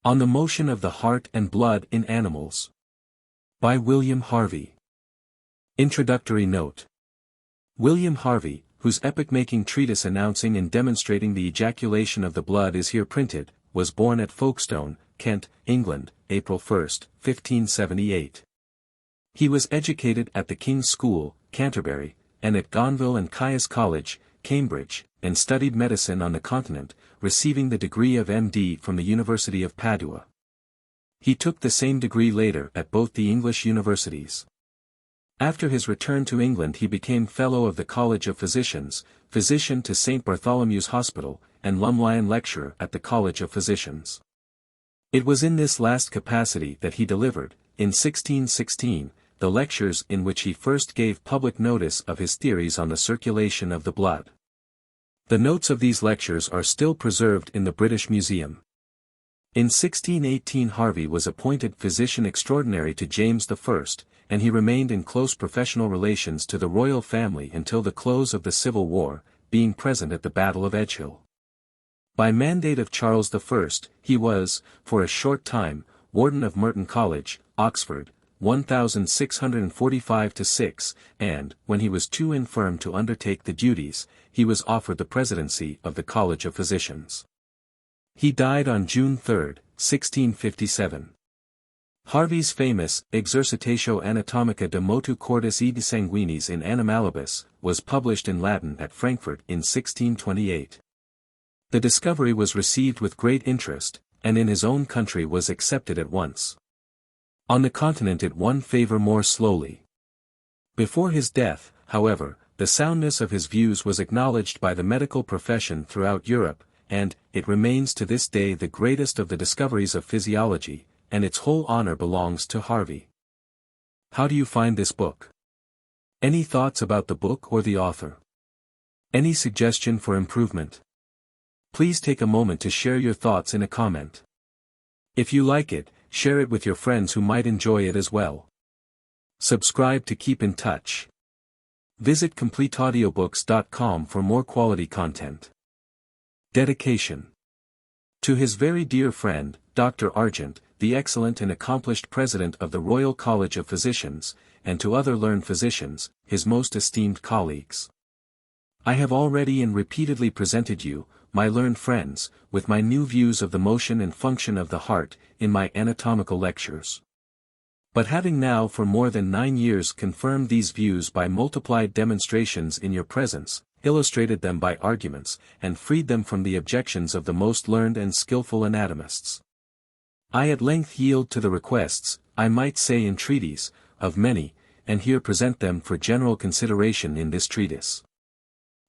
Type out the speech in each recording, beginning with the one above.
On the Motion of the Heart and Blood in Animals. By William Harvey. Introductory Note. William Harvey, whose epoch-making treatise announcing and demonstrating the ejaculation of the blood is here printed, was born at Folkestone, Kent, England, April 1, 1578. He was educated at the King's School, Canterbury, and at Gonville and Caius College, Cambridge, and studied medicine on the Continent, receiving the degree of M.D. from the University of Padua. He took the same degree later at both the English universities. After his return to England he became Fellow of the College of Physicians, Physician to St. Bartholomew's Hospital, and Lumlyon Lecturer at the College of Physicians. It was in this last capacity that he delivered, in 1616, the lectures in which he first gave public notice of his theories on the circulation of the blood. The notes of these lectures are still preserved in the British Museum. In 1618 Harvey was appointed Physician Extraordinary to James I, and he remained in close professional relations to the royal family until the close of the Civil War, being present at the Battle of Edgehill. By mandate of Charles I, he was, for a short time, Warden of Merton College, Oxford, 1645-6, and, when he was too infirm to undertake the duties, he was offered the presidency of the College of Physicians. He died on June 3, 1657. Harvey's famous Exercitatio Anatomica de Motu Cordis et Sanguinis in Animalibus was published in Latin at Frankfurt in 1628. The discovery was received with great interest, and in his own country was accepted at once. On the Continent it won favor more slowly. Before his death, however, the soundness of his views was acknowledged by the medical profession throughout Europe, and it remains to this day the greatest of the discoveries of physiology, and its whole honor belongs to Harvey. How do you find this book? Any thoughts about the book or the author? Any suggestion for improvement? Please take a moment to share your thoughts in a comment. If you like it, share it with your friends who might enjoy it as well. Subscribe to keep in touch. Visit CompleteAudiobooks.com for more quality content. Dedication. To his very dear friend, Dr. Argent, the excellent and accomplished President of the Royal College of Physicians, and to other learned physicians, his most esteemed colleagues. I have already and repeatedly presented you, my learned friends, with my new views of the motion and function of the heart, in my anatomical lectures. But having now for more than 9 years confirmed these views by multiplied demonstrations in your presence, illustrated them by arguments, and freed them from the objections of the most learned and skillful anatomists, I at length yield to the requests, I might say entreaties, of many, and here present them for general consideration in this treatise.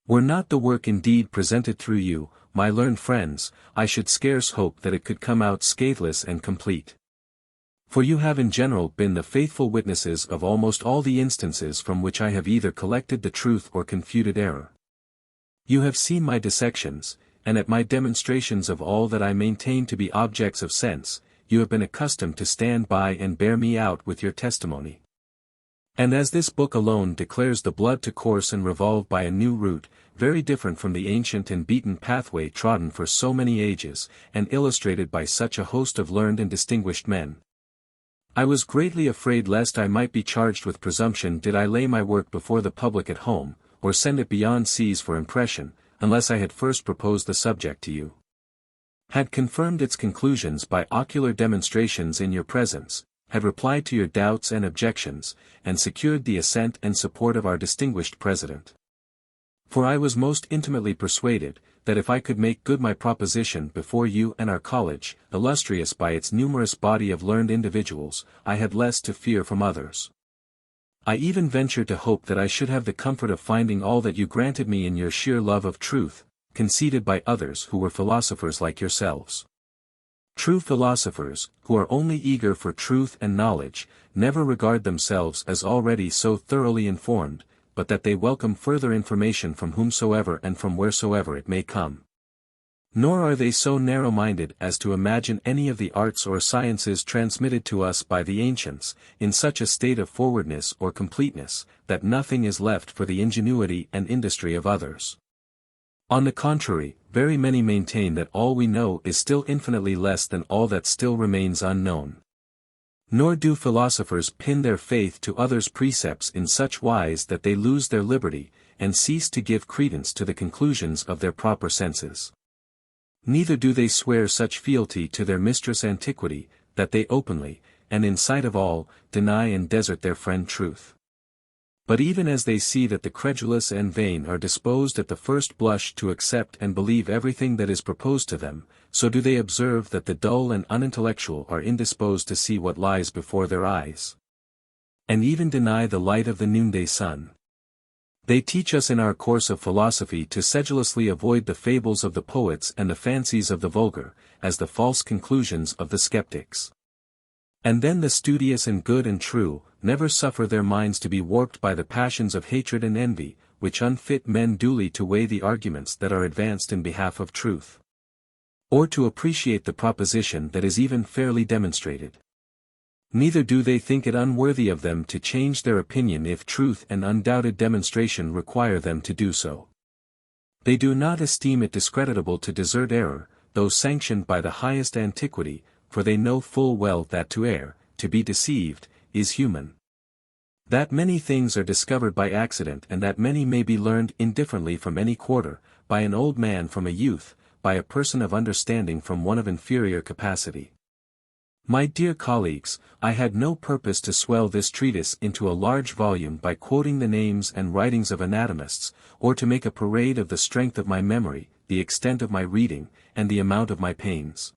Were not the work indeed presented through you, my learned friends, I should scarce hope that it could come out scatheless and complete. For you have in general been the faithful witnesses of almost all the instances from which I have either collected the truth or confuted error. You have seen my dissections, and at my demonstrations of all that I maintain to be objects of sense, you have been accustomed to stand by and bear me out with your testimony. And as this book alone declares the blood to course and revolve by a new route, very different from the ancient and beaten pathway trodden for so many ages, and illustrated by such a host of learned and distinguished men, I was greatly afraid lest I might be charged with presumption did I lay my work before the public at home, or send it beyond seas for impression, unless I had first proposed the subject to you, had confirmed its conclusions by ocular demonstrations in your presence, had replied to your doubts and objections, and secured the assent and support of our distinguished President. For I was most intimately persuaded, that if I could make good my proposition before you and our college, illustrious by its numerous body of learned individuals, I had less to fear from others. I even ventured to hope that I should have the comfort of finding all that you granted me in your sheer love of truth, conceded by others who were philosophers like yourselves. True philosophers, who are only eager for truth and knowledge, never regard themselves as already so thoroughly informed, but that they welcome further information from whomsoever and from wheresoever it may come. Nor are they so narrow-minded as to imagine any of the arts or sciences transmitted to us by the ancients, in such a state of forwardness or completeness, that nothing is left for the ingenuity and industry of others. On the contrary, very many maintain that all we know is still infinitely less than all that still remains unknown. Nor do philosophers pin their faith to others' precepts in such wise that they lose their liberty, and cease to give credence to the conclusions of their proper senses. Neither do they swear such fealty to their mistress antiquity, that they openly, and in sight of all, deny and desert their friend truth. But even as they see that the credulous and vain are disposed at the first blush to accept and believe everything that is proposed to them, so do they observe that the dull and unintellectual are indisposed to see what lies before their eyes, and even deny the light of the noonday sun. They teach us in our course of philosophy to sedulously avoid the fables of the poets and the fancies of the vulgar, as the false conclusions of the skeptics. And then the studious and good and true, never suffer their minds to be warped by the passions of hatred and envy, which unfit men duly to weigh the arguments that are advanced in behalf of truth, or to appreciate the proposition that is even fairly demonstrated. Neither do they think it unworthy of them to change their opinion if truth and undoubted demonstration require them to do so. They do not esteem it discreditable to desert error, though sanctioned by the highest antiquity, for they know full well that to err, to be deceived, is human. That many things are discovered by accident and that many may be learned indifferently from any quarter, by an old man from a youth, by a person of understanding from one of inferior capacity. My dear colleagues, I had no purpose to swell this treatise into a large volume by quoting the names and writings of anatomists, or to make a parade of the strength of my memory, the extent of my reading, and the amount of my pains.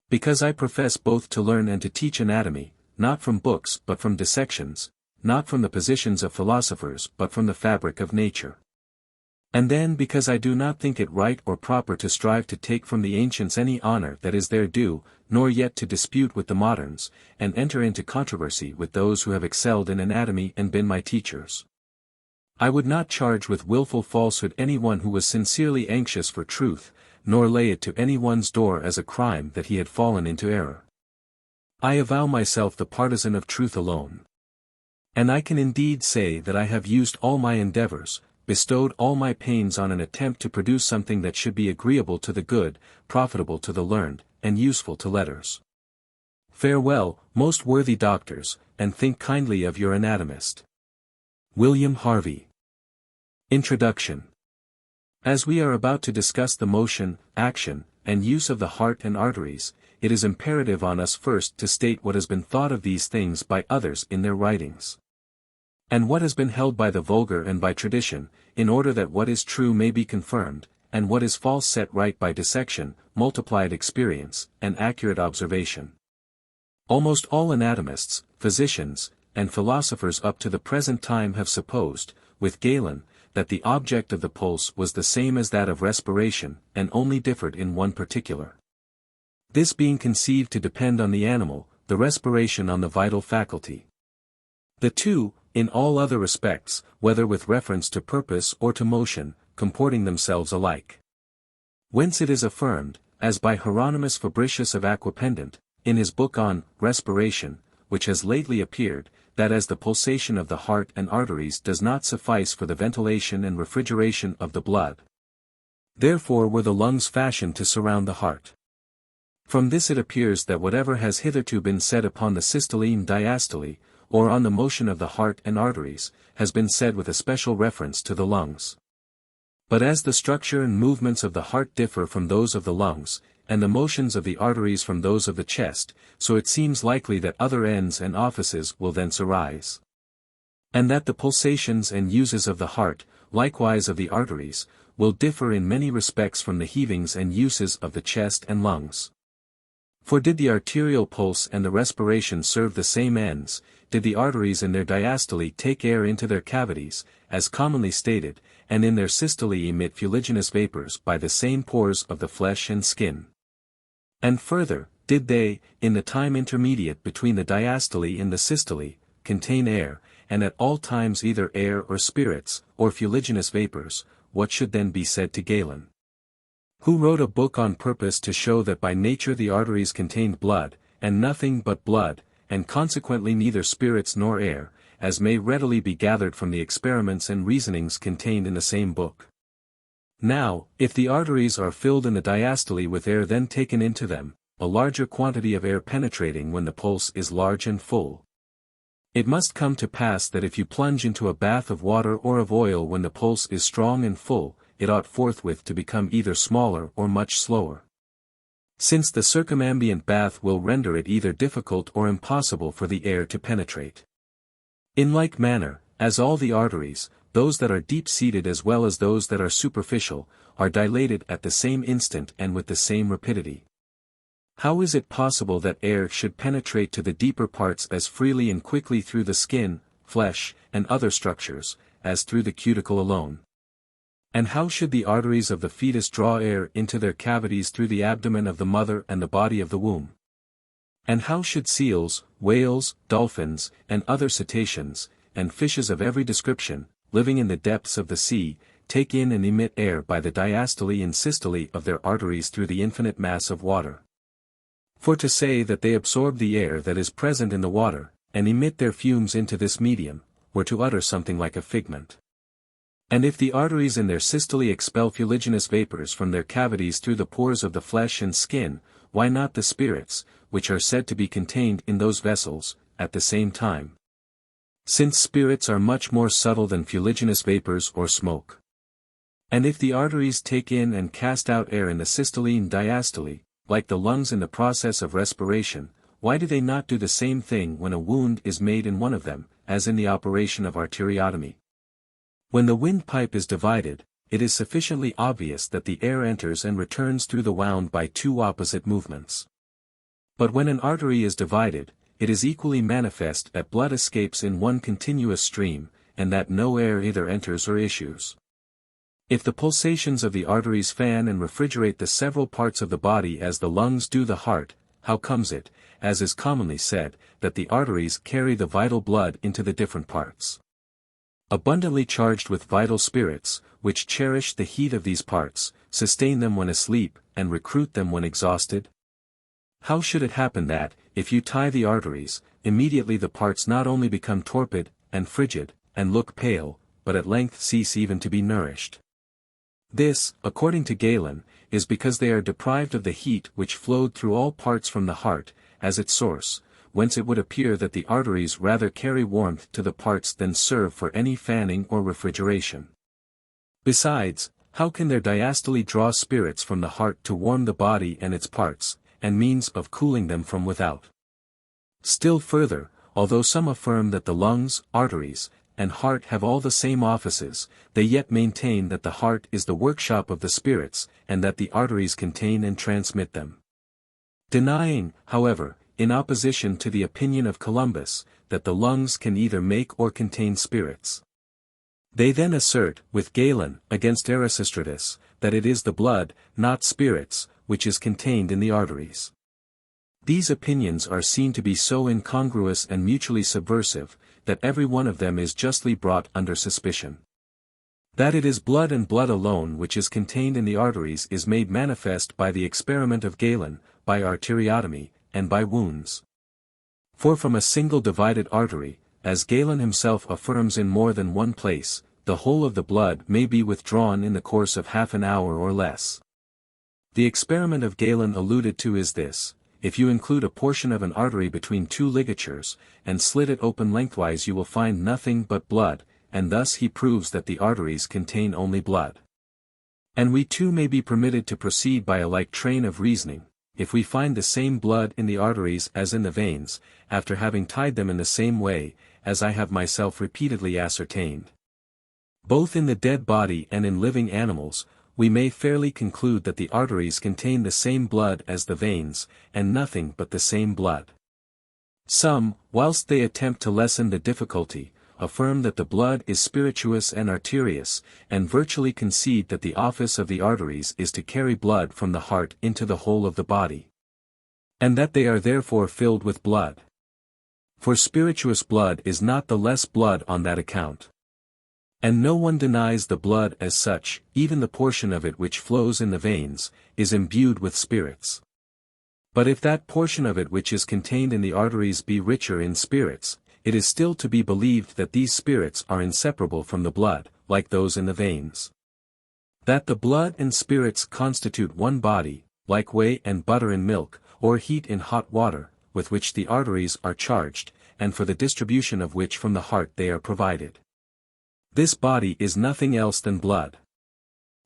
Because I profess both to learn and to teach anatomy, not from books but from dissections, not from the positions of philosophers but from the fabric of nature. And then because I do not think it right or proper to strive to take from the ancients any honor that is their due, nor yet to dispute with the moderns, and enter into controversy with those who have excelled in anatomy and been my teachers. I would not charge with wilful falsehood anyone who was sincerely anxious for truth, nor lay it to anyone's door as a crime that he had fallen into error. I avow myself the partisan of truth alone. And I can indeed say that I have used all my endeavors, bestowed all my pains on an attempt to produce something that should be agreeable to the good, profitable to the learned, and useful to letters. Farewell, most worthy doctors, and think kindly of your anatomist. William Harvey. Introduction. As we are about to discuss the motion, action, and use of the heart and arteries, it is imperative on us first to state what has been thought of these things by others in their writings, and what has been held by the vulgar and by tradition, in order that what is true may be confirmed, and what is false set right by dissection, multiplied experience, and accurate observation. Almost all anatomists, physicians, and philosophers up to the present time have supposed, with Galen, that the object of the pulse was the same as that of respiration, and only differed in one particular. This being conceived to depend on the animal, the respiration on the vital faculty. The two, in all other respects, whether with reference to purpose or to motion, comporting themselves alike. Whence it is affirmed, as by Hieronymus Fabricius of Aquapendent, in his book on Respiration, which has lately appeared, that as the pulsation of the heart and arteries does not suffice for the ventilation and refrigeration of the blood, therefore were the lungs fashioned to surround the heart. From this it appears that whatever has hitherto been said upon the systole and diastole, or on the motion of the heart and arteries, has been said with a special reference to the lungs. But as the structure and movements of the heart differ from those of the lungs, and the motions of the arteries from those of the chest, so it seems likely that other ends and offices will thence arise. And that the pulsations and uses of the heart, likewise of the arteries, will differ in many respects from the heavings and uses of the chest and lungs. For did the arterial pulse and the respiration serve the same ends, did the arteries in their diastole take air into their cavities, as commonly stated, and in their systole emit fuliginous vapors by the same pores of the flesh and skin? And further, did they, in the time intermediate between the diastole and the systole, contain air, and at all times either air or spirits, or fuliginous vapors, what should then be said to Galen, who wrote a book on purpose to show that by nature the arteries contained blood, and nothing but blood, and consequently neither spirits nor air, as may readily be gathered from the experiments and reasonings contained in the same book. Now, if the arteries are filled in the diastole with air then taken into them, a larger quantity of air penetrating when the pulse is large and full. It must come to pass that if you plunge into a bath of water or of oil when the pulse is strong and full, it ought forthwith to become either smaller or much slower. Since the circumambient bath will render it either difficult or impossible for the air to penetrate. In like manner, as all the arteries, those that are deep-seated as well as those that are superficial, are dilated at the same instant and with the same rapidity. How is it possible that air should penetrate to the deeper parts as freely and quickly through the skin, flesh, and other structures, as through the cuticle alone? And how should the arteries of the fetus draw air into their cavities through the abdomen of the mother and the body of the womb? And how should seals, whales, dolphins, and other cetaceans, and fishes of every description, living in the depths of the sea, take in and emit air by the diastole and systole of their arteries through the infinite mass of water? For to say that they absorb the air that is present in the water, and emit their fumes into this medium, were to utter something like a figment. And if the arteries in their systole expel fuliginous vapors from their cavities through the pores of the flesh and skin, why not the spirits, which are said to be contained in those vessels, at the same time? Since spirits are much more subtle than fuliginous vapors or smoke. And if the arteries take in and cast out air in the systole and diastole, like the lungs in the process of respiration, why do they not do the same thing when a wound is made in one of them, as in the operation of arteriotomy? When the windpipe is divided, it is sufficiently obvious that the air enters and returns through the wound by two opposite movements. But when an artery is divided, it is equally manifest that blood escapes in one continuous stream, and that no air either enters or issues. If the pulsations of the arteries fan and refrigerate the several parts of the body as the lungs do the heart, how comes it, as is commonly said, that the arteries carry the vital blood into the different parts? Abundantly charged with vital spirits, which cherish the heat of these parts, sustain them when asleep, and recruit them when exhausted? How should it happen that, if you tie the arteries, immediately the parts not only become torpid, and frigid, and look pale, but at length cease even to be nourished? This, according to Galen, is because they are deprived of the heat which flowed through all parts from the heart, as its source, whence it would appear that the arteries rather carry warmth to the parts than serve for any fanning or refrigeration. Besides, how can their diastole draw spirits from the heart to warm the body and its parts, and means of cooling them from without? Still further, although some affirm that the lungs, arteries, and heart have all the same offices, they yet maintain that the heart is the workshop of the spirits, and that the arteries contain and transmit them. Denying, however, in opposition to the opinion of Columbus, that the lungs can either make or contain spirits. They then assert, with Galen, against Erasistratus, that it is the blood, not spirits, which is contained in the arteries. These opinions are seen to be so incongruous and mutually subversive, that every one of them is justly brought under suspicion. That it is blood and blood alone which is contained in the arteries is made manifest by the experiment of Galen, by arteriotomy, and by wounds. For from a single divided artery, as Galen himself affirms in more than one place, the whole of the blood may be withdrawn in the course of half an hour or less. The experiment of Galen alluded to is this: if you include a portion of an artery between two ligatures, and slit it open lengthwise you will find nothing but blood, and thus he proves that the arteries contain only blood. And we too may be permitted to proceed by a like train of reasoning, if we find the same blood in the arteries as in the veins, after having tied them in the same way, as I have myself repeatedly ascertained. Both in the dead body and in living animals, we may fairly conclude that the arteries contain the same blood as the veins, and nothing but the same blood. Some, whilst they attempt to lessen the difficulty, affirm that the blood is spirituous and arterious, and virtually concede that the office of the arteries is to carry blood from the heart into the whole of the body. And that they are therefore filled with blood. For spirituous blood is not the less blood on that account. And no one denies the blood as such, even the portion of it which flows in the veins, is imbued with spirits. But if that portion of it which is contained in the arteries be richer in spirits, it is still to be believed that these spirits are inseparable from the blood, like those in the veins. That the blood and spirits constitute one body, like whey and butter in milk, or heat in hot water, with which the arteries are charged, and for the distribution of which from the heart they are provided. This body is nothing else than blood.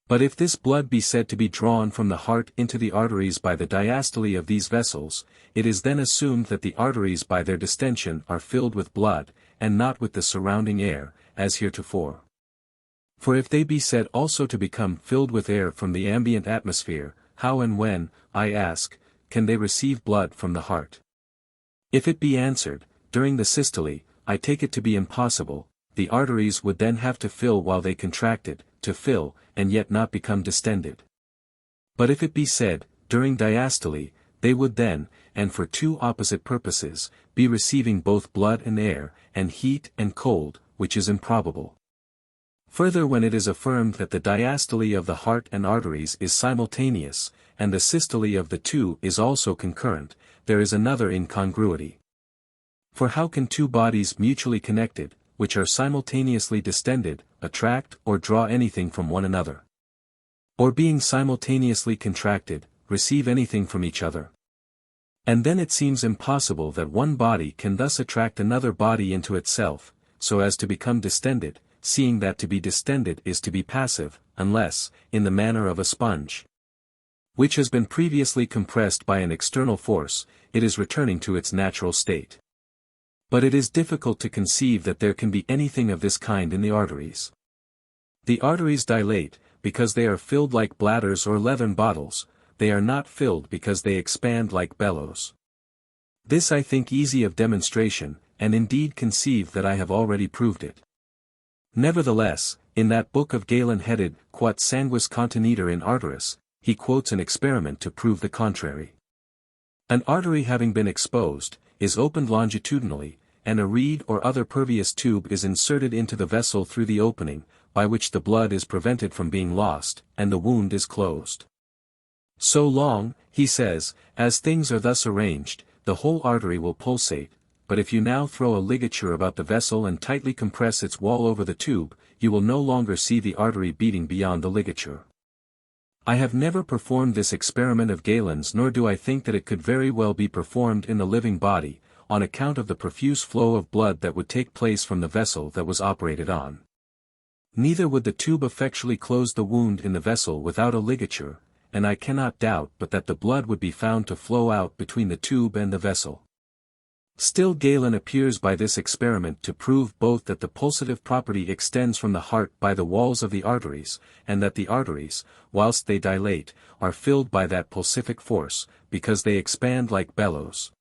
But if this blood be said to be drawn from the heart into the arteries by the diastole of these vessels, it is then assumed that the arteries by their distension are filled with blood, and not with the surrounding air, as heretofore. For if they be said also to become filled with air from the ambient atmosphere, how and when, I ask, can they receive blood from the heart? If it be answered, during the systole, I take it to be impossible, the arteries would then have to fill while they contracted, to fill, and yet not become distended. But if it be said, during diastole, they would then, and for two opposite purposes, be receiving both blood and air, and heat and cold, which is improbable. Further, when it is affirmed that the diastole of the heart and arteries is simultaneous, and the systole of the two is also concurrent, there is another incongruity. For how can two bodies mutually connected, which are simultaneously distended, attract or draw anything from one another? Or being simultaneously contracted, receive anything from each other? And then it seems impossible that one body can thus attract another body into itself, so as to become distended, seeing that to be distended is to be passive, unless, in the manner of a sponge, which has been previously compressed by an external force, it is returning to its natural state. But it is difficult to conceive that there can be anything of this kind in the arteries. The arteries dilate, because they are filled like bladders or leathern bottles, they are not filled because they expand like bellows. This I think easy of demonstration, and indeed conceive that I have already proved it. Nevertheless, in that book of Galen headed, Quod sanguis conteniter in arteris, he quotes an experiment to prove the contrary. An artery having been exposed, is opened longitudinally, and a reed or other pervious tube is inserted into the vessel through the opening, by which the blood is prevented from being lost, and the wound is closed. So long, he says, as things are thus arranged, the whole artery will pulsate, but if you now throw a ligature about the vessel and tightly compress its wall over the tube, you will no longer see the artery beating beyond the ligature. I have never performed this experiment of Galen's, nor do I think that it could very well be performed in the living body, on account of the profuse flow of blood that would take place from the vessel that was operated on. Neither would the tube effectually close the wound in the vessel without a ligature, and I cannot doubt but that the blood would be found to flow out between the tube and the vessel. Still Galen appears by this experiment to prove both that the pulsative property extends from the heart by the walls of the arteries, and that the arteries, whilst they dilate, are filled by that pulsific force, because they expand like bellows,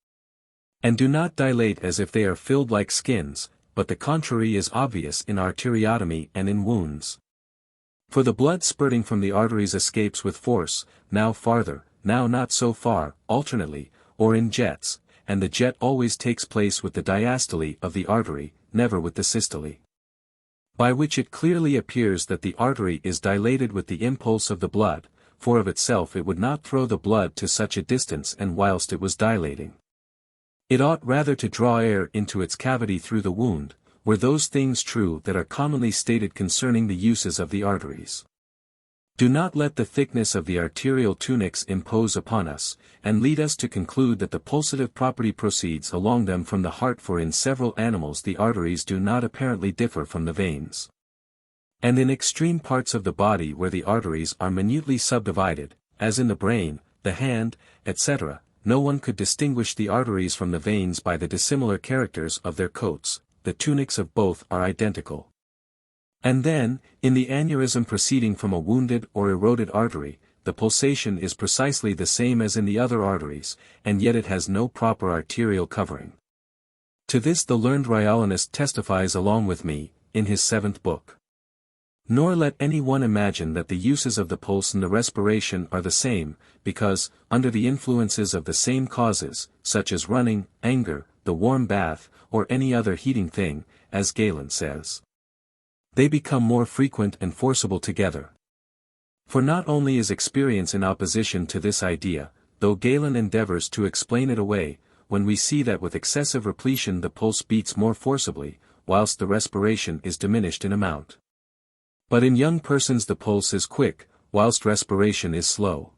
and do not dilate as if they are filled like skins, but the contrary is obvious in arteriotomy and in wounds. For the blood spurting from the arteries escapes with force, now farther, now not so far, alternately, or in jets, and the jet always takes place with the diastole of the artery, never with the systole. By which it clearly appears that the artery is dilated with the impulse of the blood, for of itself it would not throw the blood to such a distance and whilst it was dilating. It ought rather to draw air into its cavity through the wound, were those things true that are commonly stated concerning the uses of the arteries. Do not let the thickness of the arterial tunics impose upon us, and lead us to conclude that the pulsative property proceeds along them from the heart, for in several animals the arteries do not apparently differ from the veins. And in extreme parts of the body where the arteries are minutely subdivided, as in the brain, the hand, etc., no one could distinguish the arteries from the veins by the dissimilar characters of their coats, the tunics of both are identical. And then, in the aneurysm proceeding from a wounded or eroded artery, the pulsation is precisely the same as in the other arteries, and yet it has no proper arterial covering. To this the learned Riolinist testifies along with me, in his 7th book. Nor let any one imagine that the uses of the pulse and the respiration are the same, because, under the influences of the same causes, such as running, anger, the warm bath, or any other heating thing, as Galen says, they become more frequent and forcible together. For not only is experience in opposition to this idea, though Galen endeavors to explain it away, when we see that with excessive repletion the pulse beats more forcibly, whilst the respiration is diminished in amount. But in young persons the pulse is quick, whilst respiration is slow.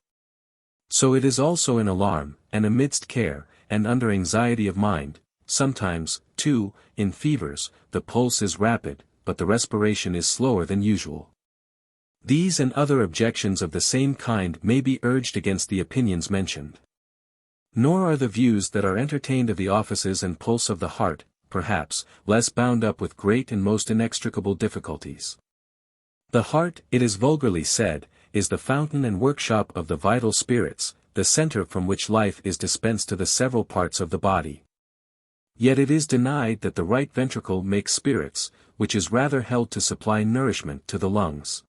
So it is also in alarm, and amidst care, and under anxiety of mind. Sometimes, too, in fevers, the pulse is rapid, but the respiration is slower than usual. These and other objections of the same kind may be urged against the opinions mentioned. Nor are the views that are entertained of the offices and pulse of the heart, perhaps, less bound up with great and most inextricable difficulties. The heart, it is vulgarly said, is the fountain and workshop of the vital spirits, the center from which life is dispensed to the several parts of the body. Yet it is denied that the right ventricle makes spirits, which is rather held to supply nourishment to the lungs.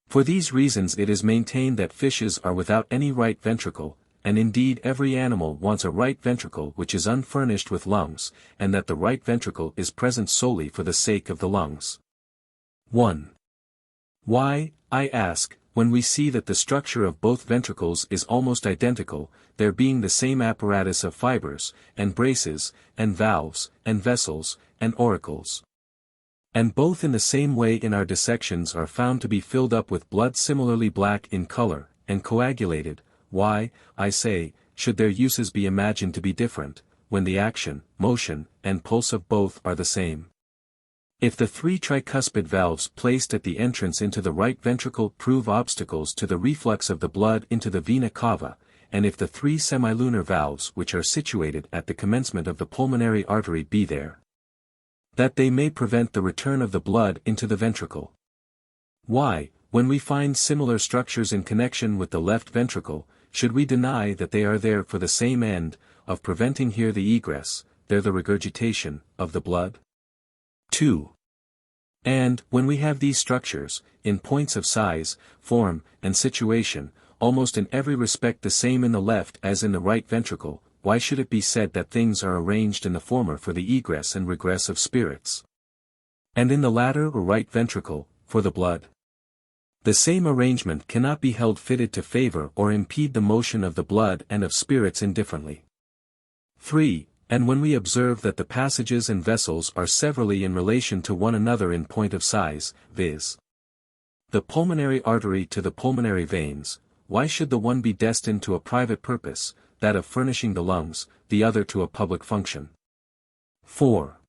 For these reasons it is maintained that fishes are without any right ventricle, and indeed every animal wants a right ventricle which is unfurnished with lungs, and that the right ventricle is present solely for the sake of the lungs. 1. Why, I ask, when we see that the structure of both ventricles is almost identical, there being the same apparatus of fibers, and braces, and valves, and vessels, and auricles, and both in the same way in our dissections are found to be filled up with blood similarly black in color, and coagulated, why, I say, should their uses be imagined to be different, when the action, motion, and pulse of both are the same? If the three tricuspid valves placed at the entrance into the right ventricle prove obstacles to the reflux of the blood into the vena cava, and if the three semilunar valves which are situated at the commencement of the pulmonary artery be there, that they may prevent the return of the blood into the ventricle. Why, when we find similar structures in connection with the left ventricle, should we deny that they are there for the same end, of preventing here the egress, there the regurgitation, of the blood? 2. And, when we have these structures, in points of size, form, and situation, almost in every respect the same in the left as in the right ventricle, why should it be said that things are arranged in the former for the egress and regress of spirits, and in the latter or right ventricle, for the blood? The same arrangement cannot be held fitted to favor or impede the motion of the blood and of spirits indifferently. 3. And when we observe that the passages and vessels are severally in relation to one another in point of size, viz. the pulmonary artery to the pulmonary veins, why should the one be destined to a private purpose, that of furnishing the lungs, the other to a public function? 4.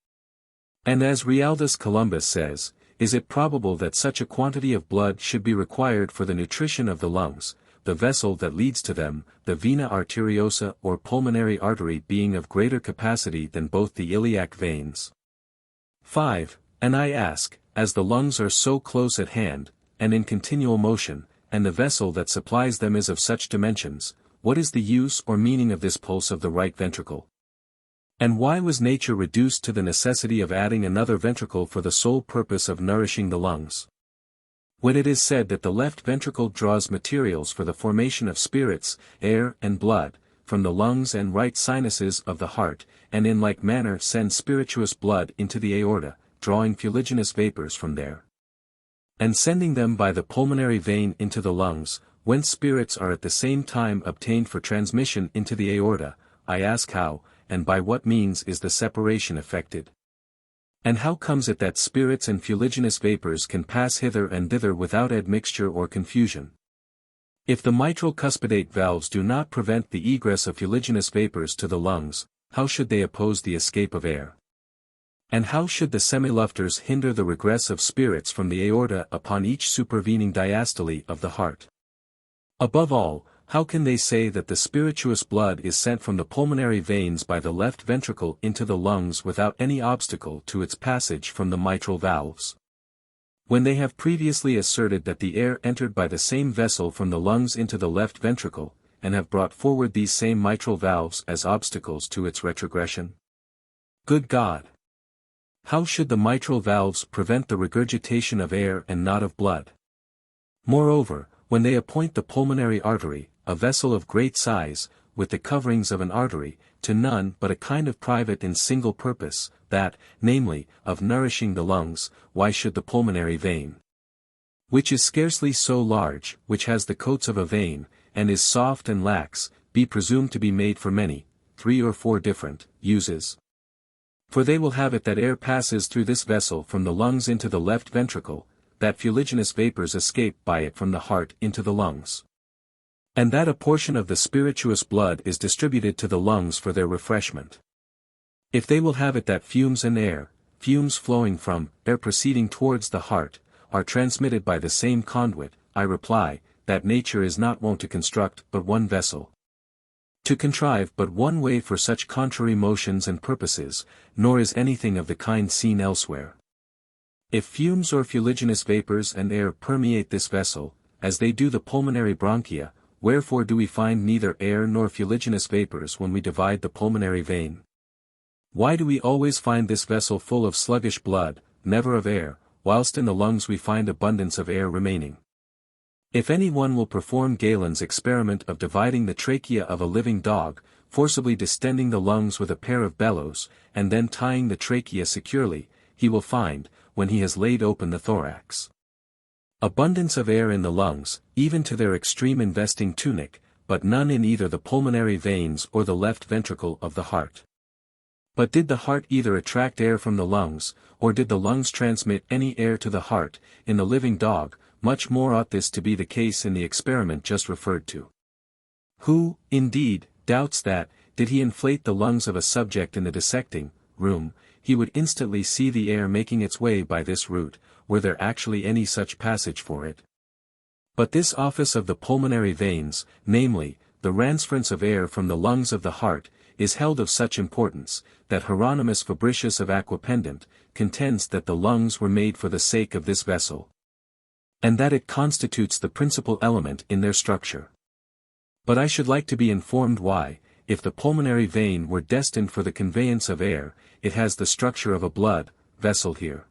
And as Realdas Columbus says, is it probable that such a quantity of blood should be required for the nutrition of the lungs, the vessel that leads to them, the vena arteriosa or pulmonary artery being of greater capacity than both the iliac veins? 5. And I ask, as the lungs are so close at hand, and in continual motion, and the vessel that supplies them is of such dimensions, what is the use or meaning of this pulse of the right ventricle? And why was nature reduced to the necessity of adding another ventricle for the sole purpose of nourishing the lungs? When it is said that the left ventricle draws materials for the formation of spirits, air and blood, from the lungs and right sinuses of the heart, and in like manner sends spirituous blood into the aorta, drawing fuliginous vapors from there, and sending them by the pulmonary vein into the lungs, whence spirits are at the same time obtained for transmission into the aorta, I ask how, and by what means is the separation effected? And how comes it that spirits and fuliginous vapors can pass hither and thither without admixture or confusion? If the mitral cuspidate valves do not prevent the egress of fuliginous vapors to the lungs, how should they oppose the escape of air? And how should the semilufters hinder the regress of spirits from the aorta upon each supervening diastole of the heart? Above all, how can they say that the spirituous blood is sent from the pulmonary veins by the left ventricle into the lungs without any obstacle to its passage from the mitral valves, when they have previously asserted that the air entered by the same vessel from the lungs into the left ventricle, and have brought forward these same mitral valves as obstacles to its retrogression? Good God! How should the mitral valves prevent the regurgitation of air and not of blood? Moreover, when they appoint the pulmonary artery, a vessel of great size, with the coverings of an artery, to none but a kind of private and single purpose, that, namely, of nourishing the lungs, why should the pulmonary vein, which is scarcely so large, which has the coats of a vein, and is soft and lax, be presumed to be made for many, 3 or 4 different, uses? For they will have it that air passes through this vessel from the lungs into the left ventricle, that fuliginous vapors escape by it from the heart into the lungs. And that a portion of the spirituous blood is distributed to the lungs for their refreshment. If they will have it that fumes and air, fumes flowing from air proceeding towards the heart, are transmitted by the same conduit, I reply, that nature is not wont to construct but one vessel. To contrive but one way for such contrary motions and purposes, nor is anything of the kind seen elsewhere. If fumes or fuliginous vapors and air permeate this vessel, as they do the pulmonary bronchia, wherefore do we find neither air nor fuliginous vapors when we divide the pulmonary vein? Why do we always find this vessel full of sluggish blood, never of air, whilst in the lungs we find abundance of air remaining? If any one will perform Galen's experiment of dividing the trachea of a living dog, forcibly distending the lungs with a pair of bellows, and then tying the trachea securely, he will find, when he has laid open the thorax, abundance of air in the lungs, even to their extreme investing tunic, but none in either the pulmonary veins or the left ventricle of the heart. But did the heart either attract air from the lungs, or did the lungs transmit any air to the heart, in the living dog, much more ought this to be the case in the experiment just referred to. Who, indeed, doubts that, did he inflate the lungs of a subject in the dissecting room, he would instantly see the air making its way by this route, were there actually any such passage for it? But this office of the pulmonary veins, namely, the transference of air from the lungs of the heart, is held of such importance, that Hieronymus Fabricius of Aquapendent contends that the lungs were made for the sake of this vessel, and that it constitutes the principal element in their structure. But I should like to be informed why, if the pulmonary vein were destined for the conveyance of air, it has the structure of a blood vessel here.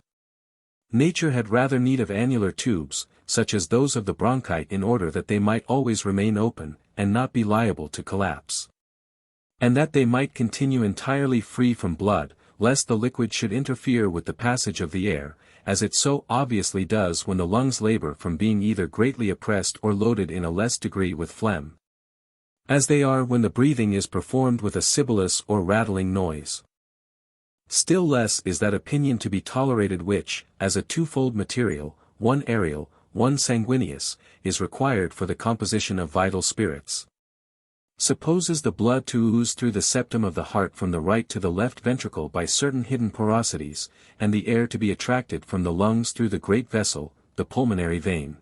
Nature had rather need of annular tubes, such as those of the bronchi, in order that they might always remain open, and not be liable to collapse. And that they might continue entirely free from blood, lest the liquid should interfere with the passage of the air, as it so obviously does when the lungs labor from being either greatly oppressed or loaded in a less degree with phlegm, as they are when the breathing is performed with a sibilous or rattling noise. Still less is that opinion to be tolerated which, as a twofold material, one aerial, one sanguineous, is required for the composition of vital spirits, supposes the blood to ooze through the septum of the heart from the right to the left ventricle by certain hidden porosities, and the air to be attracted from the lungs through the great vessel, the pulmonary vein.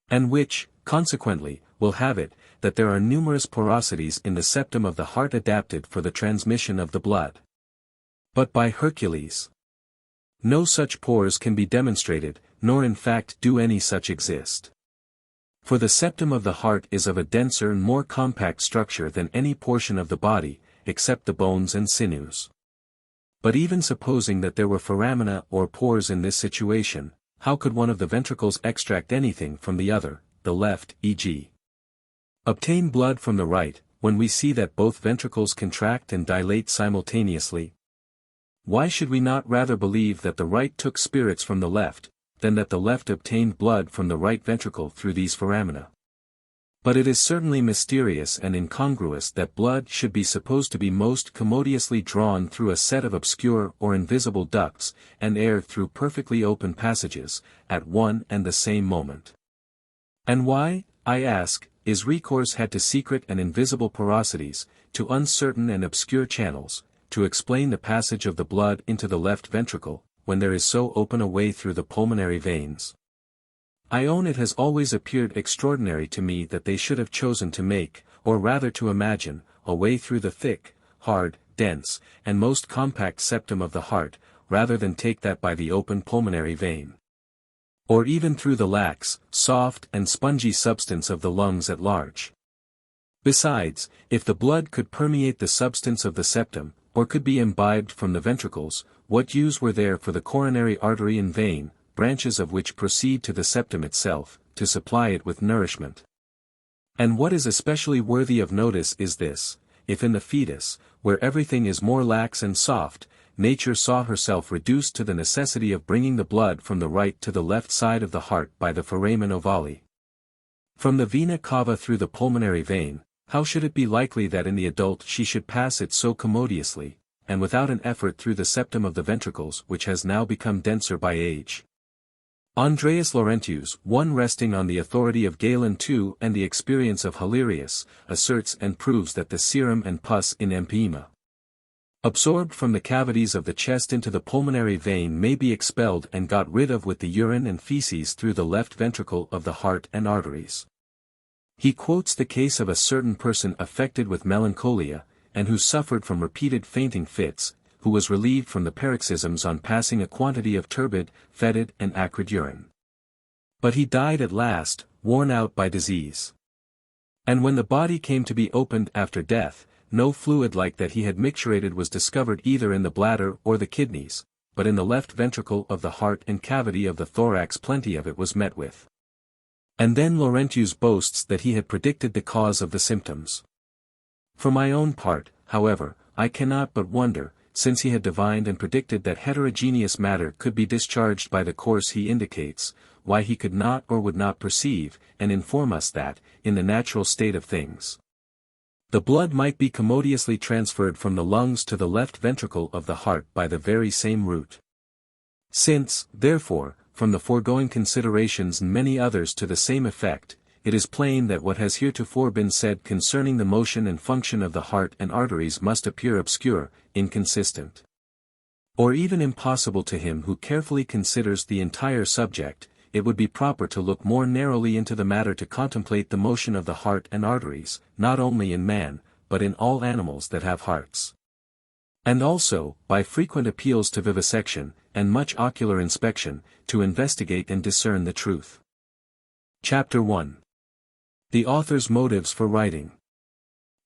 And which, consequently, will have it, that there are numerous porosities in the septum of the heart adapted for the transmission of the blood. But by Hercules, no such pores can be demonstrated, nor in fact do any such exist. For the septum of the heart is of a denser and more compact structure than any portion of the body, except the bones and sinews. But even supposing that there were foramina or pores in this situation, how could one of the ventricles extract anything from the other, the left, e.g., obtain blood from the right, when we see that both ventricles contract and dilate simultaneously? Why should we not rather believe that the right took spirits from the left, than that the left obtained blood from the right ventricle through these foramina? But it is certainly mysterious and incongruous that blood should be supposed to be most commodiously drawn through a set of obscure or invisible ducts, and air through perfectly open passages, at one and the same moment. And why, I ask, is recourse had to secret and invisible porosities, to uncertain and obscure channels, to explain the passage of the blood into the left ventricle, when there is so open a way through the pulmonary veins? I own it has always appeared extraordinary to me that they should have chosen to make, or rather to imagine, a way through the thick, hard, dense, and most compact septum of the heart, rather than take that by the open pulmonary vein, or even through the lax, soft and spongy substance of the lungs at large. Besides, if the blood could permeate the substance of the septum, or could be imbibed from the ventricles, what use were there for the coronary artery and vein, branches of which proceed to the septum itself, to supply it with nourishment? And what is especially worthy of notice is this: if in the fetus, where everything is more lax and soft, nature saw herself reduced to the necessity of bringing the blood from the right to the left side of the heart by the foramen ovale, from the vena cava through the pulmonary vein, how should it be likely that in the adult she should pass it so commodiously, and without an effort through the septum of the ventricles which has now become denser by age? Andreas Laurentius, one resting on the authority of Galen II and the experience of Hilarius, asserts and proves that the serum and pus in empyema, absorbed from the cavities of the chest into the pulmonary vein, may be expelled and got rid of with the urine and feces through the left ventricle of the heart and arteries. He quotes the case of a certain person affected with melancholia, and who suffered from repeated fainting fits, who was relieved from the paroxysms on passing a quantity of turbid, fetid and acrid urine. But he died at last, worn out by disease. And when the body came to be opened after death, no fluid like that he had micturated was discovered either in the bladder or the kidneys, but in the left ventricle of the heart and cavity of the thorax plenty of it was met with. And then Laurentius boasts that he had predicted the cause of the symptoms. For my own part, however, I cannot but wonder, since he had divined and predicted that heterogeneous matter could be discharged by the course he indicates, why he could not or would not perceive, and inform us that, in the natural state of things, the blood might be commodiously transferred from the lungs to the left ventricle of the heart by the very same route. Since, therefore, from the foregoing considerations and many others to the same effect, it is plain that what has heretofore been said concerning the motion and function of the heart and arteries must appear obscure, inconsistent, or even impossible to him who carefully considers the entire subject. It would be proper to look more narrowly into the matter to contemplate the motion of the heart and arteries, not only in man, but in all animals that have hearts. And also, by frequent appeals to vivisection, and much ocular inspection, to investigate and discern the truth. Chapter 1. The author's motives for writing.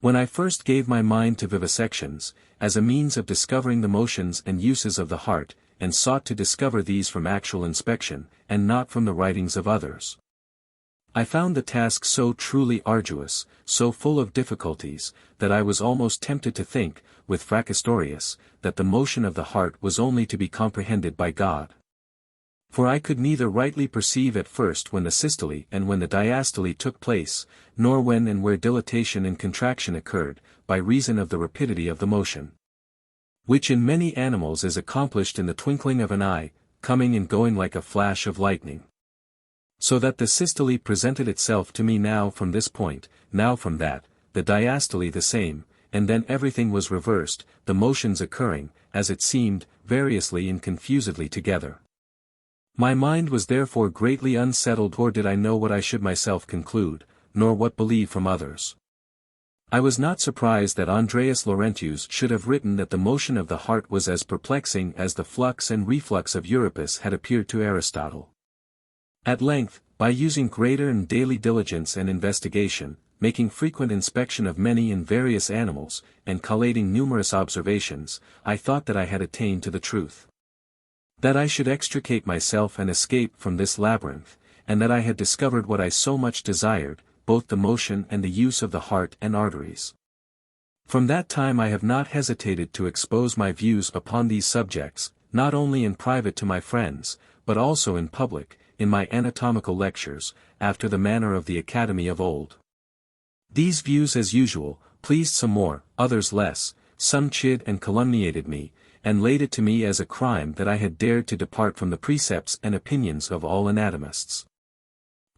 When I first gave my mind to vivisections, as a means of discovering the motions and uses of the heart, and sought to discover these from actual inspection, and not from the writings of others, I found the task so truly arduous, so full of difficulties, that I was almost tempted to think, with Fracastorius, that the motion of the heart was only to be comprehended by God. For I could neither rightly perceive at first when the systole and when the diastole took place, nor when and where dilatation and contraction occurred, by reason of the rapidity of the motion, which in many animals is accomplished in the twinkling of an eye, coming and going like a flash of lightning. So that the systole presented itself to me now from this point, now from that, the diastole the same, and then everything was reversed, the motions occurring, as it seemed, variously and confusedly together. My mind was therefore greatly unsettled, or did I know what I should myself conclude, nor what believe from others. I was not surprised that Andreas Laurentius should have written that the motion of the heart was as perplexing as the flux and reflux of Euripus had appeared to Aristotle. At length, by using greater and daily diligence and investigation, making frequent inspection of many and various animals, and collating numerous observations, I thought that I had attained to the truth. That I should extricate myself and escape from this labyrinth, and that I had discovered what I so much desired, both the motion and the use of the heart and arteries. From that time I have not hesitated to expose my views upon these subjects, not only in private to my friends, but also in public, in my anatomical lectures, after the manner of the Academy of old. These views as usual, pleased some more, others less, some chid and calumniated me, and laid it to me as a crime that I had dared to depart from the precepts and opinions of all anatomists.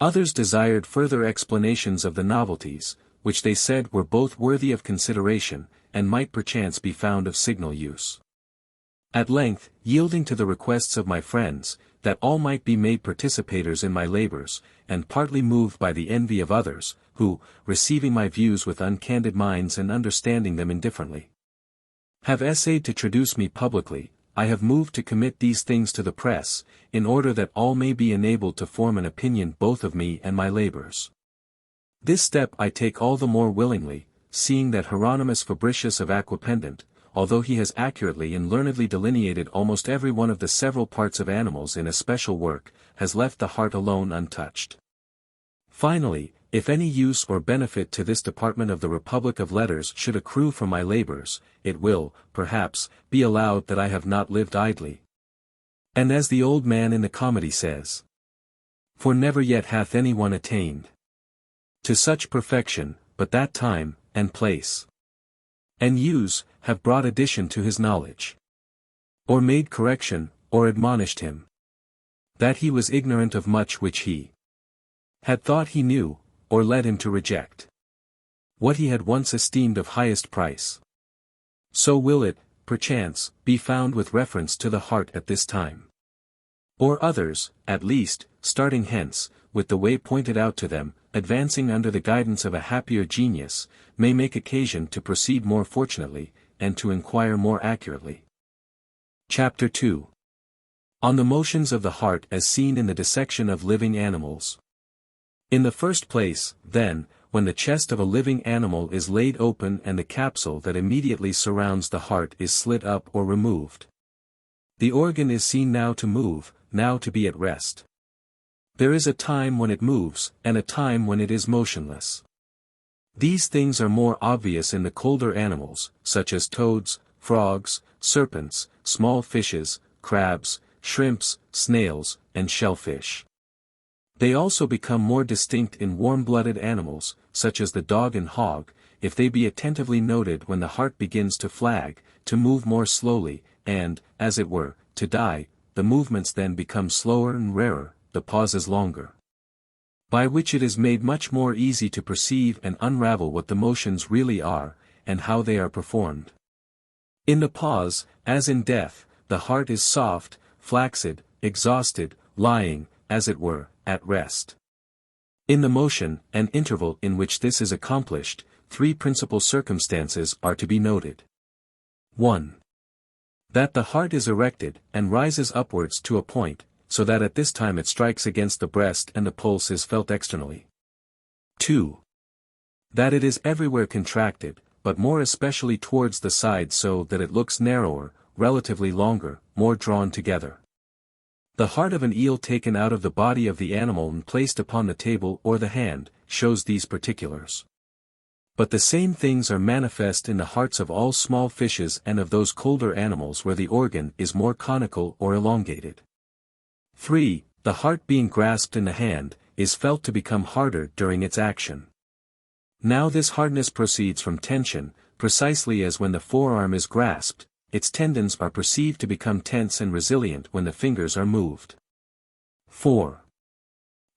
Others desired further explanations of the novelties, which they said were both worthy of consideration, and might perchance be found of signal use. At length, yielding to the requests of my friends, that all might be made participators in my labors, and partly moved by the envy of others, who, receiving my views with uncandid minds and understanding them indifferently, have essayed to traduce me publicly, I have moved to commit these things to the press, in order that all may be enabled to form an opinion both of me and my labors. This step I take all the more willingly, seeing that Hieronymus Fabricius of Aquapendent, although he has accurately and learnedly delineated almost every one of the several parts of animals in a special work, has left the heart alone untouched. Finally, if any use or benefit to this department of the Republic of Letters should accrue from my labors, it will, perhaps, be allowed that I have not lived idly. And as the old man in the comedy says, "For never yet hath any one attained to such perfection, but that time, and place, and use, have brought addition to his knowledge, or made correction, or admonished him. that he was ignorant of much which he had thought he knew, or led him to reject what he had once esteemed of highest price. So will it, perchance, be found with reference to the heart at this time. Or others, at least, starting hence, with the way pointed out to them, advancing under the guidance of a happier genius, may make occasion to proceed more fortunately, and to inquire more accurately. Chapter 2. On the motions of the heart as seen in the dissection of living animals. In the first place, then, when the chest of a living animal is laid open and the capsule that immediately surrounds the heart is slit up or removed, the organ is seen now to move, now to be at rest. There is a time when it moves, and a time when it is motionless. These things are more obvious in the colder animals, such as toads, frogs, serpents, small fishes, crabs, shrimps, snails, and shellfish. They also become more distinct in warm-blooded animals, such as the dog and hog, if they be attentively noted when the heart begins to flag, to move more slowly, and, as it were, to die. The movements then become slower and rarer, the pauses longer. By which it is made much more easy to perceive and unravel what the motions really are, and how they are performed. In the pause, as in death, the heart is soft, flaccid, exhausted, lying, as it were, at rest. In the motion, and interval in which this is accomplished, three principal circumstances are to be noted. 1. That the heart is erected, and rises upwards to a point, so that at this time it strikes against the breast and the pulse is felt externally. 2. That it is everywhere contracted, but more especially towards the side so that it looks narrower, relatively longer, more drawn together. The heart of an eel taken out of the body of the animal and placed upon the table or the hand, shows these particulars. But the same things are manifest in the hearts of all small fishes and of those colder animals where the organ is more conical or elongated. 3. The heart being grasped in the hand, is felt to become harder during its action. Now this hardness proceeds from tension, precisely as when the forearm is grasped, its tendons are perceived to become tense and resilient when the fingers are moved. 4.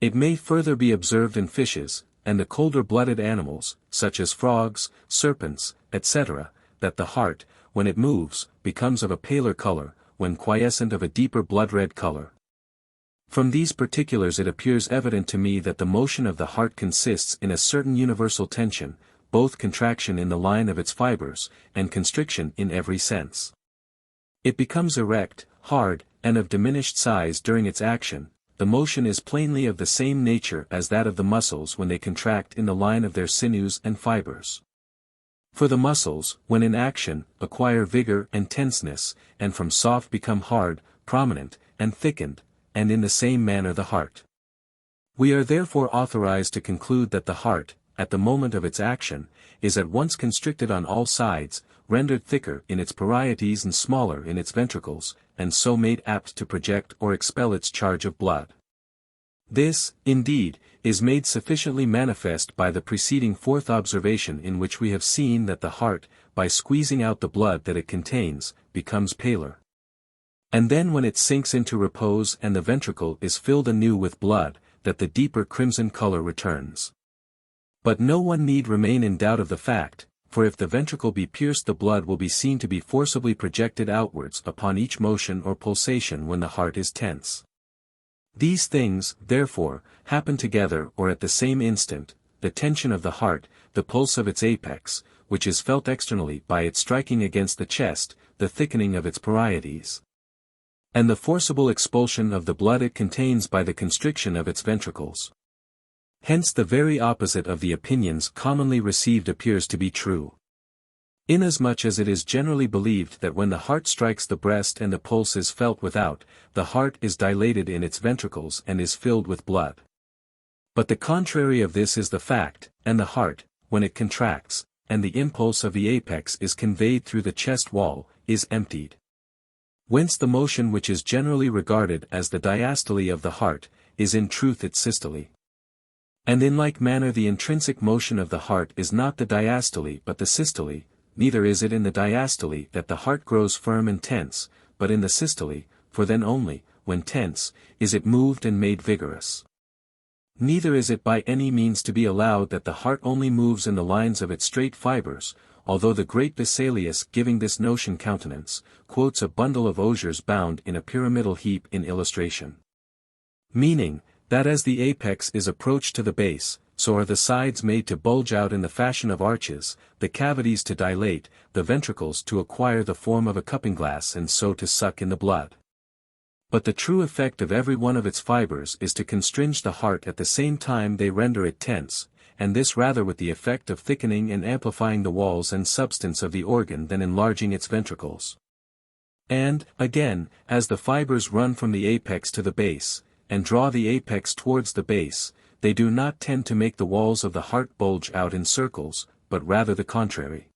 It may further be observed in fishes, and the colder-blooded animals, such as frogs, serpents, etc., that the heart, when it moves, becomes of a paler color, when quiescent of a deeper blood-red color. From these particulars it appears evident to me that the motion of the heart consists in a certain universal tension, both contraction in the line of its fibers, and constriction in every sense. It becomes erect, hard, and of diminished size during its action. The motion is plainly of the same nature as that of the muscles when they contract in the line of their sinews and fibers. For the muscles, when in action, acquire vigor and tenseness, and from soft become hard, prominent, and thickened, and in the same manner the heart. We are therefore authorized to conclude that the heart, at the moment of its action, is at once constricted on all sides, rendered thicker in its parietes and smaller in its ventricles, and so made apt to project or expel its charge of blood. This, indeed, is made sufficiently manifest by the preceding fourth observation in which we have seen that the heart, by squeezing out the blood that it contains, becomes paler. And then when it sinks into repose and the ventricle is filled anew with blood, that the deeper crimson color returns. But no one need remain in doubt of the fact, for if the ventricle be pierced the blood will be seen to be forcibly projected outwards upon each motion or pulsation when the heart is tense. These things, therefore, happen together or at the same instant, the tension of the heart, the pulse of its apex, which is felt externally by its striking against the chest, the thickening of its parietes, and the forcible expulsion of the blood it contains by the constriction of its ventricles. Hence the very opposite of the opinions commonly received appears to be true. Inasmuch as it is generally believed that when the heart strikes the breast and the pulse is felt without, the heart is dilated in its ventricles and is filled with blood. But the contrary of this is the fact, and the heart, when it contracts, and the impulse of the apex is conveyed through the chest wall, is emptied. Whence the motion which is generally regarded as the diastole of the heart, is in truth its systole. And in like manner the intrinsic motion of the heart is not the diastole but the systole, neither is it in the diastole that the heart grows firm and tense, but in the systole, for then only, when tense, is it moved and made vigorous. Neither is it by any means to be allowed that the heart only moves in the lines of its straight fibers, although the great Vesalius, giving this notion countenance, quotes a bundle of osiers bound in a pyramidal heap in illustration. Meaning, that as the apex is approached to the base, so are the sides made to bulge out in the fashion of arches, the cavities to dilate, the ventricles to acquire the form of a cupping glass and so to suck in the blood. But the true effect of every one of its fibers is to constringe the heart at the same time they render it tense, and this rather with the effect of thickening and amplifying the walls and substance of the organ than enlarging its ventricles. And, again, as the fibers run from the apex to the base, and draw the apex towards the base, they do not tend to make the walls of the heart bulge out in circles, but rather the contrary.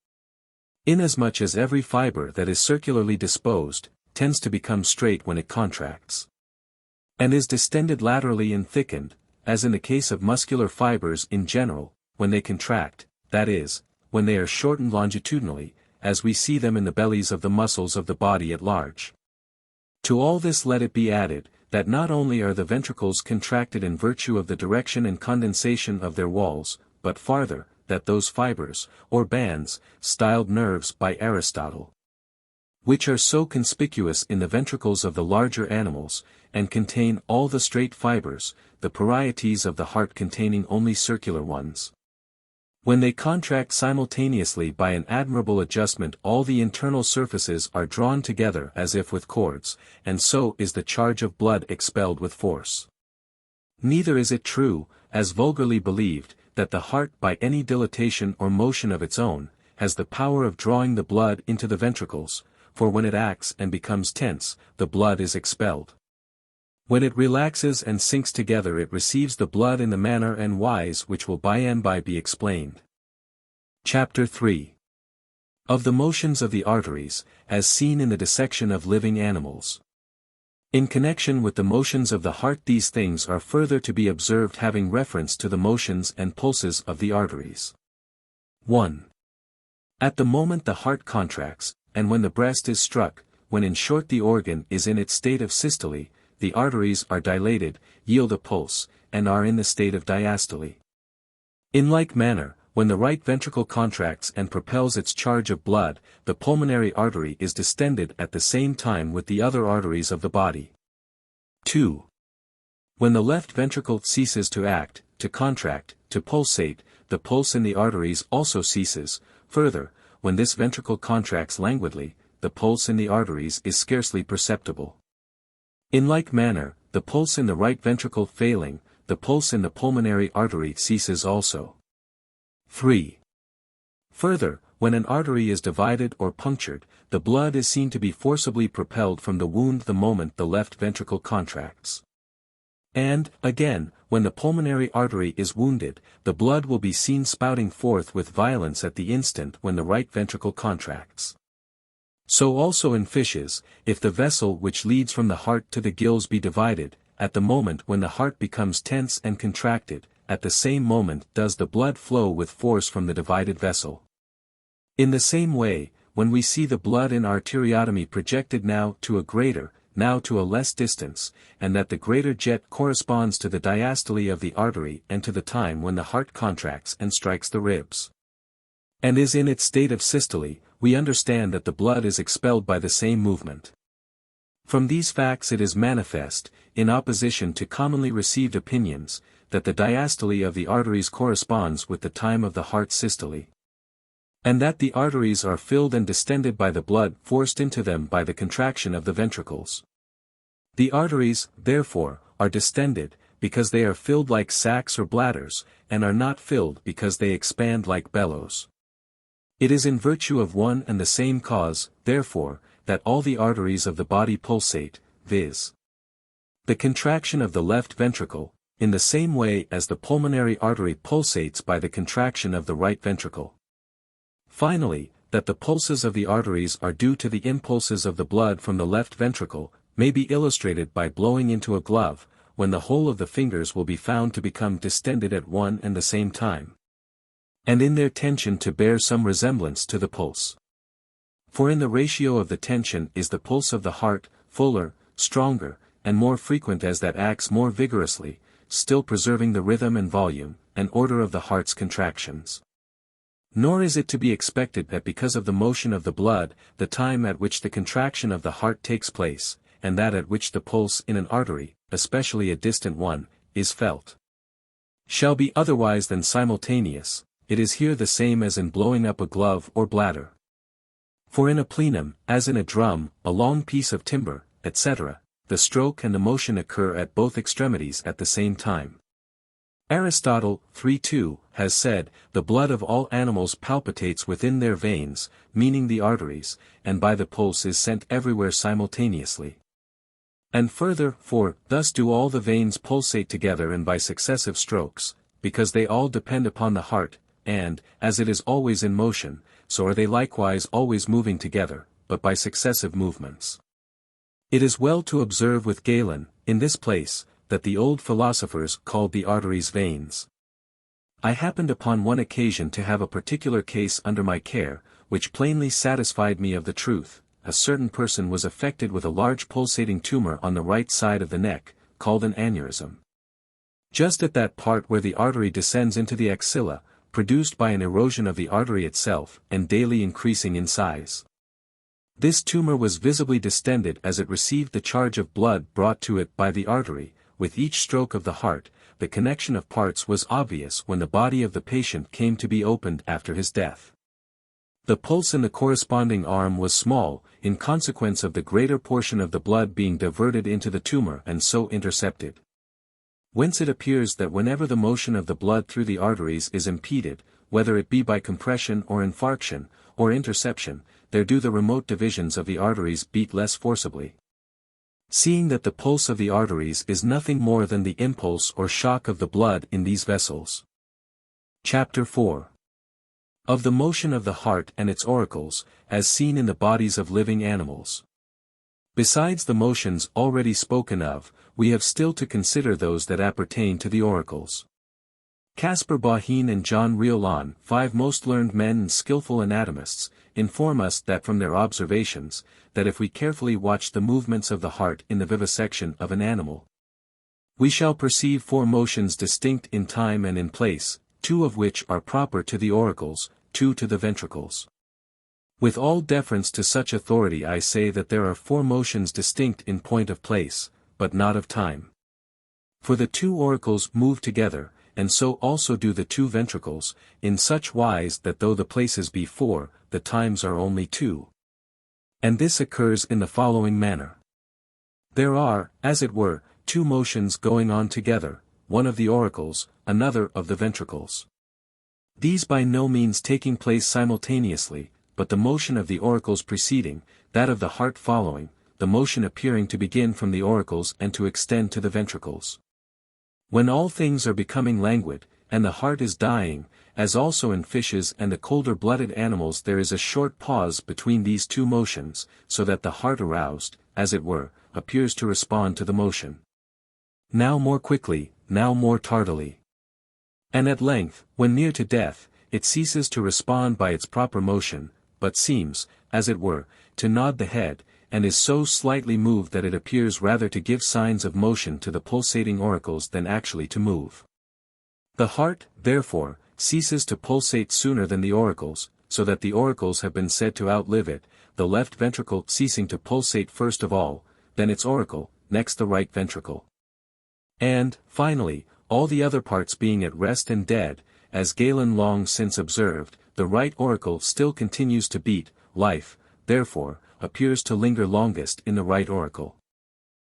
Inasmuch as every fiber that is circularly disposed, tends to become straight when it contracts, and is distended laterally and thickened, as in the case of muscular fibers in general, when they contract, that is, when they are shortened longitudinally, as we see them in the bellies of the muscles of the body at large. To all this let it be added, that not only are the ventricles contracted in virtue of the direction and condensation of their walls, but farther, that those fibers, or bands, styled nerves by Aristotle, which are so conspicuous in the ventricles of the larger animals, and contain all the straight fibers, the parietes of the heart containing only circular ones. When they contract simultaneously by an admirable adjustment, all the internal surfaces are drawn together as if with cords, and so is the charge of blood expelled with force. Neither is it true, as vulgarly believed, that the heart by any dilatation or motion of its own, has the power of drawing the blood into the ventricles, for when it acts and becomes tense, the blood is expelled. When it relaxes and sinks together it receives the blood in the manner and wise which will by and by be explained. Chapter 3. Of the motions of the arteries, as seen in the dissection of living animals. In connection with the motions of the heart these things are further to be observed having reference to the motions and pulses of the arteries. 1. At the moment the heart contracts, and when the breast is struck, when in short the organ is in its state of systole, the arteries are dilated, yield a pulse, and are in the state of diastole. In like manner, when the right ventricle contracts and propels its charge of blood, the pulmonary artery is distended at the same time with the other arteries of the body. 2. When the left ventricle ceases to act, to contract, to pulsate, the pulse in the arteries also ceases. Further, when this ventricle contracts languidly, the pulse in the arteries is scarcely perceptible. In like manner, the pulse in the right ventricle failing, the pulse in the pulmonary artery ceases also. 3. Further, when an artery is divided or punctured, the blood is seen to be forcibly propelled from the wound the moment the left ventricle contracts. And, again, when the pulmonary artery is wounded, the blood will be seen spouting forth with violence at the instant when the right ventricle contracts. So also in fishes, if the vessel which leads from the heart to the gills be divided, at the moment when the heart becomes tense and contracted, at the same moment does the blood flow with force from the divided vessel. In the same way, when we see the blood in arteriotomy projected now to a greater, now to a less distance, and that the greater jet corresponds to the diastole of the artery and to the time when the heart contracts and strikes the ribs, and is in its state of systole, we understand that the blood is expelled by the same movement. From these facts it is manifest, in opposition to commonly received opinions, that the diastole of the arteries corresponds with the time of the heart systole, and that the arteries are filled and distended by the blood forced into them by the contraction of the ventricles. The arteries, therefore, are distended, because they are filled like sacs or bladders, and are not filled because they expand like bellows. It is in virtue of one and the same cause, therefore, that all the arteries of the body pulsate, viz. the contraction of the left ventricle, in the same way as the pulmonary artery pulsates by the contraction of the right ventricle. Finally, that the pulses of the arteries are due to the impulses of the blood from the left ventricle, may be illustrated by blowing into a glove, when the whole of the fingers will be found to become distended at one and the same time, and in their tension to bear some resemblance to the pulse. For in the ratio of the tension is the pulse of the heart, fuller, stronger, and more frequent as that acts more vigorously, still preserving the rhythm and volume, and order of the heart's contractions. Nor is it to be expected that because of the motion of the blood, the time at which the contraction of the heart takes place, and that at which the pulse in an artery, especially a distant one, is felt, shall be otherwise than simultaneous. It is here the same as in blowing up a glove or bladder. For in a plenum, as in a drum, a long piece of timber, etc., the stroke and the motion occur at both extremities at the same time. Aristotle, 3:2, has said, "The blood of all animals palpitates within their veins, meaning the arteries, and by the pulse is sent everywhere simultaneously." And further, for, thus do all the veins pulsate together and by successive strokes, because they all depend upon the heart, and, as it is always in motion, so are they likewise always moving together, but by successive movements. It is well to observe with Galen, in this place, that the old philosophers called the arteries veins. I happened upon one occasion to have a particular case under my care, which plainly satisfied me of the truth. A certain person was affected with a large pulsating tumor on the right side of the neck, called an aneurysm. Just at that part where the artery descends into the axilla, produced by an erosion of the artery itself, and daily increasing in size. This tumor was visibly distended as it received the charge of blood brought to it by the artery. With each stroke of the heart, the connection of parts was obvious when the body of the patient came to be opened after his death. The pulse in the corresponding arm was small, in consequence of the greater portion of the blood being diverted into the tumor and so intercepted. Whence it appears that whenever the motion of the blood through the arteries is impeded, whether it be by compression or infarction, or interception, there do the remote divisions of the arteries beat less forcibly. Seeing that the pulse of the arteries is nothing more than the impulse or shock of the blood in these vessels. Chapter 4. Of the motion of the heart and its auricles, as seen in the bodies of living animals. Besides the motions already spoken of, we have still to consider those that appertain to the auricles. Caspar Bauhin and John Riolan, 5 most learned men and skillful anatomists, inform us that from their observations, that if we carefully watch the movements of the heart in the vivisection of an animal, we shall perceive 4 motions distinct in time and in place, 2 of which are proper to the auricles, 2 to the ventricles. With all deference to such authority I say that there are 4 motions distinct in point of place, but not of time. For the 2 auricles move together, and so also do the 2 ventricles, in such wise that though the places be 4, the times are only 2. And this occurs in the following manner. There are, as it were, 2 motions going on together, one of the auricles, another of the ventricles. These by no means taking place simultaneously, but the motion of the auricles preceding, that of the heart following, the motion appearing to begin from the auricles and to extend to the ventricles. When all things are becoming languid, and the heart is dying, as also in fishes and the colder-blooded animals there is a short pause between these 2 motions, so that the heart aroused, as it were, appears to respond to the motion. Now more quickly, now more tardily. And at length, when near to death, it ceases to respond by its proper motion, but seems, as it were, to nod the head, and is so slightly moved that it appears rather to give signs of motion to the pulsating auricles than actually to move. The heart, therefore, ceases to pulsate sooner than the auricles, so that the auricles have been said to outlive it, the left ventricle ceasing to pulsate first of all, then its auricle, next the right ventricle. And, finally, all the other parts being at rest and dead, as Galen long since observed, the right auricle still continues to beat. Life, therefore, appears to linger longest in the right auricle.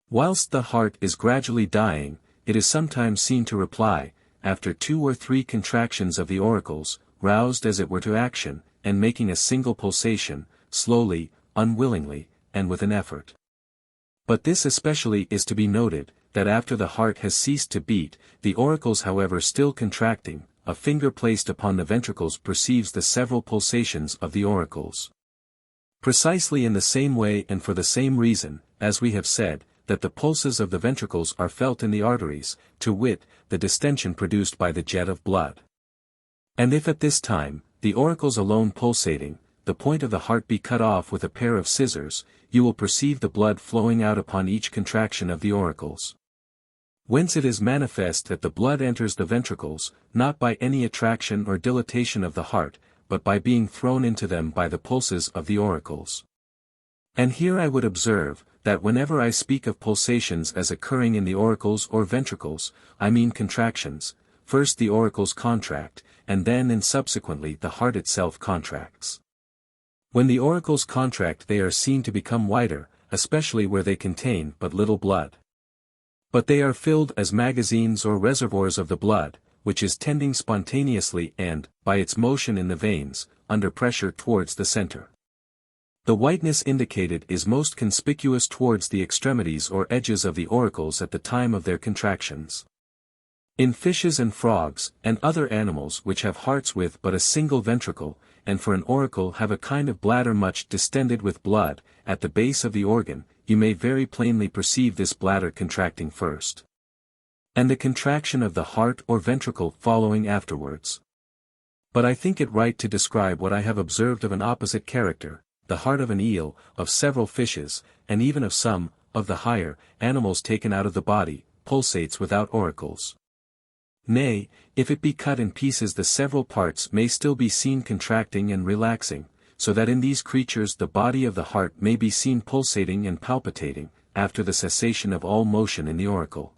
Whilst the heart is gradually dying, it is sometimes seen to reply, after 2 or 3 contractions of the auricles, roused as it were to action, and making a single pulsation, slowly, unwillingly, and with an effort. But this especially is to be noted, that after the heart has ceased to beat, the auricles however still contracting, a finger placed upon the ventricles perceives the several pulsations of the auricles. Precisely in the same way and for the same reason, as we have said, that the pulses of the ventricles are felt in the arteries, to wit, the distension produced by the jet of blood. And if at this time, the auricles alone pulsating, the point of the heart be cut off with a pair of scissors, you will perceive the blood flowing out upon each contraction of the auricles. Whence it is manifest that the blood enters the ventricles, not by any attraction or dilatation of the heart, but by being thrown into them by the pulses of the auricles. And here I would observe, that whenever I speak of pulsations as occurring in the auricles or ventricles, I mean contractions. First the auricles contract, and then and subsequently the heart itself contracts. When the auricles contract they are seen to become wider, especially where they contain but little blood. But they are filled as magazines or reservoirs of the blood, which is tending spontaneously and, by its motion in the veins, under pressure towards the center. The whiteness indicated is most conspicuous towards the extremities or edges of the auricles at the time of their contractions. In fishes and frogs, and other animals which have hearts with but a single ventricle, and for an auricle have a kind of bladder much distended with blood, at the base of the organ, you may very plainly perceive this bladder contracting first, and the contraction of the heart or ventricle following afterwards. But I think it right to describe what I have observed of an opposite character, the heart of an eel, of several fishes, and even of some, of the higher, animals taken out of the body, pulsates without auricles. Nay, if it be cut in pieces the several parts may still be seen contracting and relaxing, so that in these creatures the body of the heart may be seen pulsating and palpitating, after the cessation of all motion in the auricle.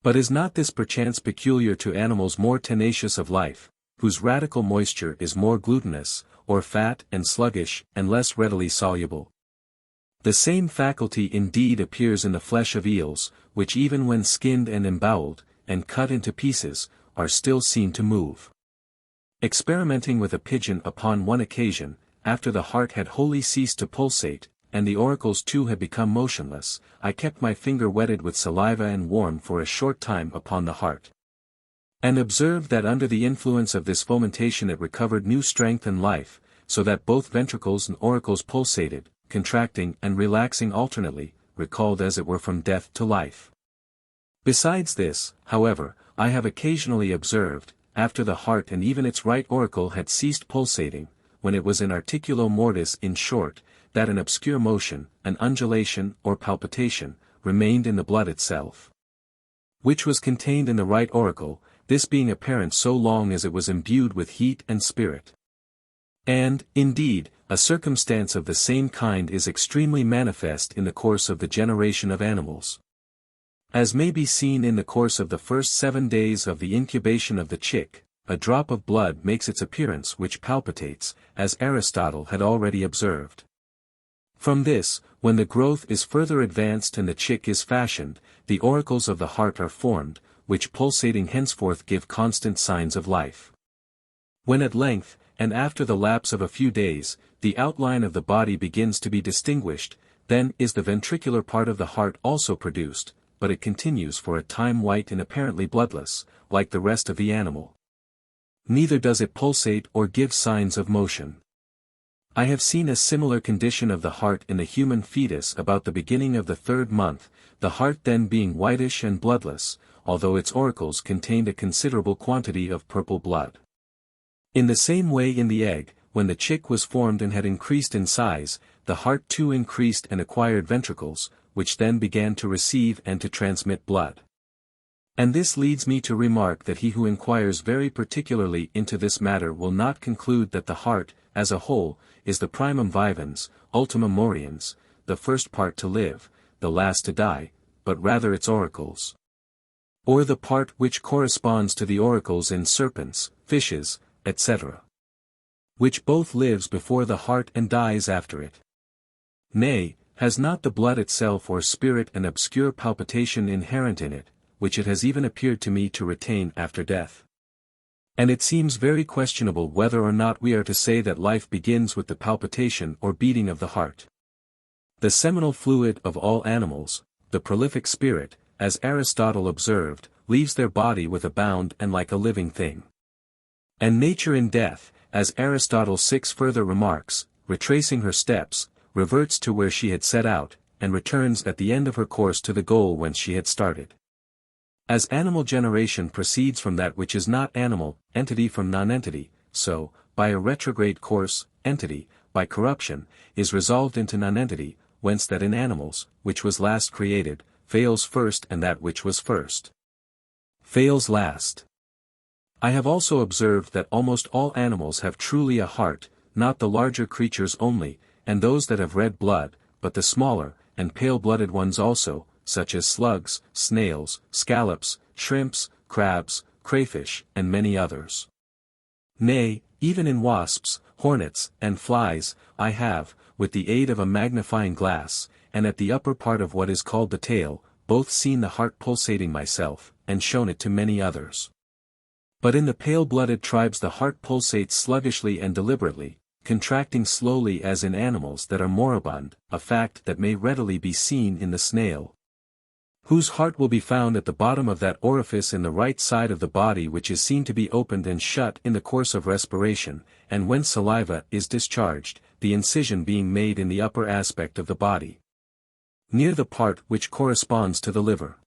But is not this perchance peculiar to animals more tenacious of life, whose radical moisture is more glutinous, or fat and sluggish, and less readily soluble? The same faculty indeed appears in the flesh of eels, which even when skinned and emboweled, and cut into pieces, are still seen to move. Experimenting with a pigeon upon one occasion, after the heart had wholly ceased to pulsate, and the auricles too had become motionless, I kept my finger wetted with saliva and warm for a short time upon the heart, and observed that under the influence of this fomentation it recovered new strength and life, so that both ventricles and auricles pulsated, contracting and relaxing alternately, recalled as it were from death to life. Besides this, however, I have occasionally observed, after the heart and even its right auricle had ceased pulsating, when it was in articulo mortis in short, that an obscure motion, an undulation or palpitation, remained in the blood itself, which was contained in the right auricle, this being apparent so long as it was imbued with heat and spirit. And, indeed, a circumstance of the same kind is extremely manifest in the course of the generation of animals. As may be seen in the course of the first 7 days of the incubation of the chick, a drop of blood makes its appearance which palpitates, as Aristotle had already observed. From this, when the growth is further advanced and the chick is fashioned, the auricles of the heart are formed, which pulsating henceforth give constant signs of life. When at length, and after the lapse of a few days, the outline of the body begins to be distinguished, then is the ventricular part of the heart also produced, but it continues for a time white and apparently bloodless, like the rest of the animal. Neither does it pulsate or give signs of motion. I have seen a similar condition of the heart in the human fetus about the beginning of the 3rd month, the heart then being whitish and bloodless, although its auricles contained a considerable quantity of purple blood. In the same way in the egg, when the chick was formed and had increased in size, the heart too increased and acquired ventricles, which then began to receive and to transmit blood. And this leads me to remark that he who inquires very particularly into this matter will not conclude that the heart, as a whole, is the primum vivens, ultimum moriens, the first part to live, the last to die, but rather its auricles, or the part which corresponds to the auricles in serpents, fishes, etc., which both lives before the heart and dies after it. Nay, has not the blood itself or spirit an obscure palpitation inherent in it, which it has even appeared to me to retain after death? And it seems very questionable whether or not we are to say that life begins with the palpitation or beating of the heart. The seminal fluid of all animals, the prolific spirit, as Aristotle observed, leaves their body with a bound and like a living thing. And nature in death, as Aristotle 6 further remarks, retracing her steps, reverts to where she had set out, and returns at the end of her course to the goal whence she had started. As animal generation proceeds from that which is not animal, entity from nonentity, so, by a retrograde course, entity, by corruption, is resolved into nonentity, whence that in animals, which was last created, fails first and that which was first fails last. I have also observed that almost all animals have truly a heart, not the larger creatures only, and those that have red blood, but the smaller, and pale-blooded ones also, such as slugs, snails, scallops, shrimps, crabs, crayfish, and many others. Nay, even in wasps, hornets, and flies, I have, with the aid of a magnifying glass, and at the upper part of what is called the tail, both seen the heart pulsating myself, and shown it to many others. But in the pale-blooded tribes the heart pulsates sluggishly and deliberately, contracting slowly as in animals that are moribund, a fact that may readily be seen in the snail, whose heart will be found at the bottom of that orifice in the right side of the body which is seen to be opened and shut in the course of respiration, and when saliva is discharged, the incision being made in the upper aspect of the body, near the part which corresponds to the liver.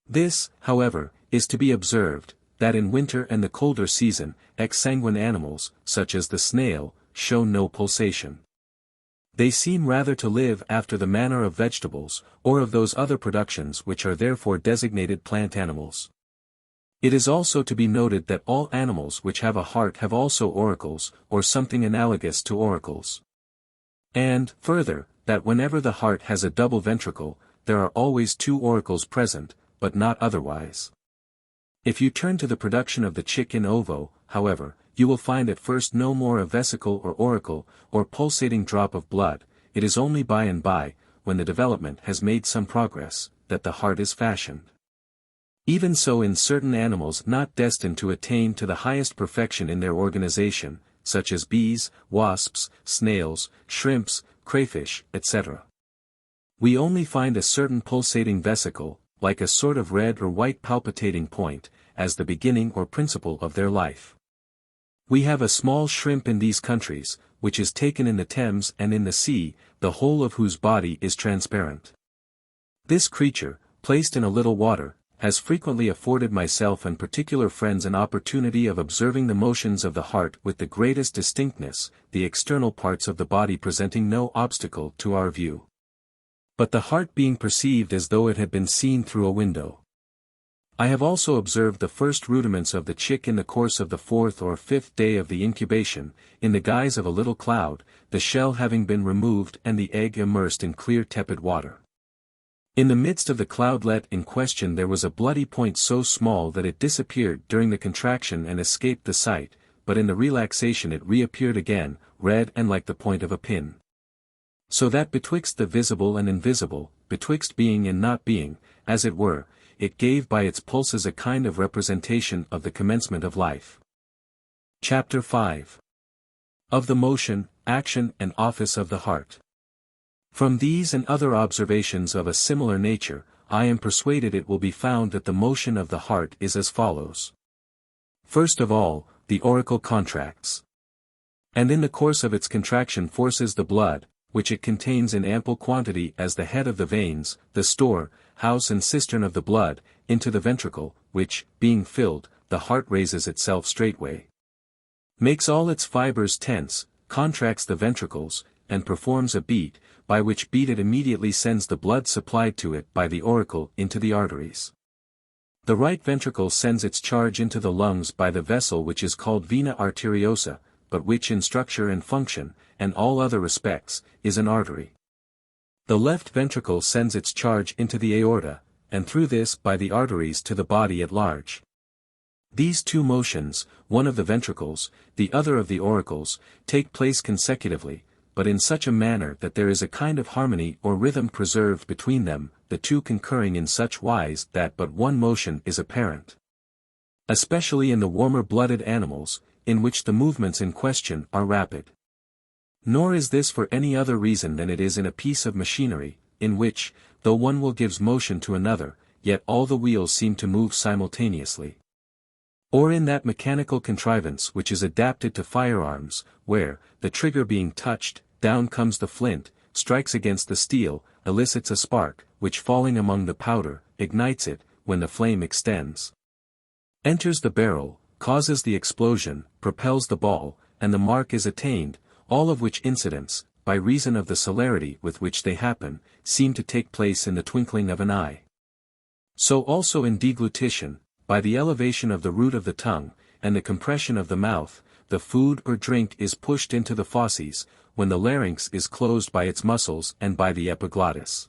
This, however, is to be observed, that in winter and the colder season, exsanguine animals, such as the snail, show no pulsation. They seem rather to live after the manner of vegetables, or of those other productions which are therefore designated plant animals. It is also to be noted that all animals which have a heart have also auricles, or something analogous to auricles. And, further, that whenever the heart has a double ventricle, there are always two auricles present, but not otherwise. If you turn to the production of the chick in ovo, however, you will find at first no more a vesicle or auricle, or pulsating drop of blood. It is only by and by, when the development has made some progress, that the heart is fashioned. Even so in certain animals not destined to attain to the highest perfection in their organization, such as bees, wasps, snails, shrimps, crayfish, etc. We only find a certain pulsating vesicle, like a sort of red or white palpitating point, as the beginning or principle of their life. We have a small shrimp in these countries, which is taken in the Thames and in the sea, the whole of whose body is transparent. This creature, placed in a little water, has frequently afforded myself and particular friends an opportunity of observing the motions of the heart with the greatest distinctness, the external parts of the body presenting no obstacle to our view, but the heart being perceived as though it had been seen through a window. I have also observed the first rudiments of the chick in the course of the 4th or 5th day of the incubation, in the guise of a little cloud, the shell having been removed and the egg immersed in clear tepid water. In the midst of the cloudlet in question there was a bloody point so small that it disappeared during the contraction and escaped the sight, but in the relaxation it reappeared again, red and like the point of a pin. So that betwixt the visible and invisible, betwixt being and not being, as it were, it gave by its pulses a kind of representation of the commencement of life. Chapter 5. Of the motion, action and office of the heart. From these and other observations of a similar nature, I am persuaded it will be found that the motion of the heart is as follows. First of all, the auricle contracts, and in the course of its contraction forces the blood, which it contains in ample quantity as the head of the veins, the store, house and cistern of the blood, into the ventricle, which, being filled, the heart raises itself straightway, makes all its fibers tense, contracts the ventricles, and performs a beat, by which beat it immediately sends the blood supplied to it by the auricle into the arteries. The right ventricle sends its charge into the lungs by the vessel which is called vena arteriosa, but which in structure and function, and all other respects, is an artery. The left ventricle sends its charge into the aorta, and through this by the arteries to the body at large. These two motions, one of the ventricles, the other of the auricles, take place consecutively, but in such a manner that there is a kind of harmony or rhythm preserved between them, the two concurring in such wise that but one motion is apparent. Especially in the warmer-blooded animals, in which the movements in question are rapid. Nor is this for any other reason than it is in a piece of machinery, in which, though one wheel gives motion to another, yet all the wheels seem to move simultaneously. Or in that mechanical contrivance which is adapted to firearms, where, the trigger being touched, down comes the flint, strikes against the steel, elicits a spark, which falling among the powder, ignites it, when the flame extends, enters the barrel, causes the explosion, propels the ball, and the mark is attained, all of which incidents, by reason of the celerity with which they happen, seem to take place in the twinkling of an eye. So also in deglutition, by the elevation of the root of the tongue, and the compression of the mouth, the food or drink is pushed into the fauces, when the larynx is closed by its muscles and by the epiglottis.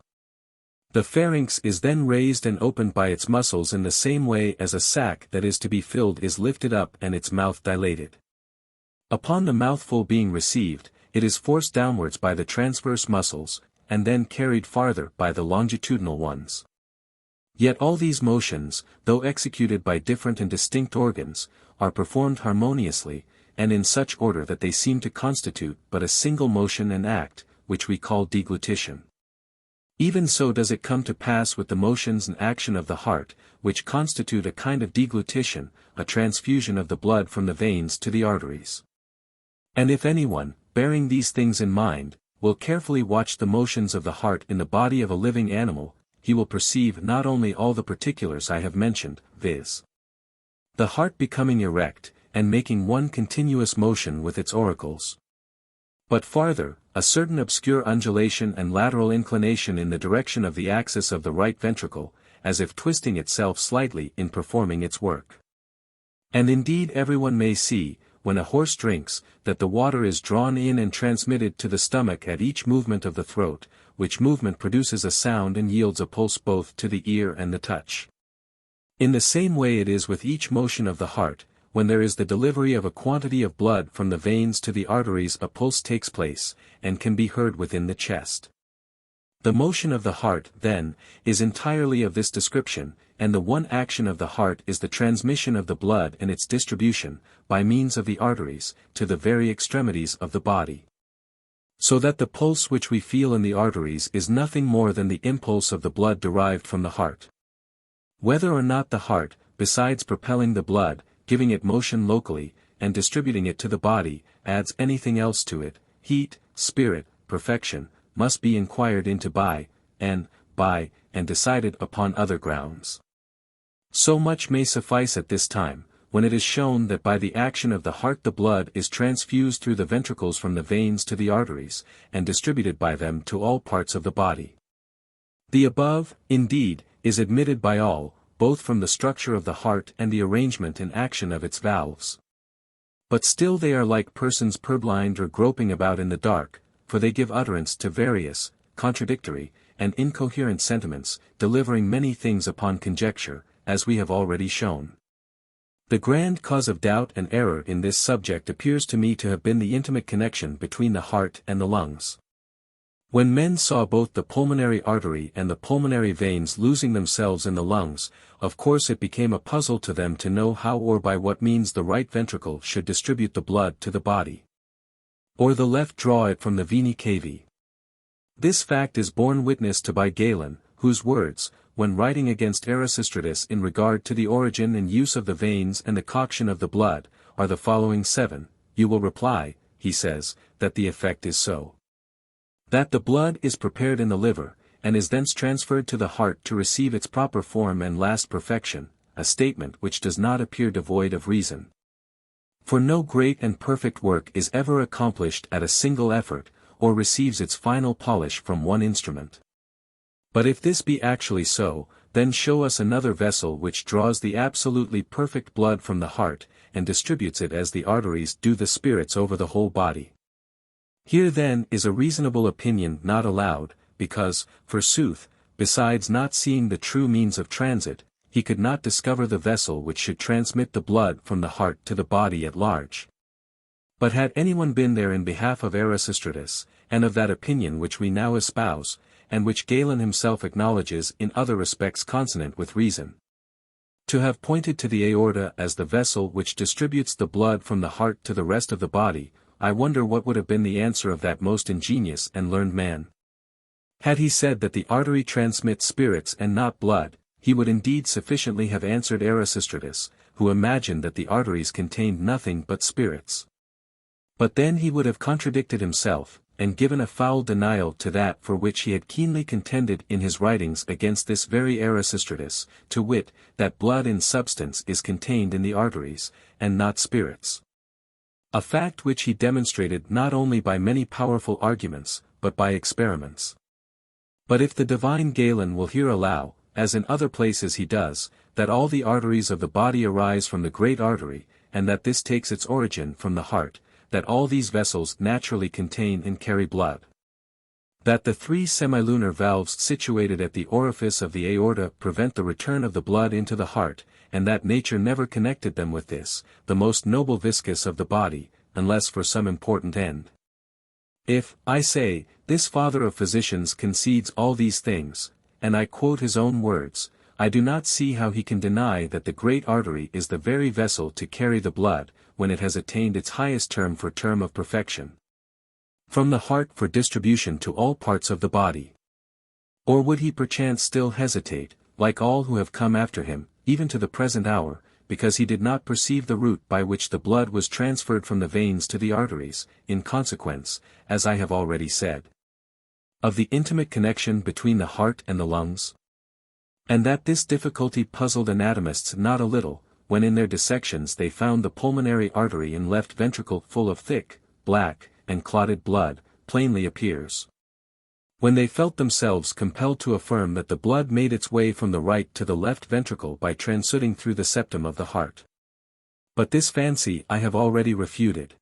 The pharynx is then raised and opened by its muscles in the same way as a sack that is to be filled is lifted up and its mouth dilated. Upon the mouthful being received, it is forced downwards by the transverse muscles, and then carried farther by the longitudinal ones. Yet all these motions, though executed by different and distinct organs, are performed harmoniously, and in such order that they seem to constitute but a single motion and act, which we call deglutition. Even so does it come to pass with the motions and action of the heart, which constitute a kind of deglutition, a transfusion of the blood from the veins to the arteries. And if anyone, bearing these things in mind, will carefully watch the motions of the heart in the body of a living animal, he will perceive not only all the particulars I have mentioned, viz. the heart becoming erect, and making one continuous motion with its auricles, but farther, a certain obscure undulation and lateral inclination in the direction of the axis of the right ventricle, as if twisting itself slightly in performing its work. And indeed everyone may see, when a horse drinks, that the water is drawn in and transmitted to the stomach at each movement of the throat, which movement produces a sound and yields a pulse both to the ear and the touch. In the same way it is with each motion of the heart. When there is the delivery of a quantity of blood from the veins to the arteries, a pulse takes place, and can be heard within the chest. The motion of the heart, then, is entirely of this description, and the one action of the heart is the transmission of the blood and its distribution, by means of the arteries, to the very extremities of the body. So that the pulse which we feel in the arteries is nothing more than the impulse of the blood derived from the heart. Whether or not the heart, besides propelling the blood, giving it motion locally, and distributing it to the body, adds anything else to it, heat, spirit, perfection, must be inquired into by, and decided upon other grounds. So much may suffice at this time, when it is shown that by the action of the heart the blood is transfused through the ventricles from the veins to the arteries, and distributed by them to all parts of the body. The above, indeed, is admitted by all, both from the structure of the heart and the arrangement and action of its valves. But still they are like persons purblind or groping about in the dark, for they give utterance to various, contradictory, and incoherent sentiments, delivering many things upon conjecture, as we have already shown. The grand cause of doubt and error in this subject appears to me to have been the intimate connection between the heart and the lungs. When men saw both the pulmonary artery and the pulmonary veins losing themselves in the lungs, of course it became a puzzle to them to know how or by what means the right ventricle should distribute the blood to the body, or the left draw it from the Vena Cava. This fact is borne witness to by Galen, whose words, when writing against Erasistratus in regard to the origin and use of the veins and the coction of the blood, are the following 7. You will reply, he says, that the effect is so. That the blood is prepared in the liver, and is thence transferred to the heart to receive its proper form and last perfection, a statement which does not appear devoid of reason. For no great and perfect work is ever accomplished at a single effort, or receives its final polish from one instrument. But if this be actually so, then show us another vessel which draws the absolutely perfect blood from the heart, and distributes it as the arteries do the spirits over the whole body. Here then is a reasonable opinion not allowed, because, forsooth, besides not seeing the true means of transit, he could not discover the vessel which should transmit the blood from the heart to the body at large. But had anyone been there in behalf of Erasistratus, and of that opinion which we now espouse, and which Galen himself acknowledges in other respects consonant with reason, to have pointed to the aorta as the vessel which distributes the blood from the heart to the rest of the body, I wonder what would have been the answer of that most ingenious and learned man. Had he said that the artery transmits spirits and not blood, he would indeed sufficiently have answered Erasistratus, who imagined that the arteries contained nothing but spirits. But then he would have contradicted himself, and given a foul denial to that for which he had keenly contended in his writings against this very Erasistratus, to wit, that blood in substance is contained in the arteries, and not spirits. A fact which he demonstrated not only by many powerful arguments, but by experiments. But if the divine Galen will here allow, as in other places he does, that all the arteries of the body arise from the great artery, and that this takes its origin from the heart, that all these vessels naturally contain and carry blood. That the 3 semilunar valves situated at the orifice of the aorta prevent the return of the blood into the heart, and that nature never connected them with this, the most noble viscus of the body, unless for some important end. If, I say, this father of physicians concedes all these things, and I quote his own words, I do not see how he can deny that the great artery is the very vessel to carry the blood, when it has attained its highest term of perfection. From the heart for distribution to all parts of the body. Or would he perchance still hesitate, like all who have come after him, even to the present hour, because he did not perceive the route by which the blood was transferred from the veins to the arteries, in consequence, as I have already said, of the intimate connection between the heart and the lungs? And that this difficulty puzzled anatomists not a little, when in their dissections they found the pulmonary artery and left ventricle full of thick, black, and clotted blood, plainly appears. When they felt themselves compelled to affirm that the blood made its way from the right to the left ventricle by transuding through the septum of the heart. But this fancy I have already refuted.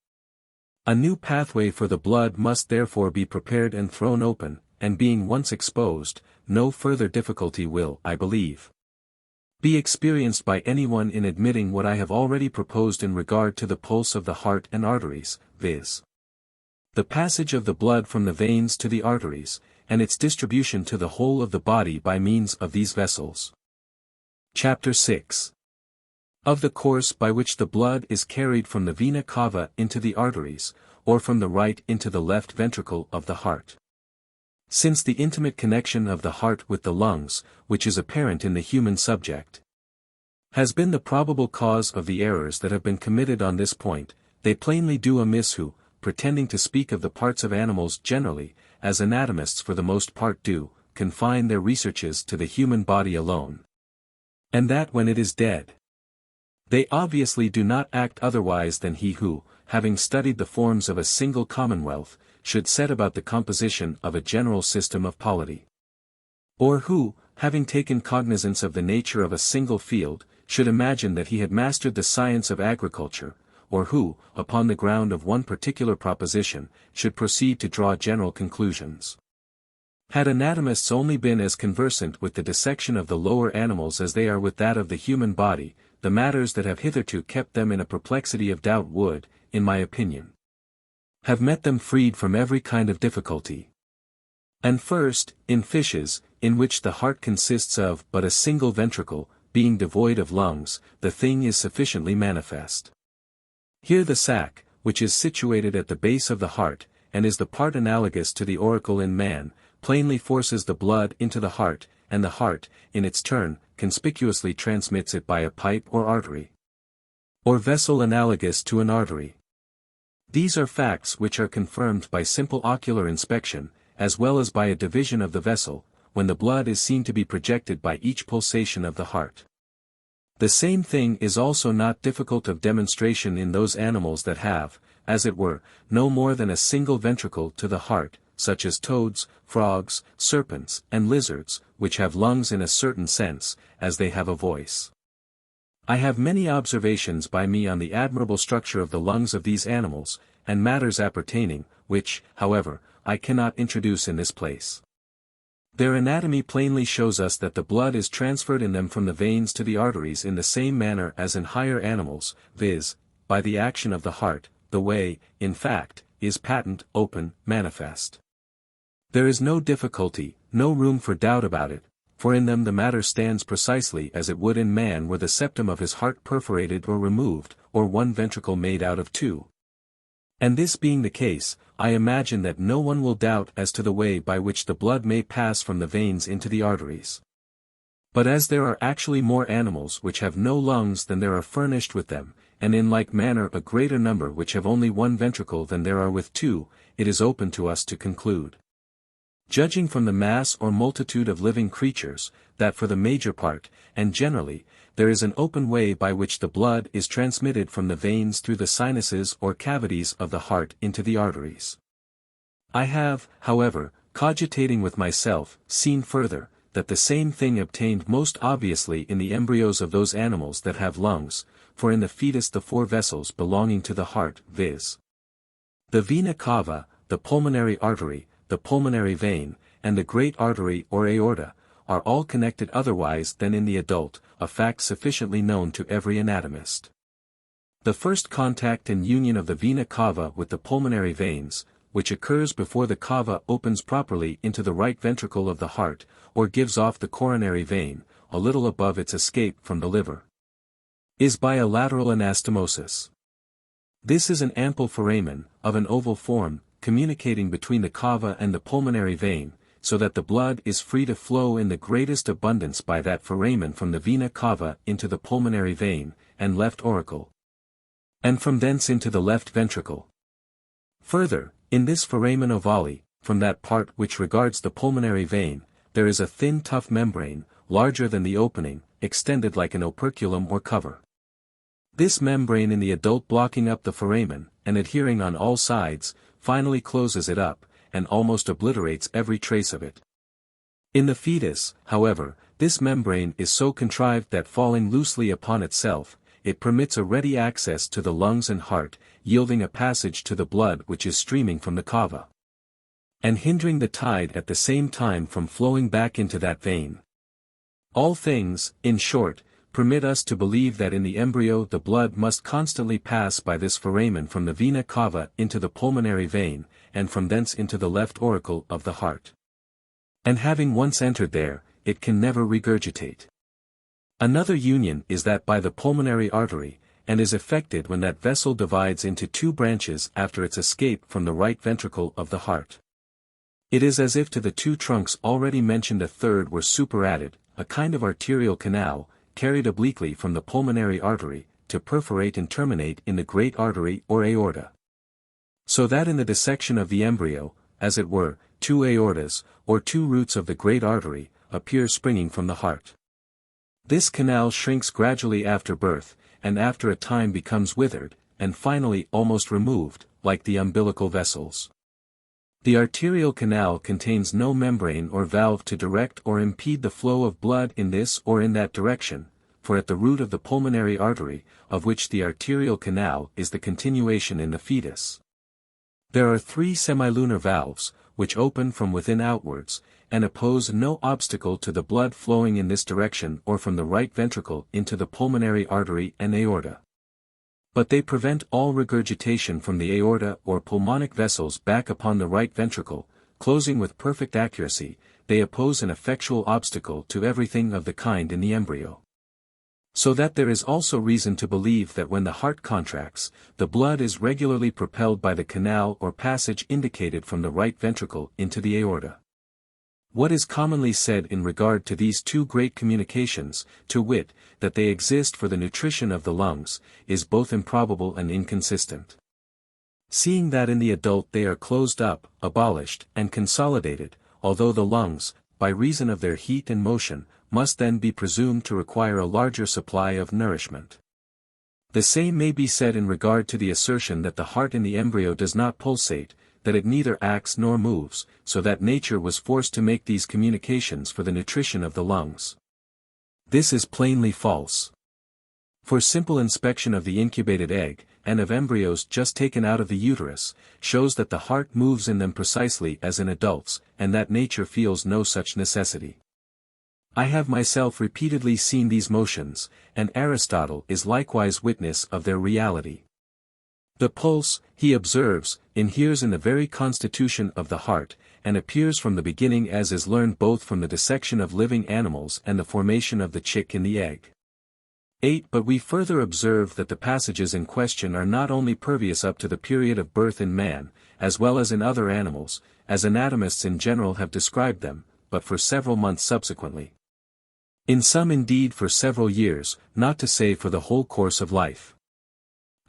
A new pathway for the blood must therefore be prepared and thrown open, and being once exposed, no further difficulty will, I believe, be experienced by anyone in admitting what I have already proposed in regard to the pulse of the heart and arteries, viz. The passage of the blood from the veins to the arteries, and its distribution to the whole of the body by means of these vessels. Chapter 6. Of the course by which the blood is carried from the Vena Cava into the arteries, or from the right into the left ventricle of the heart. Since the intimate connection of the heart with the lungs, which is apparent in the human subject, has been the probable cause of the errors that have been committed on this point, they plainly do amiss who, pretending to speak of the parts of animals generally, as anatomists for the most part do, confine their researches to the human body alone. And that when it is dead, they obviously do not act otherwise than he who, having studied the forms of a single commonwealth, should set about the composition of a general system of polity. Or who, having taken cognizance of the nature of a single field, should imagine that he had mastered the science of agriculture, or who, upon the ground of one particular proposition, should proceed to draw general conclusions. Had anatomists only been as conversant with the dissection of the lower animals as they are with that of the human body, the matters that have hitherto kept them in a perplexity of doubt would, in my opinion, have met them freed from every kind of difficulty. And first, in fishes, in which the heart consists of but a single ventricle, being devoid of lungs, the thing is sufficiently manifest. Here the sac, which is situated at the base of the heart, and is the part analogous to the auricle in man, plainly forces the blood into the heart, and the heart, in its turn, conspicuously transmits it by a pipe or artery, or vessel analogous to an artery. These are facts which are confirmed by simple ocular inspection, as well as by a division of the vessel, when the blood is seen to be projected by each pulsation of the heart. The same thing is also not difficult of demonstration in those animals that have, as it were, no more than a single ventricle to the heart, such as toads, frogs, serpents, and lizards, which have lungs in a certain sense, as they have a voice. I have many observations by me on the admirable structure of the lungs of these animals, and matters appertaining, which, however, I cannot introduce in this place. Their anatomy plainly shows us that the blood is transferred in them from the veins to the arteries in the same manner as in higher animals, viz., by the action of the heart. The way, in fact, is patent, open, manifest. There is no difficulty, no room for doubt about it, for in them the matter stands precisely as it would in man were the septum of his heart perforated or removed, or one ventricle made out of two. And this being the case, I imagine that no one will doubt as to the way by which the blood may pass from the veins into the arteries. But as there are actually more animals which have no lungs than there are furnished with them, and in like manner a greater number which have only one ventricle than there are with two, it is open to us to conclude Judging from the mass or multitude of living creatures, that for the major part, and generally, there is an open way by which the blood is transmitted from the veins through the sinuses or cavities of the heart into the arteries. I have, however, cogitating with myself, seen further, that the same thing obtained most obviously in the embryos of those animals that have lungs, for in the fetus the four vessels belonging to the heart, viz. the vena cava, the pulmonary artery, the pulmonary vein, and the great artery or aorta, are all connected otherwise than in the adult, a fact sufficiently known to every anatomist. The first contact and union of the vena cava with the pulmonary veins, which occurs before the cava opens properly into the right ventricle of the heart, or gives off the coronary vein, a little above its escape from the liver, is by a lateral anastomosis. This is an ample foramen, of an oval form, communicating between the cava and the pulmonary vein, so that the blood is free to flow in the greatest abundance by that foramen from the vena cava into the pulmonary vein, and left auricle, and from thence into the left ventricle. Further, in this foramen ovale, from that part which regards the pulmonary vein, there is a thin tough membrane, larger than the opening, extended like an operculum or cover. This membrane in the adult blocking up the foramen, and adhering on all sides, finally closes it up, and almost obliterates every trace of it. In the fetus, however, this membrane is so contrived that falling loosely upon itself, it permits a ready access to the lungs and heart, yielding a passage to the blood which is streaming from the cava, and hindering the tide at the same time from flowing back into that vein. All things, in short, permit us to believe that in the embryo the blood must constantly pass by this foramen from the vena cava into the pulmonary vein, and from thence into the left auricle of the heart. And having once entered there, it can never regurgitate. Another union is that by the pulmonary artery, and is effected when that vessel divides into two branches after its escape from the right ventricle of the heart. It is as if to the two trunks already mentioned a third were superadded, a kind of arterial canal, carried obliquely from the pulmonary artery, to perforate and terminate in the great artery or aorta. So that in the dissection of the embryo, as it were, two aortas, or two roots of the great artery, appear springing from the heart. This canal shrinks gradually after birth, and after a time becomes withered, and finally almost removed, like the umbilical vessels. The arterial canal contains no membrane or valve to direct or impede the flow of blood in this or in that direction, for at the root of the pulmonary artery, of which the arterial canal is the continuation in the fetus, there are three semilunar valves, which open from within outwards, and oppose no obstacle to the blood flowing in this direction or from the right ventricle into the pulmonary artery and aorta. But they prevent all regurgitation from the aorta or pulmonic vessels back upon the right ventricle, closing with perfect accuracy. They oppose an effectual obstacle to everything of the kind in the embryo. So that there is also reason to believe that when the heart contracts, the blood is regularly propelled by the canal or passage indicated from the right ventricle into the aorta. What is commonly said in regard to these two great communications, to wit, that they exist for the nutrition of the lungs, is both improbable and inconsistent. Seeing that in the adult they are closed up, abolished, and consolidated, although the lungs, by reason of their heat and motion, must then be presumed to require a larger supply of nourishment. The same may be said in regard to the assertion that the heart in the embryo does not pulsate, that it neither acts nor moves, so that nature was forced to make these communications for the nutrition of the lungs. This is plainly false. For simple inspection of the incubated egg, and of embryos just taken out of the uterus, shows that the heart moves in them precisely as in adults, and that nature feels no such necessity. I have myself repeatedly seen these motions, and Aristotle is likewise witness of their reality. The pulse, he observes, inheres in the very constitution of the heart, and appears from the beginning as is learned both from the dissection of living animals and the formation of the chick in the egg. 8. But we further observe that the passages in question are not only pervious up to the period of birth in man, as well as in other animals, as anatomists in general have described them, but for several months subsequently. In some indeed for several years, not to say for the whole course of life.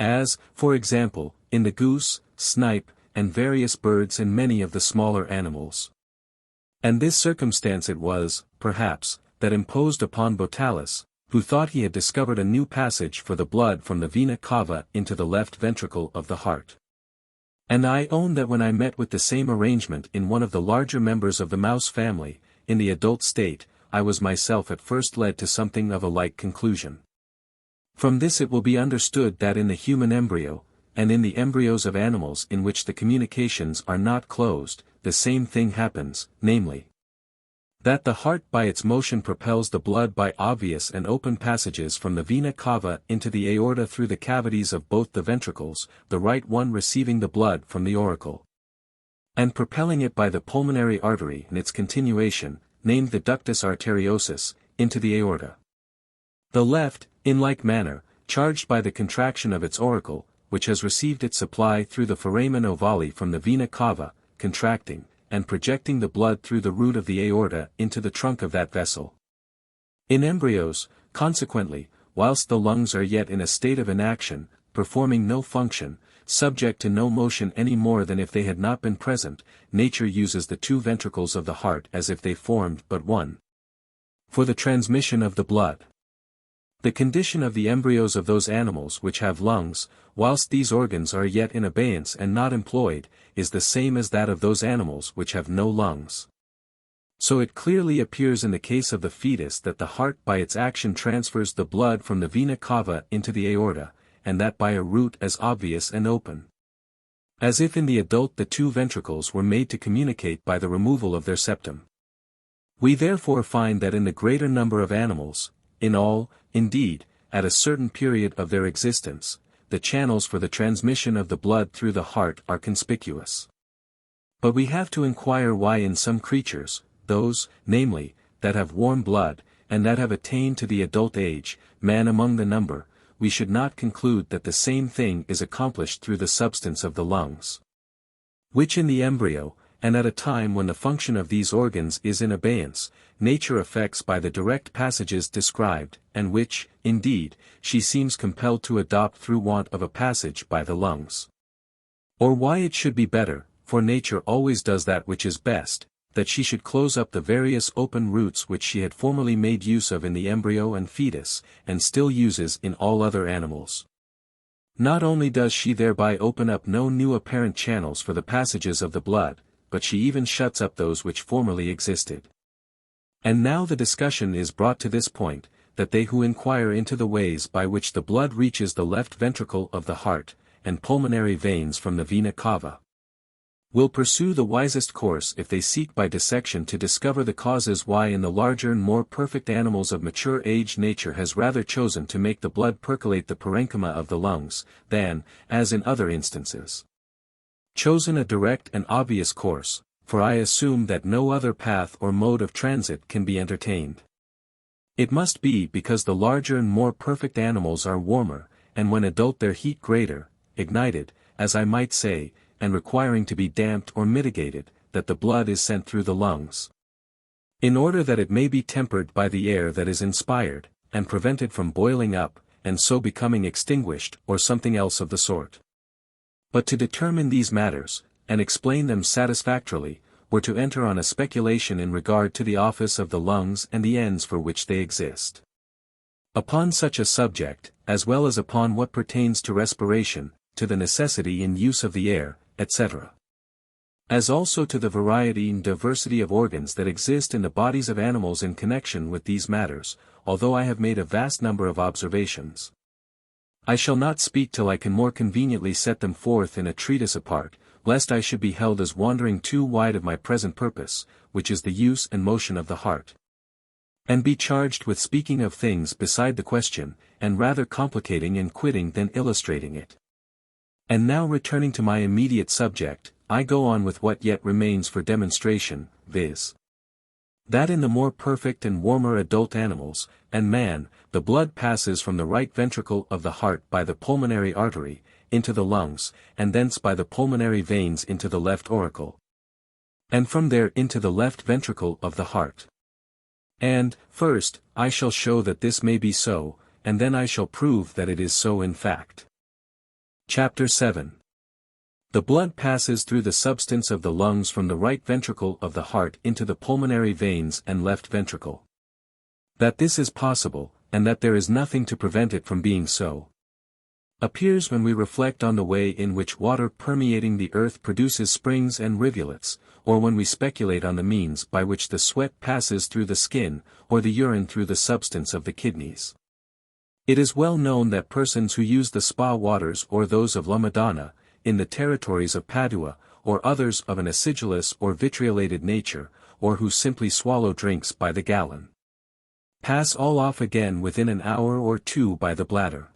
As, for example, in the goose, snipe, and various birds and many of the smaller animals. And this circumstance it was, perhaps, that imposed upon Botalus, who thought he had discovered a new passage for the blood from the vena cava into the left ventricle of the heart. And I own that when I met with the same arrangement in one of the larger members of the mouse family, in the adult state, I was myself at first led to something of a like conclusion. From this it will be understood that in the human embryo, and in the embryos of animals in which the communications are not closed, the same thing happens, namely, that the heart by its motion propels the blood by obvious and open passages from the vena cava into the aorta through the cavities of both the ventricles, the right one receiving the blood from the auricle, and propelling it by the pulmonary artery in its continuation, named the ductus arteriosus, into the aorta. The left, in like manner, charged by the contraction of its auricle, which has received its supply through the foramen ovale from the vena cava, contracting, and projecting the blood through the root of the aorta into the trunk of that vessel. In embryos, consequently, whilst the lungs are yet in a state of inaction, performing no function, subject to no motion any more than if they had not been present, nature uses the two ventricles of the heart as if they formed but one, for the transmission of the blood. The condition of the embryos of those animals which have lungs, whilst these organs are yet in abeyance and not employed, is the same as that of those animals which have no lungs. So it clearly appears in the case of the fetus that the heart by its action transfers the blood from the vena cava into the aorta, and that by a route as obvious and open, as if in the adult the two ventricles were made to communicate by the removal of their septum. We therefore find that in the greater number of animals, in all, indeed, at a certain period of their existence, the channels for the transmission of the blood through the heart are conspicuous. But we have to inquire why in some creatures, those, namely, that have warm blood, and that have attained to the adult age, man among the number, we should not conclude that the same thing is accomplished through the substance of the lungs, which in the embryo, and at a time when the function of these organs is in abeyance, nature effects by the direct passages described, and which, indeed, she seems compelled to adopt through want of a passage by the lungs. Or why it should be better, for nature always does that which is best, that she should close up the various open routes which she had formerly made use of in the embryo and fetus, and still uses in all other animals. Not only does she thereby open up no new apparent channels for the passages of the blood, but she even shuts up those which formerly existed. And now the discussion is brought to this point, that they who inquire into the ways by which the blood reaches the left ventricle of the heart, and pulmonary veins from the vena cava, will pursue the wisest course if they seek by dissection to discover the causes why in the larger and more perfect animals of mature age nature has rather chosen to make the blood percolate the parenchyma of the lungs, than, as in other instances, chosen a direct and obvious course, for I assume that no other path or mode of transit can be entertained. It must be because the larger and more perfect animals are warmer, and when adult their heat greater, ignited, as I might say, and requiring to be damped or mitigated, that the blood is sent through the lungs, in order that it may be tempered by the air that is inspired, and prevented from boiling up, and so becoming extinguished or something else of the sort. But to determine these matters, and explain them satisfactorily, were to enter on a speculation in regard to the office of the lungs and the ends for which they exist. Upon such a subject, as well as upon what pertains to respiration, to the necessity in use of the air, etc., as also to the variety and diversity of organs that exist in the bodies of animals in connection with these matters, although I have made a vast number of observations, I shall not speak till I can more conveniently set them forth in a treatise apart, lest I should be held as wandering too wide of my present purpose, which is the use and motion of the heart, and be charged with speaking of things beside the question, and rather complicating and quitting than illustrating it. And now returning to my immediate subject, I go on with what yet remains for demonstration, viz. that in the more perfect and warmer adult animals, and man, the blood passes from the right ventricle of the heart by the pulmonary artery, into the lungs, and thence by the pulmonary veins into the left auricle, and from there into the left ventricle of the heart. And, first, I shall show that this may be so, and then I shall prove that it is so in fact. Chapter 7. The blood passes through the substance of the lungs from the right ventricle of the heart into the pulmonary veins and left ventricle. That this is possible, and that there is nothing to prevent it from being so, appears when we reflect on the way in which water permeating the earth produces springs and rivulets, or when we speculate on the means by which the sweat passes through the skin, or the urine through the substance of the kidneys. It is well known that persons who use the spa waters or those of La Madonna, in the territories of Padua, or others of an acidulous or vitriolated nature, or who simply swallow drinks by the gallon, pass all off again within an hour or two by the bladder.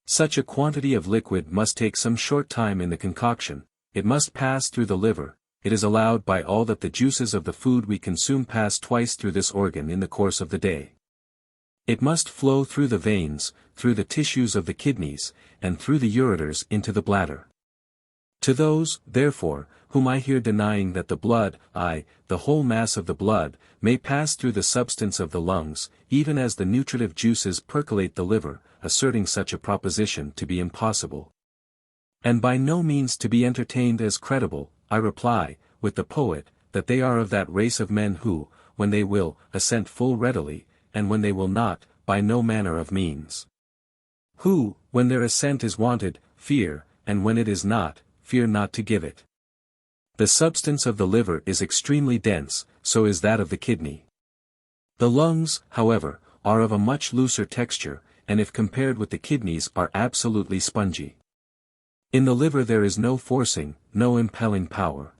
Such a quantity of liquid must take some short time in the concoction, it must pass through the liver, it is allowed by all that the juices of the food we consume pass twice through this organ in the course of the day. It must flow through the veins, through the tissues of the kidneys, and through the ureters into the bladder. To those, therefore, whom I hear denying that the blood, the whole mass of the blood, may pass through the substance of the lungs, even as the nutritive juices percolate the liver, asserting such a proposition to be impossible, and by no means to be entertained as credible, I reply, with the poet, that they are of that race of men who, when they will, assent full readily, and when they will not, by no manner of means. Who, when their assent is wanted, fear, and when it is not, fear not to give it. The substance of the liver is extremely dense, so is that of the kidney. The lungs, however, are of a much looser texture, and if compared with the kidneys are absolutely spongy. In the liver there is no forcing, no impelling power.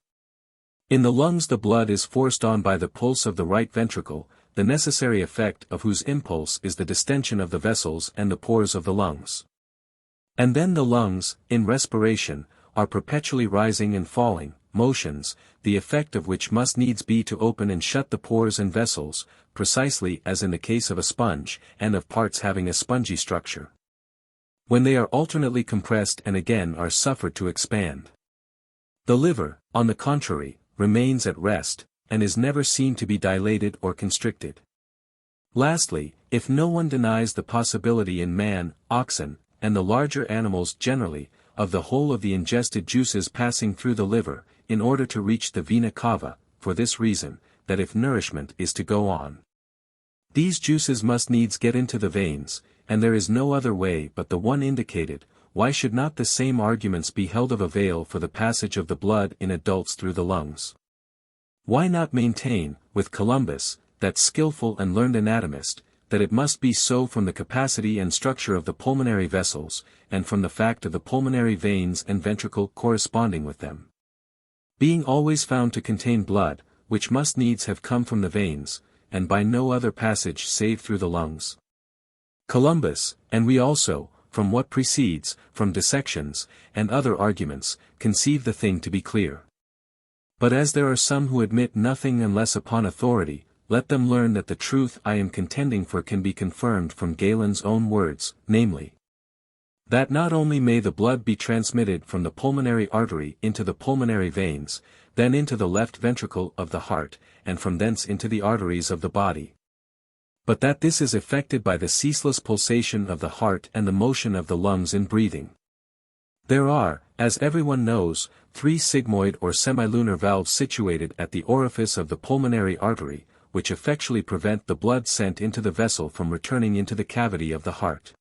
In the lungs the blood is forced on by the pulse of the right ventricle, the necessary effect of whose impulse is the distension of the vessels and the pores of the lungs. And then the lungs, in respiration, are perpetually rising and falling, motions, the effect of which must needs be to open and shut the pores and vessels, precisely as in the case of a sponge, and of parts having a spongy structure, when they are alternately compressed and again are suffered to expand. The liver, on the contrary, remains at rest, and is never seen to be dilated or constricted. Lastly, if no one denies the possibility in man, oxen, and the larger animals generally, of the whole of the ingested juices passing through the liver, in order to reach the vena cava, for this reason, that if nourishment is to go on, these juices must needs get into the veins, and there is no other way but the one indicated, why should not the same arguments be held of avail for the passage of the blood in adults through the lungs? Why not maintain, with Columbus, that skillful and learned anatomist, that it must be so from the capacity and structure of the pulmonary vessels, and from the fact of the pulmonary veins and ventricle corresponding with them, being always found to contain blood, which must needs have come from the veins, and by no other passage save through the lungs. Columbus, and we also, from what precedes, from dissections, and other arguments, conceive the thing to be clear. But as there are some who admit nothing unless upon authority, let them learn that the truth I am contending for can be confirmed from Galen's own words, namely, that not only may the blood be transmitted from the pulmonary artery into the pulmonary veins, then into the left ventricle of the heart, and from thence into the arteries of the body, but that this is effected by the ceaseless pulsation of the heart and the motion of the lungs in breathing. There are, as everyone knows, 3 sigmoid or semilunar valves situated at the orifice of the pulmonary artery, which effectually prevent the blood sent into the vessel from returning into the cavity of the heart.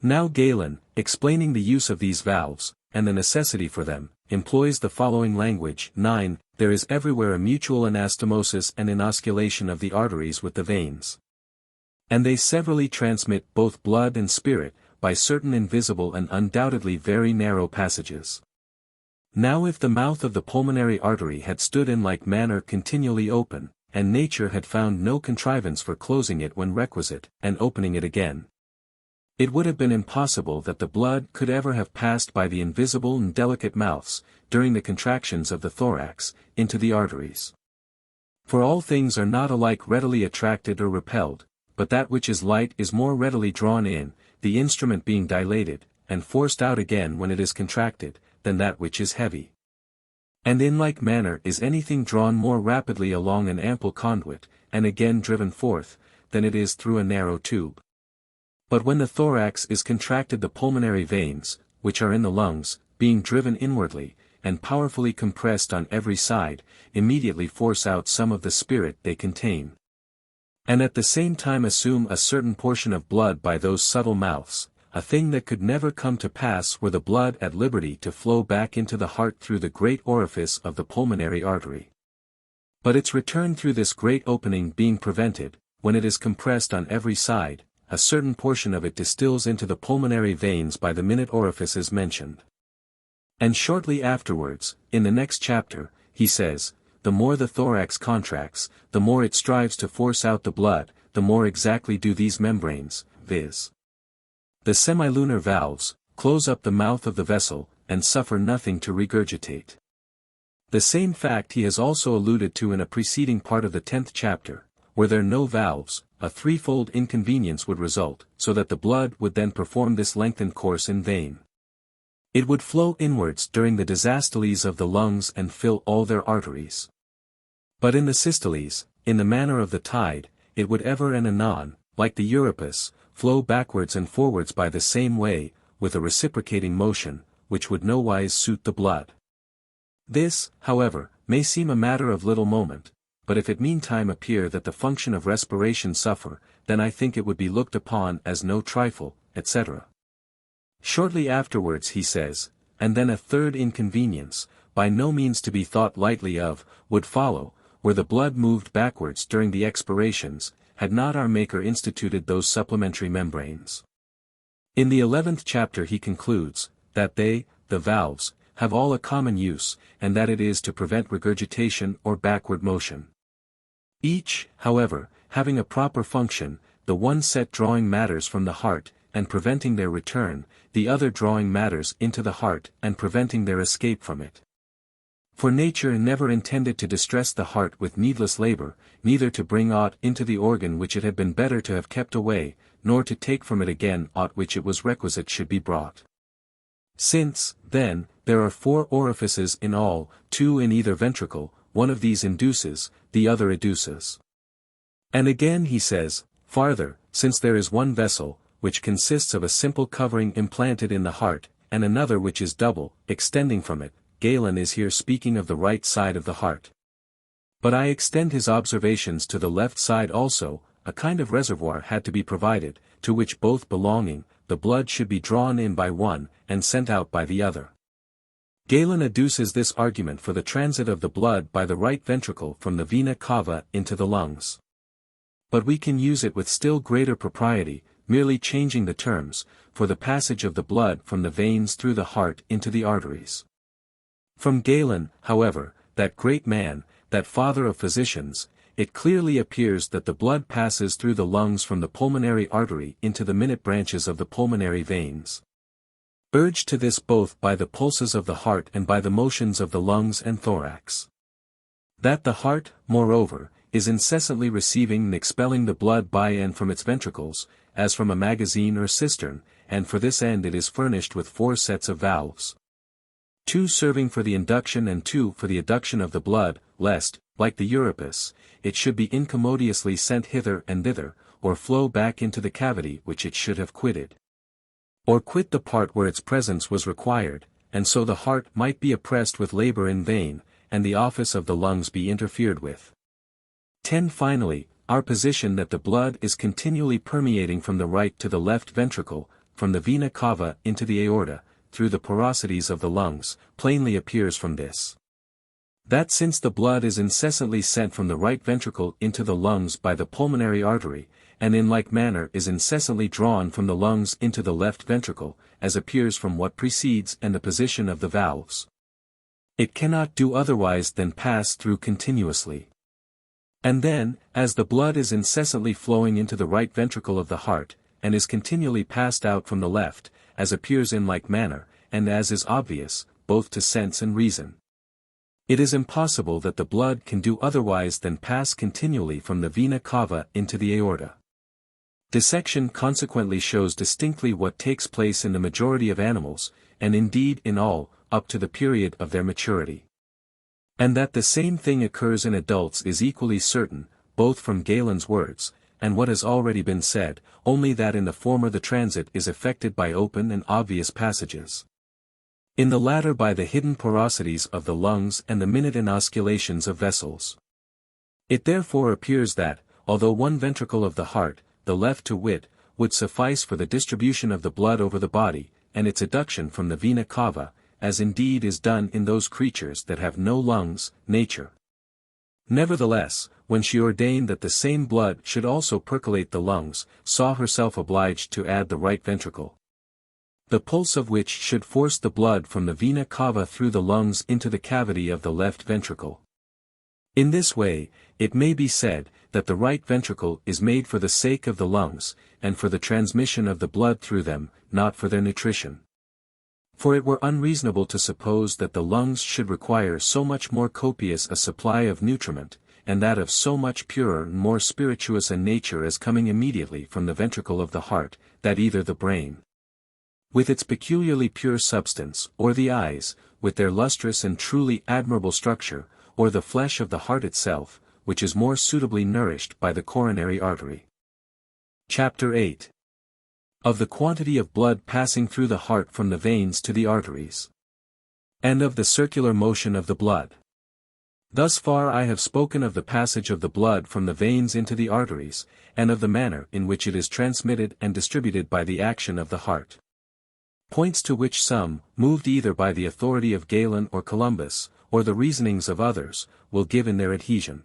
Now Galen, explaining the use of these valves, and the necessity for them, employs the following language: 9. There is everywhere a mutual anastomosis and inosculation of the arteries with the veins, and they severally transmit both blood and spirit, by certain invisible and undoubtedly very narrow passages. Now if the mouth of the pulmonary artery had stood in like manner continually open, and nature had found no contrivance for closing it when requisite, and opening it again, it would have been impossible that the blood could ever have passed by the invisible and delicate mouths, during the contractions of the thorax, into the arteries. For all things are not alike readily attracted or repelled, but that which is light is more readily drawn in, the instrument being dilated, and forced out again when it is contracted, than that which is heavy. And in like manner is anything drawn more rapidly along an ample conduit, and again driven forth, than it is through a narrow tube. But when the thorax is contracted the pulmonary veins, which are in the lungs, being driven inwardly, and powerfully compressed on every side, immediately force out some of the spirit they contain. And at the same time assume a certain portion of blood by those subtle mouths, a thing that could never come to pass were the blood at liberty to flow back into the heart through the great orifice of the pulmonary artery. But its return through this great opening being prevented, when it is compressed on every side, a certain portion of it distills into the pulmonary veins by the minute orifices mentioned. And shortly afterwards, in the next chapter, he says, the more the thorax contracts, the more it strives to force out the blood, the more exactly do these membranes, viz. the semilunar valves, close up the mouth of the vessel, and suffer nothing to regurgitate. The same fact he has also alluded to in a preceding part of the 10th chapter, were there no valves, a threefold inconvenience would result, so that the blood would then perform this lengthened course in vain. It would flow inwards during the diastoles of the lungs and fill all their arteries. But in the systoles, in the manner of the tide, it would ever and anon, like the Euripus, flow backwards and forwards by the same way, with a reciprocating motion, which would nowise suit the blood. This, however, may seem a matter of little moment, but if it meantime appear that the function of respiration suffer, then I think it would be looked upon as no trifle, etc. Shortly afterwards he says, and then a third inconvenience, by no means to be thought lightly of, would follow, where the blood moved backwards during the expirations, had not our Maker instituted those supplementary membranes. In the 11th chapter he concludes, that they, the valves, have all a common use, and that it is to prevent regurgitation or backward motion. Each, however, having a proper function, the one set drawing matters from the heart, and preventing their return, the other drawing matters into the heart and preventing their escape from it. For nature never intended to distress the heart with needless labor, neither to bring aught into the organ which it had been better to have kept away, nor to take from it again aught which it was requisite should be brought. Since, then, there are 4 orifices in all, 2 in either ventricle, one of these induces, the other educes. And again he says, farther, since there is one vessel, which consists of a simple covering implanted in the heart, and another which is double, extending from it, Galen is here speaking of the right side of the heart. But I extend his observations to the left side also, a kind of reservoir had to be provided, to which both belonging, the blood should be drawn in by one, and sent out by the other. Galen adduces this argument for the transit of the blood by the right ventricle from the vena cava into the lungs. But we can use it with still greater propriety, merely changing the terms, for the passage of the blood from the veins through the heart into the arteries. From Galen, however, that great man, that father of physicians, it clearly appears that the blood passes through the lungs from the pulmonary artery into the minute branches of the pulmonary veins. Urged to this both by the pulses of the heart and by the motions of the lungs and thorax. That the heart, moreover, is incessantly receiving and expelling the blood by and from its ventricles, as from a magazine or cistern, and for this end it is furnished with 4 sets of valves. 2 serving for the induction and 2 for the adduction of the blood, lest, like the Euripus, it should be incommodiously sent hither and thither, or flow back into the cavity which it should have quitted. Or quit the part where its presence was required, and so the heart might be oppressed with labor in vain, and the office of the lungs be interfered with. 10. Finally, our position that the blood is continually permeating from the right to the left ventricle, from the vena cava into the aorta, through the porosities of the lungs, plainly appears from this. That since the blood is incessantly sent from the right ventricle into the lungs by the pulmonary artery, and in like manner is incessantly drawn from the lungs into the left ventricle, as appears from what precedes and the position of the valves, it cannot do otherwise than pass through continuously. And then, as the blood is incessantly flowing into the right ventricle of the heart, and is continually passed out from the left, as appears in like manner, and as is obvious, both to sense and reason, it is impossible that the blood can do otherwise than pass continually from the vena cava into the aorta. Dissection consequently shows distinctly what takes place in the majority of animals, and indeed in all, up to the period of their maturity. And that the same thing occurs in adults is equally certain, both from Galen's words, and what has already been said, only that in the former the transit is effected by open and obvious passages. In the latter by the hidden porosities of the lungs and the minute inosculations of vessels. It therefore appears that, although one ventricle of the heart, the left to wit, would suffice for the distribution of the blood over the body, and its adduction from the vena cava, as indeed is done in those creatures that have no lungs, nature. Nevertheless, when she ordained that the same blood should also percolate the lungs, saw herself obliged to add the right ventricle, the pulse of which should force the blood from the vena cava through the lungs into the cavity of the left ventricle. In this way, it may be said, that the right ventricle is made for the sake of the lungs, and for the transmission of the blood through them, not for their nutrition. For it were unreasonable to suppose that the lungs should require so much more copious a supply of nutriment, and that of so much purer and more spirituous a nature as coming immediately from the ventricle of the heart, that either the brain, with its peculiarly pure substance, or the eyes, with their lustrous and truly admirable structure, or the flesh of the heart itself, which is more suitably nourished by the coronary artery. Chapter 8. Of the quantity of blood passing through the heart from the veins to the arteries. And of the circular motion of the blood. Thus far I have spoken of the passage of the blood from the veins into the arteries, and of the manner in which it is transmitted and distributed by the action of the heart. Points to which some, moved either by the authority of Galen or Columbus, or the reasonings of others, will give in their adhesion.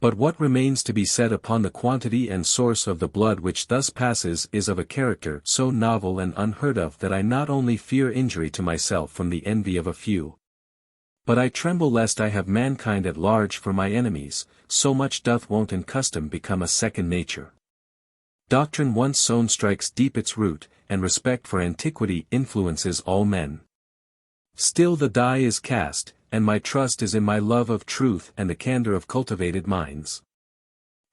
But what remains to be said upon the quantity and source of the blood which thus passes is of a character so novel and unheard of that I not only fear injury to myself from the envy of a few, but I tremble lest I have mankind at large for my enemies, so much doth wont and custom become a second nature. Doctrine once sown strikes deep its root, and respect for antiquity influences all men. Still the die is cast, and my trust is in my love of truth and the candor of cultivated minds.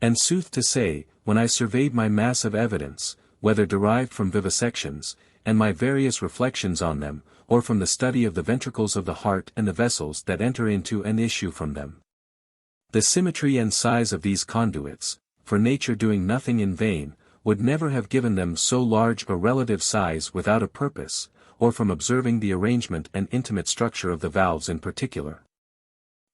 And sooth to say, when I surveyed my mass of evidence, whether derived from vivisections, and my various reflections on them, or from the study of the ventricles of the heart and the vessels that enter into and issue from them, the symmetry and size of these conduits, for nature doing nothing in vain, would never have given them so large a relative size without a purpose, or from observing the arrangement and intimate structure of the valves in particular,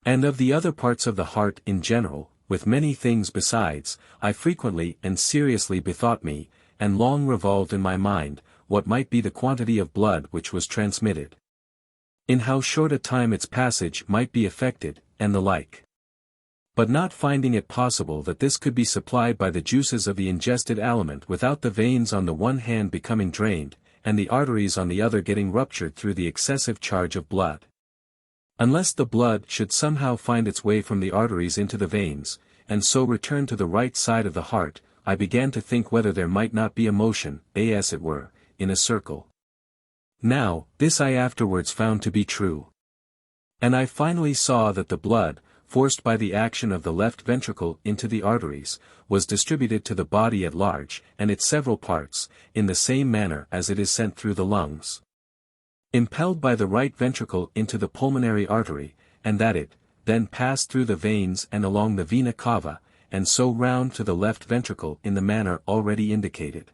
and of the other parts of the heart in general, with many things besides, I frequently and seriously bethought me, and long revolved in my mind, what might be the quantity of blood which was transmitted, in how short a time its passage might be effected, and the like. But not finding it possible that this could be supplied by the juices of the ingested aliment without the veins on the one hand becoming drained, and the arteries on the other getting ruptured through the excessive charge of blood. Unless the blood should somehow find its way from the arteries into the veins, and so return to the right side of the heart, I began to think whether there might not be a motion, as it were, in a circle. Now, this I afterwards found to be true. And I finally saw that the blood, forced by the action of the left ventricle into the arteries, was distributed to the body at large, and its several parts, in the same manner as it is sent through the lungs, impelled by the right ventricle into the pulmonary artery, and that it, then passed through the veins and along the vena cava, and so round to the left ventricle in the manner already indicated.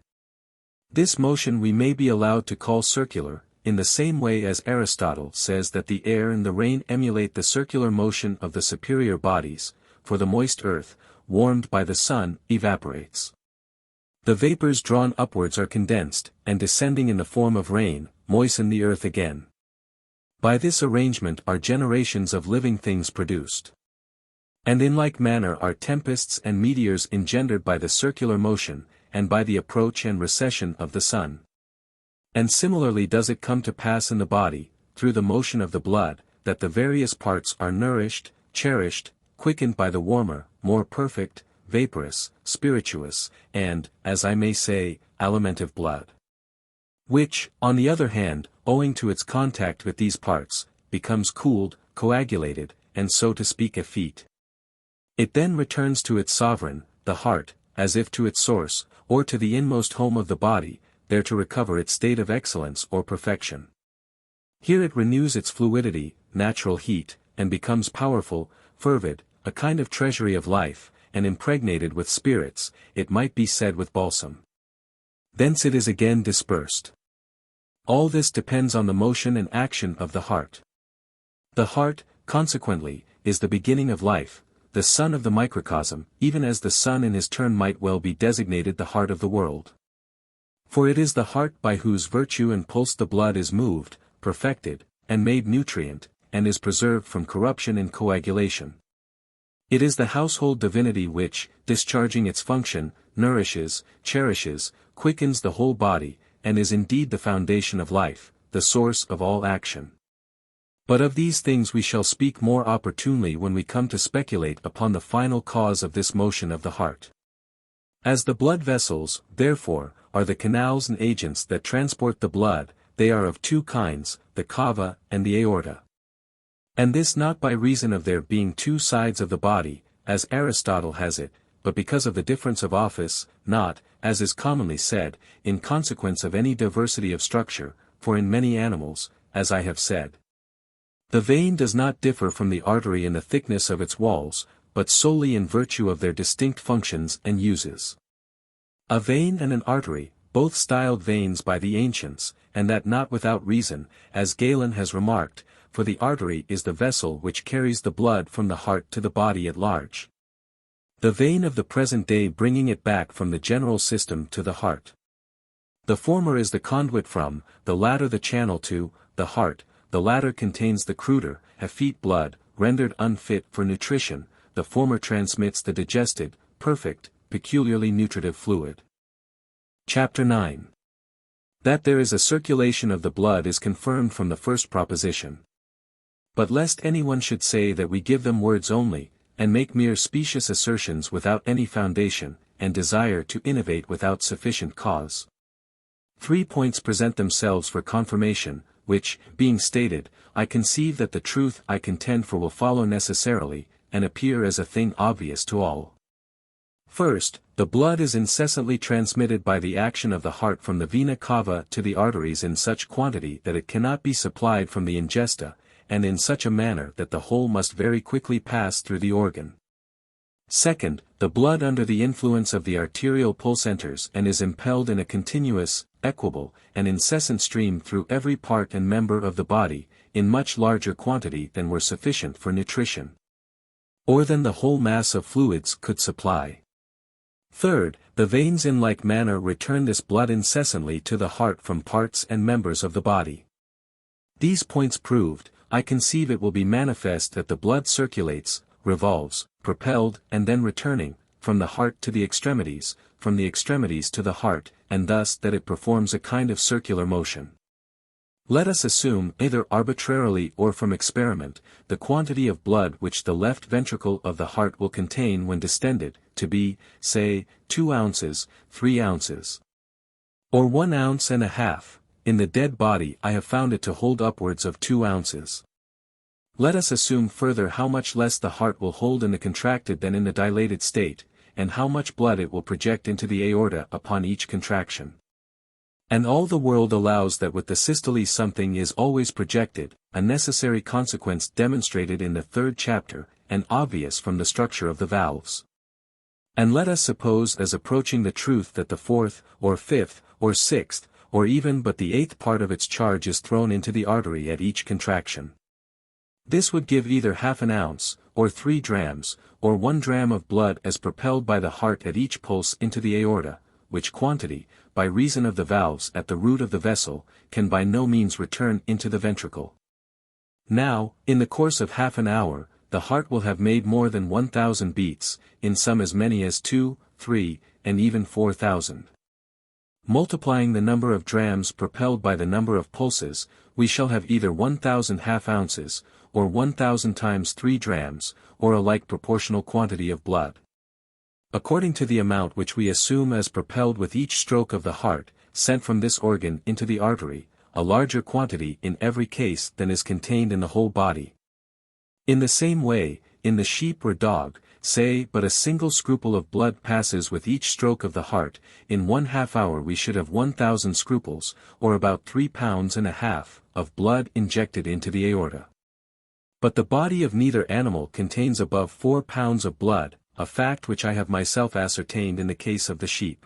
This motion we may be allowed to call circular, in the same way as Aristotle says that the air and the rain emulate the circular motion of the superior bodies, for the moist earth, warmed by the sun, evaporates. The vapors drawn upwards are condensed, and descending in the form of rain, moisten the earth again. By this arrangement are generations of living things produced. And in like manner are tempests and meteors engendered by the circular motion, and by the approach and recession of the sun. And similarly does it come to pass in the body, through the motion of the blood, that the various parts are nourished, cherished, quickened by the warmer, more perfect, vaporous, spirituous, and, as I may say, alimentive blood. Which, on the other hand, owing to its contact with these parts, becomes cooled, coagulated, and so to speak effete. It then returns to its sovereign, the heart, as if to its source, or to the inmost home of the body, there to recover its state of excellence or perfection. Here it renews its fluidity, natural heat, and becomes powerful, fervid, a kind of treasury of life, and impregnated with spirits, it might be said with balsam. Thence it is again dispersed. All this depends on the motion and action of the heart. The heart, consequently, is the beginning of life, the sun of the microcosm, even as the sun in his turn might well be designated the heart of the world. For it is the heart by whose virtue and pulse the blood is moved, perfected, and made nutrient, and is preserved from corruption and coagulation. It is the household divinity which, discharging its function, nourishes, cherishes, quickens the whole body, and is indeed the foundation of life, the source of all action. But of these things we shall speak more opportunely when we come to speculate upon the final cause of this motion of the heart. As the blood vessels, therefore, are the canals and agents that transport the blood, they are of two kinds, the cava and the aorta. And this not by reason of there being two sides of the body, as Aristotle has it, but because of the difference of office, not, as is commonly said, in consequence of any diversity of structure, for in many animals, as I have said, the vein does not differ from the artery in the thickness of its walls, but solely in virtue of their distinct functions and uses. A vein and an artery, both styled veins by the ancients, and that not without reason, as Galen has remarked, for the artery is the vessel which carries the blood from the heart to the body at large. The vein of the present day bringing it back from the general system to the heart. The former is the conduit from, the latter the channel to, the heart. The latter contains the cruder, effete blood, rendered unfit for nutrition, the former transmits the digested, perfect, peculiarly nutritive fluid. Chapter 9. That there is a circulation of the blood is confirmed from the first proposition. But lest anyone should say that we give them words only, and make mere specious assertions without any foundation, and desire to innovate without sufficient cause. 3 points present themselves for confirmation, which, being stated, I conceive that the truth I contend for will follow necessarily, and appear as a thing obvious to all. First, the blood is incessantly transmitted by the action of the heart from the vena cava to the arteries in such quantity that it cannot be supplied from the ingesta, and in such a manner that the whole must very quickly pass through the organ. Second, the blood under the influence of the arterial pulse enters and is impelled in a continuous, equable, and incessant stream through every part and member of the body, in much larger quantity than were sufficient for nutrition, or than the whole mass of fluids could supply. Third, the veins in like manner return this blood incessantly to the heart from parts and members of the body. These points proved, I conceive it will be manifest that the blood circulates, revolves, propelled, and then returning, from the heart to the extremities, from the extremities to the heart, and thus that it performs a kind of circular motion. Let us assume, either arbitrarily or from experiment, the quantity of blood which the left ventricle of the heart will contain when distended, to be, say, 2 ounces, 3 ounces, or 1 ounce and a half. In the dead body I have found it to hold upwards of 2 ounces. Let us assume further how much less the heart will hold in the contracted than in the dilated state, and how much blood it will project into the aorta upon each contraction. And all the world allows that with the systole something is always projected, a necessary consequence demonstrated in the 3rd chapter, and obvious from the structure of the valves. And let us suppose as approaching the truth that the 4th, or 5th, or 6th, or even but the 8th part of its charge is thrown into the artery at each contraction. This would give either half an ounce, or 3 drams, or 1 dram of blood as propelled by the heart at each pulse into the aorta, which quantity, by reason of the valves at the root of the vessel, can by no means return into the ventricle. Now, in the course of half an hour, the heart will have made more than 1,000 beats, in some as many as 2, 3, and even 4,000. Multiplying the number of drams propelled by the number of pulses, we shall have either 1,000 half ounces, or 1,000 times 3 drams, or a like proportional quantity of blood. According to the amount which we assume as propelled with each stroke of the heart, sent from this organ into the artery, a larger quantity in every case than is contained in the whole body. In the same way, in the sheep or dog, say but a single scruple of blood passes with each stroke of the heart, in 1/2 hour we should have 1,000 scruples, or about 3 pounds and a half, of blood injected into the aorta. But the body of neither animal contains above 4 pounds of blood, a fact which I have myself ascertained in the case of the sheep.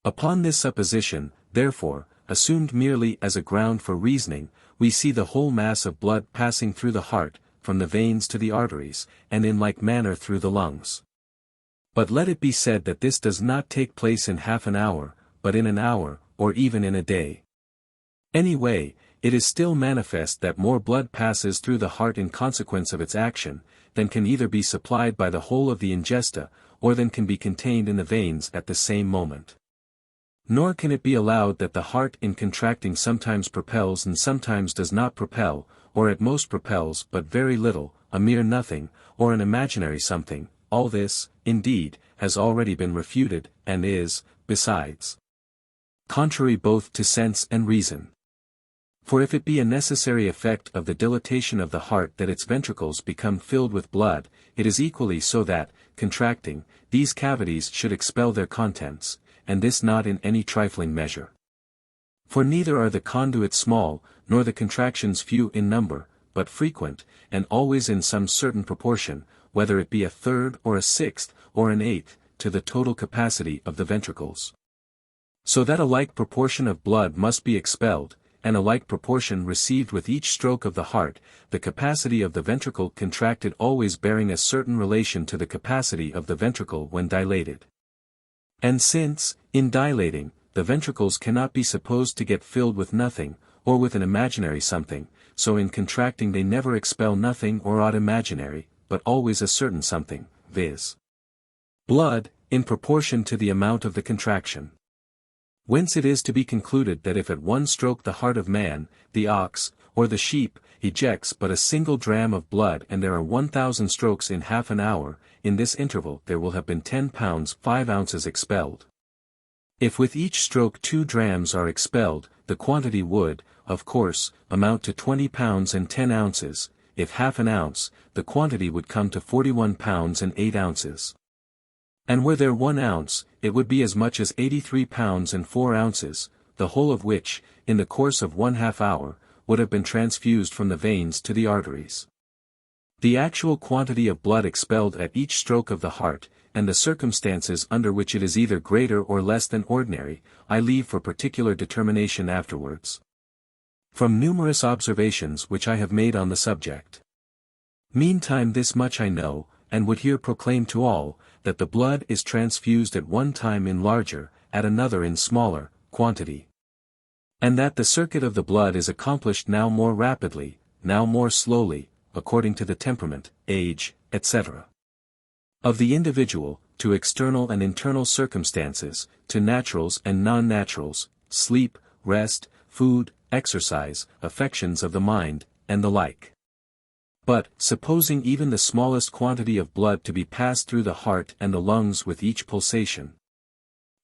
Upon this supposition, therefore, assumed merely as a ground for reasoning, we see the whole mass of blood passing through the heart, from the veins to the arteries, and in like manner through the lungs. But let it be said that this does not take place in half an hour, but in an hour, or even in a day. Anyway, it is still manifest that more blood passes through the heart in consequence of its action, than can either be supplied by the whole of the ingesta, or than can be contained in the veins at the same moment. Nor can it be allowed that the heart in contracting sometimes propels and sometimes does not propel, or at most propels but very little, a mere nothing, or an imaginary something. All this, indeed, has already been refuted, and is, besides, contrary both to sense and reason. For if it be a necessary effect of the dilatation of the heart that its ventricles become filled with blood, it is equally so that, contracting, these cavities should expel their contents, and this not in any trifling measure. For neither are the conduits small, nor the contractions few in number, but frequent, and always in some certain proportion, whether it be a third or a sixth, or an eighth, to the total capacity of the ventricles. So that a like proportion of blood must be expelled, and a like proportion received with each stroke of the heart, the capacity of the ventricle contracted always bearing a certain relation to the capacity of the ventricle when dilated. And since, in dilating, the ventricles cannot be supposed to get filled with nothing, or with an imaginary something, so in contracting they never expel nothing or aught imaginary, but always a certain something, viz. blood, in proportion to the amount of the contraction. Whence it is to be concluded that if at one stroke the heart of man, the ox, or the sheep, ejects but a single dram of blood and there are 1,000 strokes in half an hour, in this interval there will have been 10 pounds 5 ounces expelled. If with each stroke 2 drams are expelled, the quantity would, of course, amount to 20 pounds and 10 ounces, if half an ounce, the quantity would come to 41 pounds and 8 ounces. And were there 1 ounce, it would be as much as 83 pounds and 4 ounces, the whole of which, in the course of 1/2 hour, would have been transfused from the veins to the arteries. The actual quantity of blood expelled at each stroke of the heart, and the circumstances under which it is either greater or less than ordinary, I leave for particular determination afterwards. From numerous observations which I have made on the subject. Meantime this much I know, and would here proclaim to all, that the blood is transfused at one time in larger, at another in smaller, quantity. And that the circuit of the blood is accomplished now more rapidly, now more slowly, according to the temperament, age, etc. of the individual, to external and internal circumstances, to naturals and non-naturals, sleep, rest, food, exercise, affections of the mind, and the like. But, supposing even the smallest quantity of blood to be passed through the heart and the lungs with each pulsation,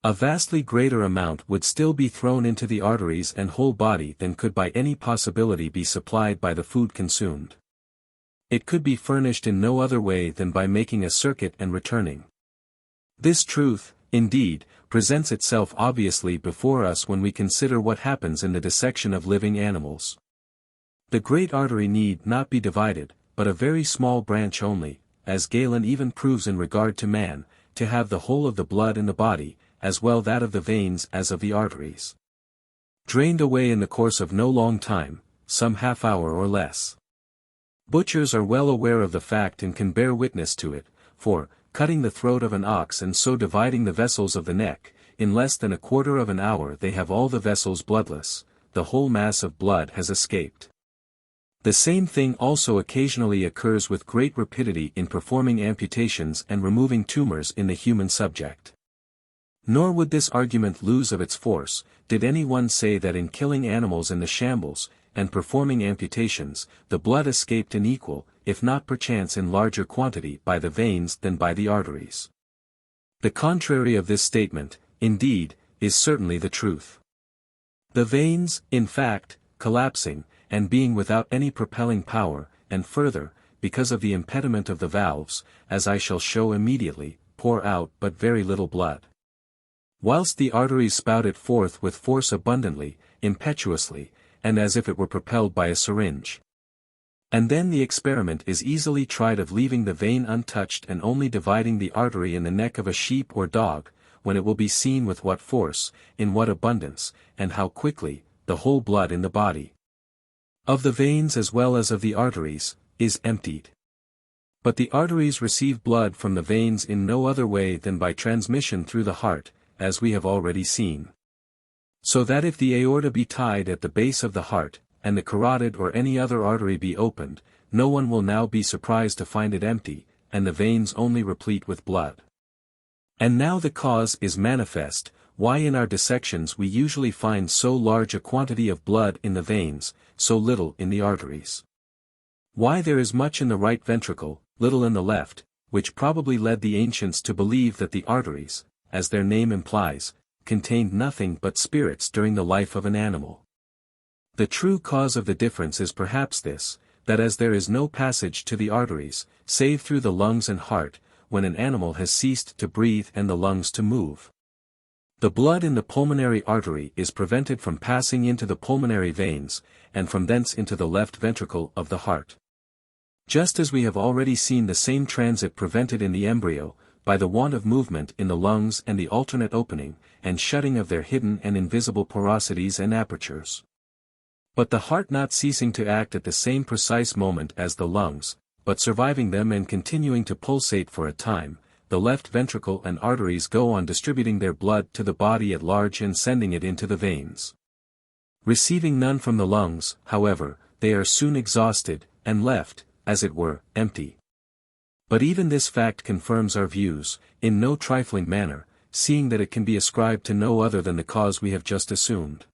a vastly greater amount would still be thrown into the arteries and whole body than could by any possibility be supplied by the food consumed. It could be furnished in no other way than by making a circuit and returning. This truth, indeed, presents itself obviously before us when we consider what happens in the dissection of living animals. The great artery need not be divided, but a very small branch only, as Galen even proves in regard to man, to have the whole of the blood in the body, as well that of the veins as of the arteries, drained away in the course of no long time, some half hour or less. Butchers are well aware of the fact and can bear witness to it, for, cutting the throat of an ox and so dividing the vessels of the neck, in less than a quarter of an hour they have all the vessels bloodless, the whole mass of blood has escaped. The same thing also occasionally occurs with great rapidity in performing amputations and removing tumors in the human subject. Nor would this argument lose of its force, did any one say that in killing animals in the shambles, and performing amputations, the blood escaped in equal, if not perchance in larger quantity by the veins than by the arteries. The contrary of this statement, indeed, is certainly the truth. The veins, in fact, collapsing, and being without any propelling power, and further, because of the impediment of the valves, as I shall show immediately, pour out but very little blood. Whilst the arteries spout it forth with force abundantly, impetuously, and as if it were propelled by a syringe. And then the experiment is easily tried of leaving the vein untouched and only dividing the artery in the neck of a sheep or dog, when it will be seen with what force, in what abundance, and how quickly, the whole blood in the body, of the veins as well as of the arteries, is emptied. But the arteries receive blood from the veins in no other way than by transmission through the heart, as we have already seen. So that if the aorta be tied at the base of the heart, and the carotid or any other artery be opened, no one will now be surprised to find it empty, and the veins only replete with blood. And now the cause is manifest, why in our dissections we usually find so large a quantity of blood in the veins, so little in the arteries. Why there is much in the right ventricle, little in the left, which probably led the ancients to believe that the arteries, as their name implies, contained nothing but spirits during the life of an animal. The true cause of the difference is perhaps this, that as there is no passage to the arteries, save through the lungs and heart, when an animal has ceased to breathe and the lungs to move, the blood in the pulmonary artery is prevented from passing into the pulmonary veins, and from thence into the left ventricle of the heart. Just as we have already seen the same transit prevented in the embryo, by the want of movement in the lungs and the alternate opening, and shutting of their hidden and invisible porosities and apertures. But the heart not ceasing to act at the same precise moment as the lungs, but surviving them and continuing to pulsate for a time, the left ventricle and arteries go on distributing their blood to the body at large and sending it into the veins. Receiving none from the lungs, however, they are soon exhausted, and left, as it were, empty. But even this fact confirms our views, in no trifling manner, seeing that it can be ascribed to no other than the cause we have just assumed.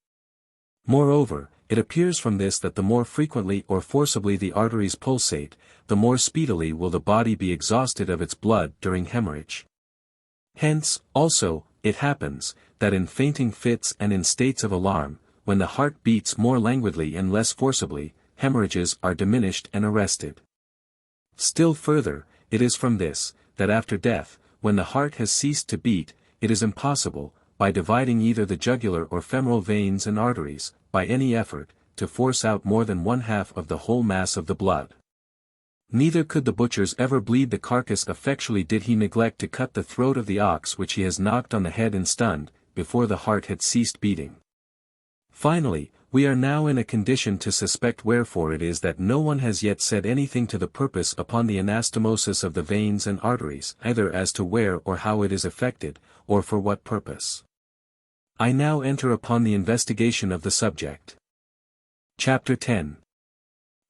Moreover, it appears from this that the more frequently or forcibly the arteries pulsate, the more speedily will the body be exhausted of its blood during hemorrhage. Hence, also, it happens, that in fainting fits and in states of alarm, when the heart beats more languidly and less forcibly, hemorrhages are diminished and arrested. Still further, it is from this, that after death, when the heart has ceased to beat, it is impossible, by dividing either the jugular or femoral veins and arteries, by any effort, to force out more than 1/2 of the whole mass of the blood. Neither could the butchers ever bleed the carcass effectually did he neglect to cut the throat of the ox which he has knocked on the head and stunned, before the heart had ceased beating. Finally, we are now in a condition to suspect wherefore it is that no one has yet said anything to the purpose upon the anastomosis of the veins and arteries, either as to where or how it is effected, or for what purpose. I now enter upon the investigation of the subject. Chapter 10.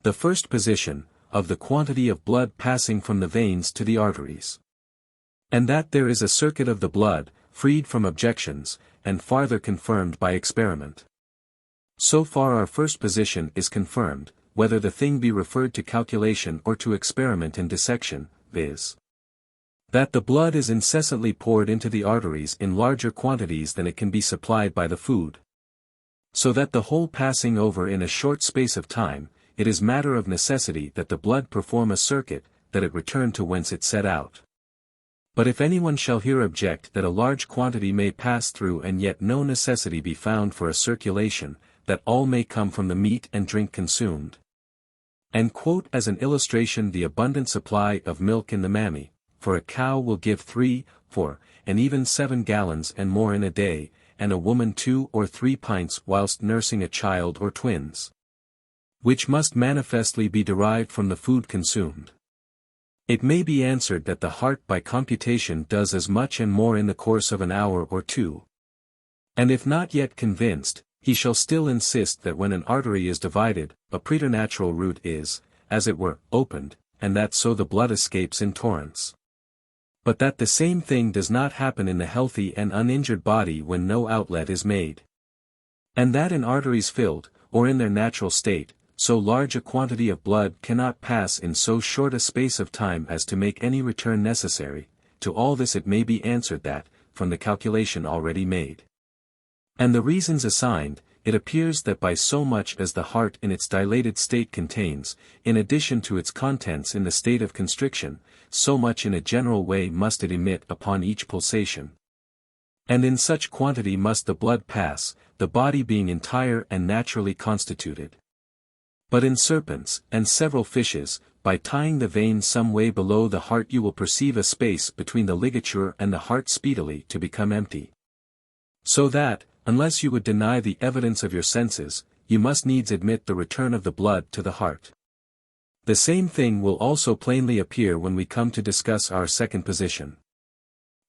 The first position, of the quantity of blood passing from the veins to the arteries. And that there is a circuit of the blood, freed from objections, and farther confirmed by experiment. So far our first position is confirmed, whether the thing be referred to calculation or to experiment in dissection, viz. that the blood is incessantly poured into the arteries in larger quantities than it can be supplied by the food. So that the whole passing over in a short space of time, it is matter of necessity that the blood perform a circuit, that it return to whence it set out. But if anyone shall here object that a large quantity may pass through and yet no necessity be found for a circulation, that all may come from the meat and drink consumed. And quote as an illustration the abundant supply of milk in the mammy, for a cow will give 3, 4, and even 7 gallons and more in a day, and a woman 2 or 3 pints whilst nursing a child or twins, which must manifestly be derived from the food consumed. It may be answered that the heart by computation does as much and more in the course of an hour or two. And if not yet convinced, he shall still insist that when an artery is divided, a preternatural route is, as it were, opened, and that so the blood escapes in torrents. But that the same thing does not happen in the healthy and uninjured body when no outlet is made. And that in arteries filled, or in their natural state, so large a quantity of blood cannot pass in so short a space of time as to make any return necessary. To all this it may be answered that, from the calculation already made, and the reasons assigned, it appears that by so much as the heart in its dilated state contains, in addition to its contents in the state of constriction, so much in a general way must it emit upon each pulsation. And in such quantity must the blood pass, the body being entire and naturally constituted. But in serpents, and several fishes, by tying the vein some way below the heart you will perceive a space between the ligature and the heart speedily to become empty. So that, unless you would deny the evidence of your senses, you must needs admit the return of the blood to the heart. The same thing will also plainly appear when we come to discuss our second position.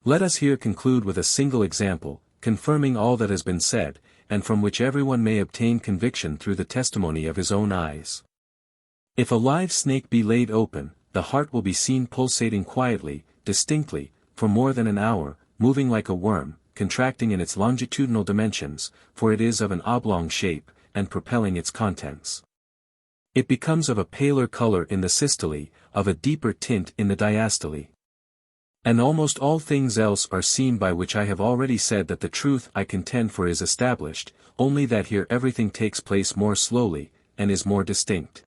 Let us here conclude with a single example, confirming all that has been said, and from which everyone may obtain conviction through the testimony of his own eyes. If a live snake be laid open, the heart will be seen pulsating quietly, distinctly, for more than an hour, moving like a worm, contracting in its longitudinal dimensions, for it is of an oblong shape, and propelling its contents. It becomes of a paler color in the systole, of a deeper tint in the diastole. And almost all things else are seen, by which I have already said that the truth I contend for is established, only that here everything takes place more slowly, and is more distinct.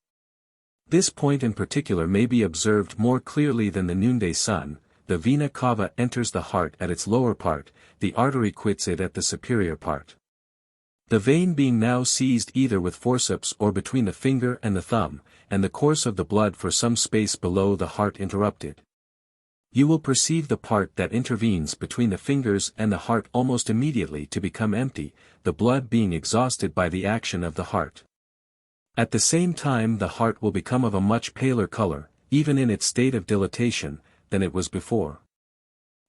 This point in particular may be observed more clearly than the noonday sun. The vena cava enters the heart at its lower part, the artery quits it at the superior part. The vein being now seized either with forceps or between the finger and the thumb, and the course of the blood for some space below the heart interrupted. You will perceive the part that intervenes between the fingers and the heart almost immediately to become empty, the blood being exhausted by the action of the heart. At the same time the heart will become of a much paler color, even in its state of dilatation, than it was before.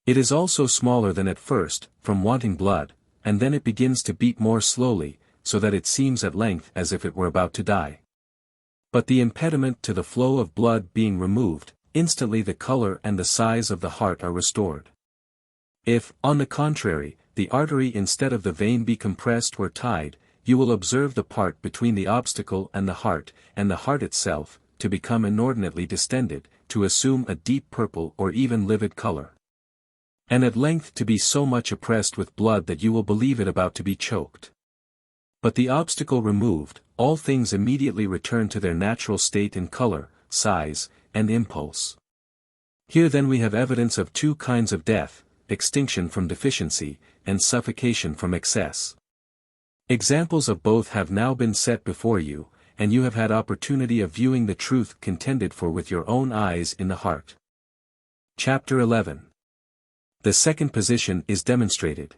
It is also smaller than at first, from wanting blood, and then it begins to beat more slowly, so that it seems at length as if it were about to die. But the impediment to the flow of blood being removed, instantly the color and the size of the heart are restored. If, on the contrary, the artery instead of the vein be compressed or tied, you will observe the part between the obstacle and the heart itself, to become inordinately distended, to assume a deep purple or even livid color. And at length to be so much oppressed with blood that you will believe it about to be choked. But the obstacle removed, all things immediately return to their natural state in color, size, and impulse. Here then we have evidence of two kinds of death, extinction from deficiency, and suffocation from excess. Examples of both have now been set before you, and you have had opportunity of viewing the truth contended for with your own eyes in the heart. Chapter 11. The second position is demonstrated.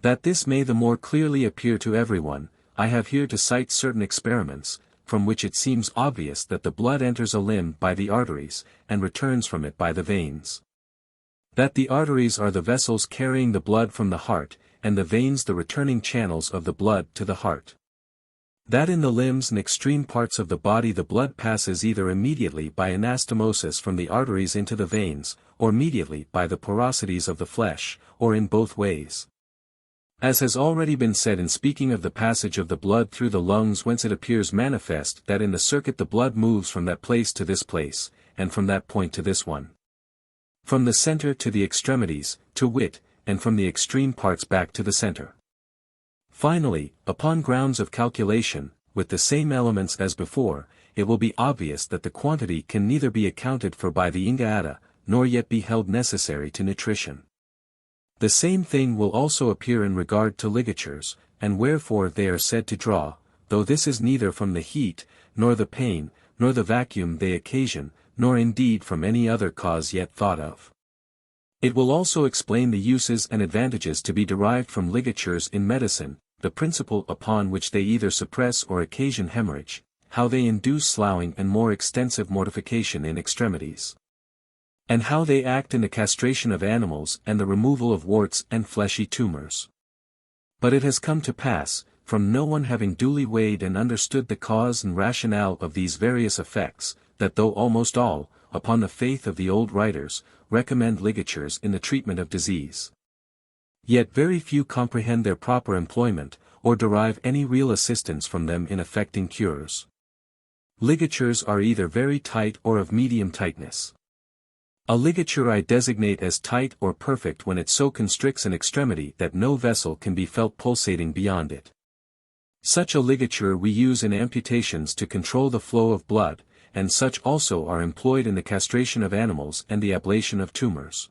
That this may the more clearly appear to everyone, I have here to cite certain experiments, from which it seems obvious that the blood enters a limb by the arteries, and returns from it by the veins. That the arteries are the vessels carrying the blood from the heart, and the veins the returning channels of the blood to the heart. That in the limbs and extreme parts of the body the blood passes either immediately by anastomosis from the arteries into the veins, or mediately by the porosities of the flesh, or in both ways. As has already been said in speaking of the passage of the blood through the lungs, whence it appears manifest that in the circuit the blood moves from that place to this place, and from that point to this one. From the center to the extremities, to wit, and from the extreme parts back to the center. Finally, upon grounds of calculation, with the same elements as before, it will be obvious that the quantity can neither be accounted for by the ingata, nor yet be held necessary to nutrition. The same thing will also appear in regard to ligatures, and wherefore they are said to draw, though this is neither from the heat, nor the pain, nor the vacuum they occasion, nor indeed from any other cause yet thought of. It will also explain the uses and advantages to be derived from ligatures in medicine, the principle upon which they either suppress or occasion hemorrhage, how they induce sloughing and more extensive mortification in extremities, and how they act in the castration of animals and the removal of warts and fleshy tumors. But it has come to pass, from no one having duly weighed and understood the cause and rationale of these various effects, that though almost all, upon the faith of the old writers, recommend ligatures in the treatment of disease, yet very few comprehend their proper employment, or derive any real assistance from them in effecting cures. Ligatures are either very tight or of medium tightness. A ligature I designate as tight or perfect when it so constricts an extremity that no vessel can be felt pulsating beyond it. Such a ligature we use in amputations to control the flow of blood, and such also are employed in the castration of animals and the ablation of tumors.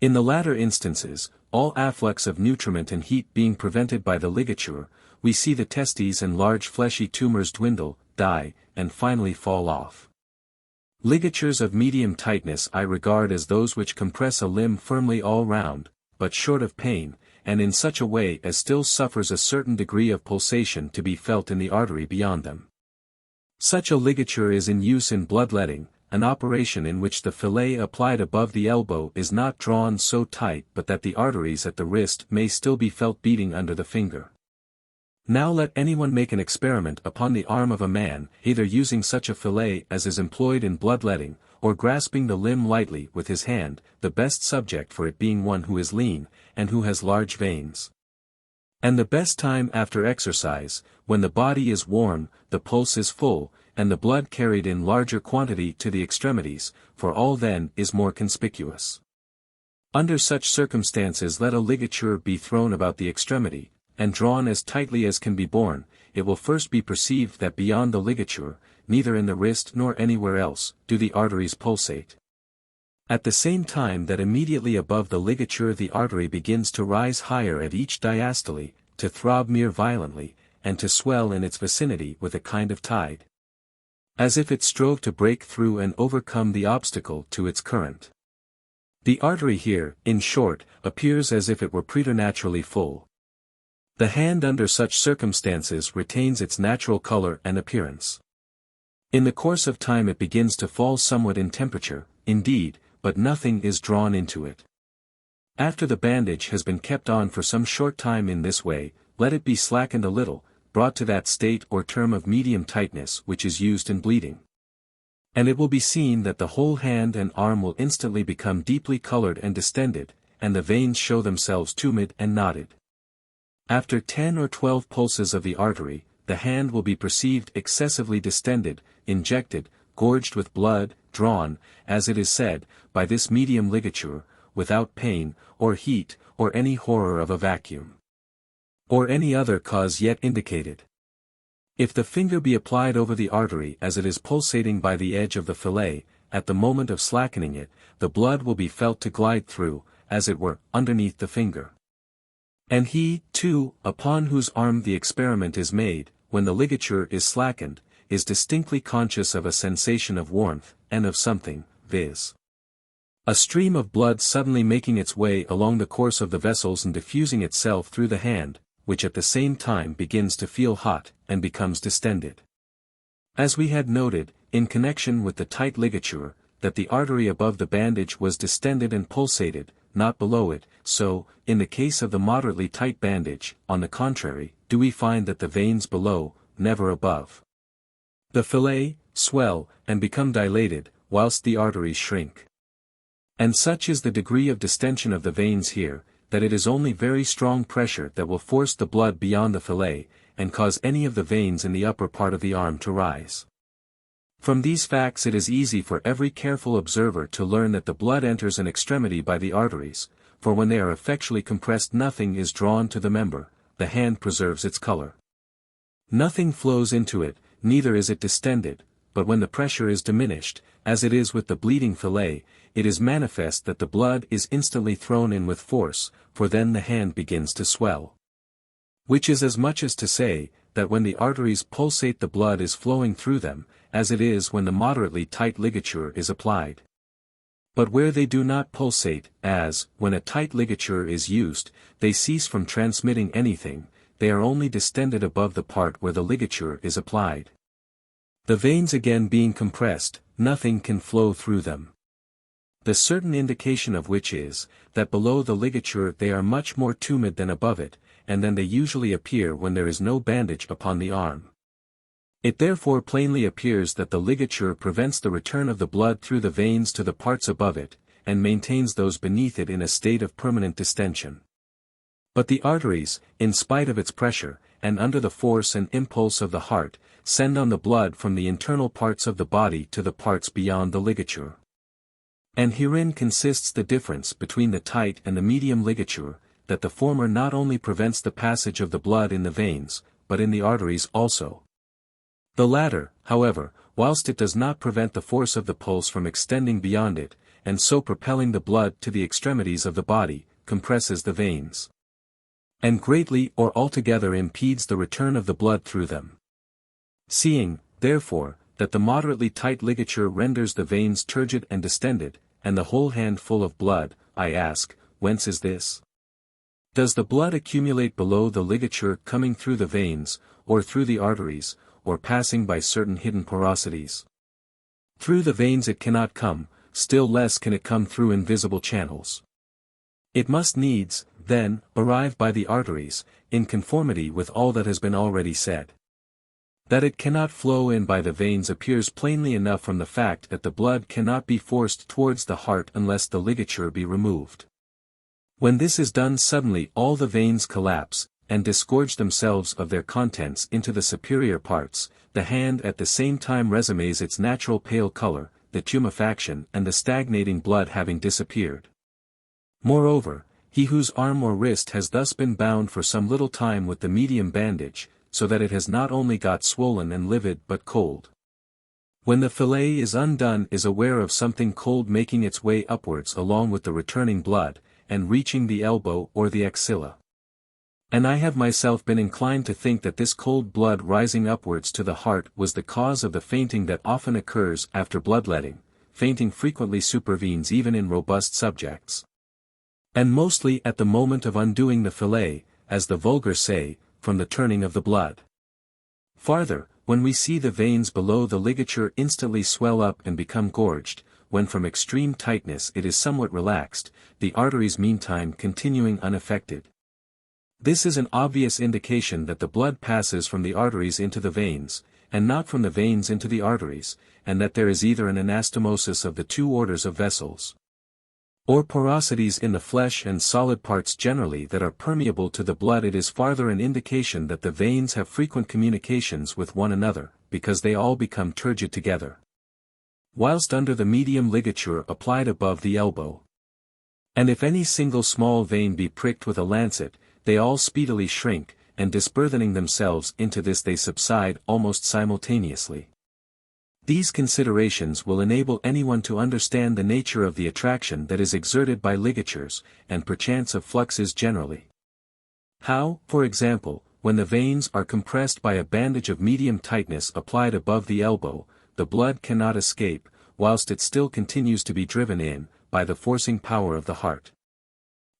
In the latter instances, all afflux of nutriment and heat being prevented by the ligature, we see the testes and large fleshy tumors dwindle, die, and finally fall off. Ligatures of medium tightness I regard as those which compress a limb firmly all round, but short of pain, and in such a way as still suffers a certain degree of pulsation to be felt in the artery beyond them. Such a ligature is in use in bloodletting, an operation in which the fillet applied above the elbow is not drawn so tight but that the arteries at the wrist may still be felt beating under the finger. Now let anyone make an experiment upon the arm of a man, either using such a fillet as is employed in bloodletting, or grasping the limb lightly with his hand, the best subject for it being one who is lean, and who has large veins. And the best time after exercise, when the body is warm, the pulse is full, and the blood carried in larger quantity to the extremities, for all then is more conspicuous. Under such circumstances let a ligature be thrown about the extremity, and drawn as tightly as can be borne, it will first be perceived that beyond the ligature, neither in the wrist nor anywhere else, do the arteries pulsate. At the same time that immediately above the ligature the artery begins to rise higher at each diastole, to throb more violently, and to swell in its vicinity with a kind of tide. As if it strove to break through and overcome the obstacle to its current. The artery here, in short, appears as if it were preternaturally full. The hand under such circumstances retains its natural color and appearance. In the course of time it begins to fall somewhat in temperature, indeed, but nothing is drawn into it. After the bandage has been kept on for some short time in this way, let it be slackened a little, brought to that state or term of medium tightness which is used in bleeding. And it will be seen that the whole hand and arm will instantly become deeply colored and distended, and the veins show themselves tumid and knotted. After 10 or 12 pulses of the artery, the hand will be perceived excessively distended, injected, gorged with blood, drawn, as it is said, by this medium ligature, without pain, or heat, or any horror of a vacuum. Or any other cause yet indicated. If the finger be applied over the artery as it is pulsating by the edge of the fillet, at the moment of slackening it, the blood will be felt to glide through, as it were, underneath the finger. And he, too, upon whose arm the experiment is made, when the ligature is slackened, is distinctly conscious of a sensation of warmth, and of something, viz. A stream of blood suddenly making its way along the course of the vessels and diffusing itself through the hand, which at the same time begins to feel hot, and becomes distended. As we had noted, in connection with the tight ligature, that the artery above the bandage was distended and pulsated, not below it, so, in the case of the moderately tight bandage, on the contrary, do we find that the veins below, never above the fillet, swell, and become dilated, whilst the arteries shrink. And such is the degree of distension of the veins here, that it is only very strong pressure that will force the blood beyond the fillet, and cause any of the veins in the upper part of the arm to rise. From these facts it is easy for every careful observer to learn that the blood enters an extremity by the arteries, for when they are effectually compressed nothing is drawn to the member, the hand preserves its color. Nothing flows into it, neither is it distended, but when the pressure is diminished, as it is with the bleeding fillet, it is manifest that the blood is instantly thrown in with force, for then the hand begins to swell. Which is as much as to say, that when the arteries pulsate the blood is flowing through them, as it is when the moderately tight ligature is applied. But where they do not pulsate, as, when a tight ligature is used, they cease from transmitting anything, they are only distended above the part where the ligature is applied. The veins again being compressed, nothing can flow through them. The certain indication of which is, that below the ligature they are much more tumid than above it, and then they usually appear when there is no bandage upon the arm. It therefore plainly appears that the ligature prevents the return of the blood through the veins to the parts above it, and maintains those beneath it in a state of permanent distension. But the arteries, in spite of its pressure, and under the force and impulse of the heart, send on the blood from the internal parts of the body to the parts beyond the ligature. And herein consists the difference between the tight and the medium ligature, that the former not only prevents the passage of the blood in the veins, but in the arteries also. The latter, however, whilst it does not prevent the force of the pulse from extending beyond it, and so propelling the blood to the extremities of the body, compresses the veins. And greatly or altogether impedes the return of the blood through them. Seeing, therefore, that the moderately tight ligature renders the veins turgid and distended, and the whole hand full of blood. I ask, whence is this? Does the blood accumulate below the ligature coming through the veins, or through the arteries, or passing by certain hidden porosities? Through the veins it cannot come, still less can it come through invisible channels. It must needs, then, arrive by the arteries, in conformity with all that has been already said. That it cannot flow in by the veins appears plainly enough from the fact that the blood cannot be forced towards the heart unless the ligature be removed. When this is done suddenly all the veins collapse, and disgorge themselves of their contents into the superior parts, the hand at the same time resumes its natural pale color, the tumefaction and the stagnating blood having disappeared. Moreover, he whose arm or wrist has thus been bound for some little time with the medium bandage, so that it has not only got swollen and livid but cold. When the fillet is undone is aware of something cold making its way upwards along with the returning blood, and reaching the elbow or the axilla. And I have myself been inclined to think that this cold blood rising upwards to the heart was the cause of the fainting that often occurs after bloodletting. Fainting frequently supervenes even in robust subjects. And mostly at the moment of undoing the fillet, as the vulgar say, from the turning of the blood. Farther, when we see the veins below the ligature instantly swell up and become gorged, when from extreme tightness it is somewhat relaxed, the arteries meantime continuing unaffected. This is an obvious indication that the blood passes from the arteries into the veins, and not from the veins into the arteries, and that there is either an anastomosis of the two orders of vessels, or porosities in the flesh and solid parts generally that are permeable to the blood. It is farther an indication that the veins have frequent communications with one another, because they all become turgid together, whilst under the medium ligature applied above the elbow. And if any single small vein be pricked with a lancet, they all speedily shrink, and disburthening themselves into this they subside almost simultaneously. These considerations will enable anyone to understand the nature of the attraction that is exerted by ligatures, and perchance of fluxes generally. How, for example, when the veins are compressed by a bandage of medium tightness applied above the elbow, the blood cannot escape, whilst it still continues to be driven in, by the forcing power of the heart,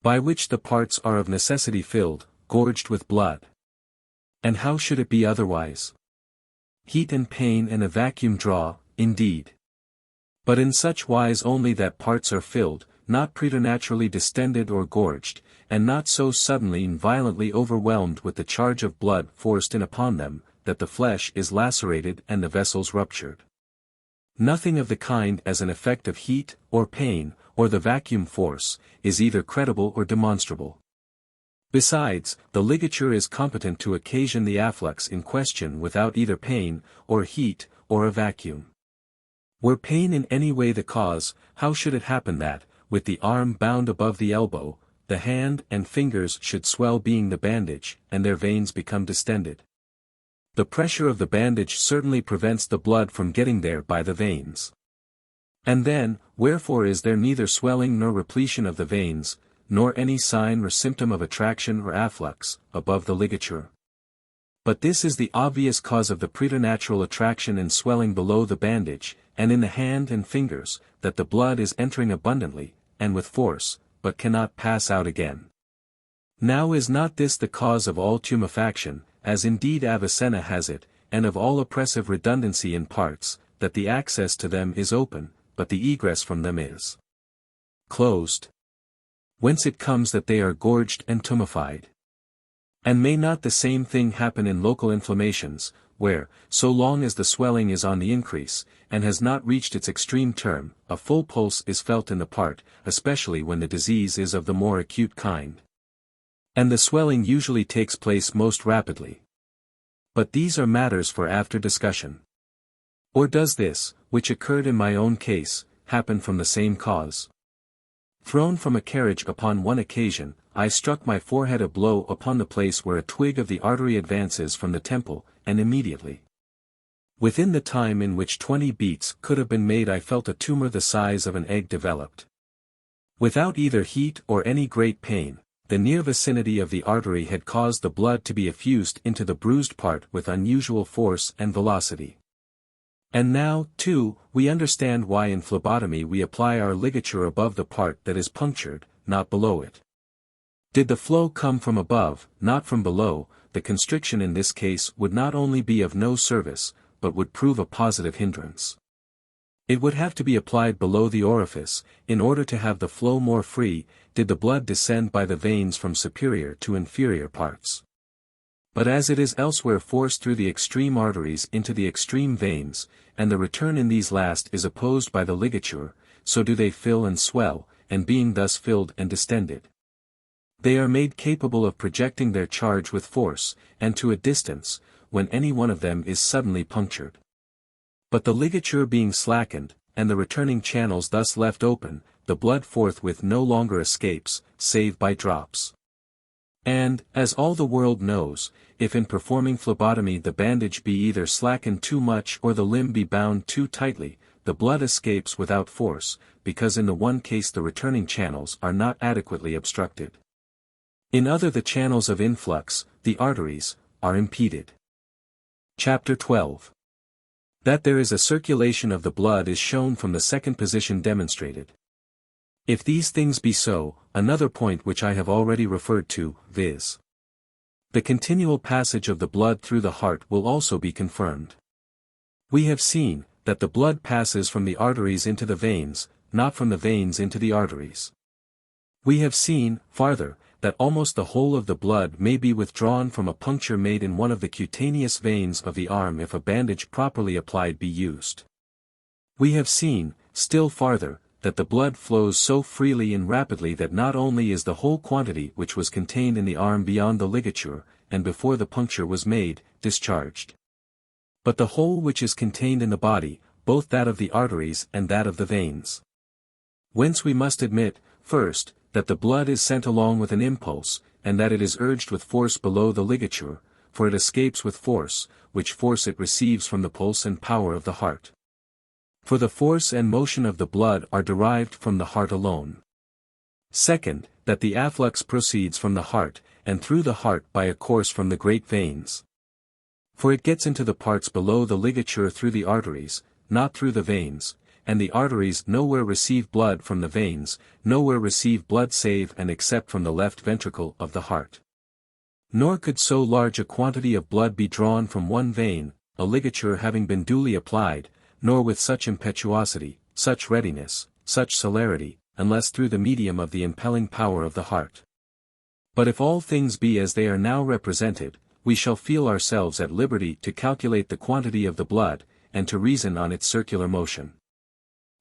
by which the parts are of necessity filled, gorged with blood. And how should it be otherwise? Heat and pain and a vacuum draw, indeed. But in such wise only that parts are filled, not preternaturally distended or gorged, and not so suddenly and violently overwhelmed with the charge of blood forced in upon them, that the flesh is lacerated and the vessels ruptured. Nothing of the kind as an effect of heat, or pain, or the vacuum force, is either credible or demonstrable. Besides, the ligature is competent to occasion the afflux in question without either pain, or heat, or a vacuum. Were pain in any way the cause, how should it happen that, with the arm bound above the elbow, the hand and fingers should swell being the bandage, and their veins become distended? The pressure of the bandage certainly prevents the blood from getting there by the veins. And then, wherefore is there neither swelling nor repletion of the veins, nor any sign or symptom of attraction or afflux, above the ligature? But this is the obvious cause of the preternatural attraction and swelling below the bandage, and in the hand and fingers, that the blood is entering abundantly, and with force, but cannot pass out again. Now is not this the cause of all tumefaction, as indeed Avicenna has it, and of all oppressive redundancy in parts, that the access to them is open, but the egress from them is closed? Whence it comes that they are gorged and tumefied. And may not the same thing happen in local inflammations, where, so long as the swelling is on the increase, and has not reached its extreme term, a full pulse is felt in the part, especially when the disease is of the more acute kind? And the swelling usually takes place most rapidly. But these are matters for after discussion. Or does this, which occurred in my own case, happen from the same cause? Thrown from a carriage upon one occasion, I struck my forehead a blow upon the place where a twig of the artery advances from the temple, and immediately, within the time in which 20 beats could have been made, I felt a tumor the size of an egg developed. Without either heat or any great pain, the near vicinity of the artery had caused the blood to be effused into the bruised part with unusual force and velocity. And now, too, we understand why in phlebotomy we apply our ligature above the part that is punctured, not below it. Did the flow come from above, not from below, the constriction in this case would not only be of no service, but would prove a positive hindrance. It would have to be applied below the orifice, in order to have the flow more free, did the blood descend by the veins from superior to inferior parts. But as it is elsewhere forced through the extreme arteries into the extreme veins, and the return in these last is opposed by the ligature, so do they fill and swell, and being thus filled and distended, they are made capable of projecting their charge with force, and to a distance, when any one of them is suddenly punctured. But the ligature being slackened, and the returning channels thus left open, the blood forthwith no longer escapes, save by drops. And, as all the world knows, if in performing phlebotomy the bandage be either slackened too much or the limb be bound too tightly, the blood escapes without force, because in the one case the returning channels are not adequately obstructed. In other the channels of influx, the arteries, are impeded. Chapter 12. That there is a circulation of the blood is shown from the second position demonstrated. If these things be so, another point which I have already referred to, viz. the continual passage of the blood through the heart will also be confirmed. We have seen, that the blood passes from the arteries into the veins, not from the veins into the arteries. We have seen, farther, that almost the whole of the blood may be withdrawn from a puncture made in one of the cutaneous veins of the arm if a bandage properly applied be used. We have seen, still farther, that the blood flows so freely and rapidly that not only is the whole quantity which was contained in the arm beyond the ligature, and before the puncture was made, discharged, but the whole which is contained in the body, both that of the arteries and that of the veins. Whence we must admit, first, that the blood is sent along with an impulse, and that it is urged with force below the ligature, for it escapes with force, which force it receives from the pulse and power of the heart. For the force and motion of the blood are derived from the heart alone. Second, that the afflux proceeds from the heart, and through the heart by a course from the great veins. For it gets into the parts below the ligature through the arteries, not through the veins, and the arteries nowhere receive blood from the veins, nowhere receive blood save and except from the left ventricle of the heart. Nor could so large a quantity of blood be drawn from one vein, a ligature having been duly applied, nor with such impetuosity, such readiness, such celerity, unless through the medium of the impelling power of the heart. But if all things be as they are now represented, we shall feel ourselves at liberty to calculate the quantity of the blood, and to reason on its circular motion.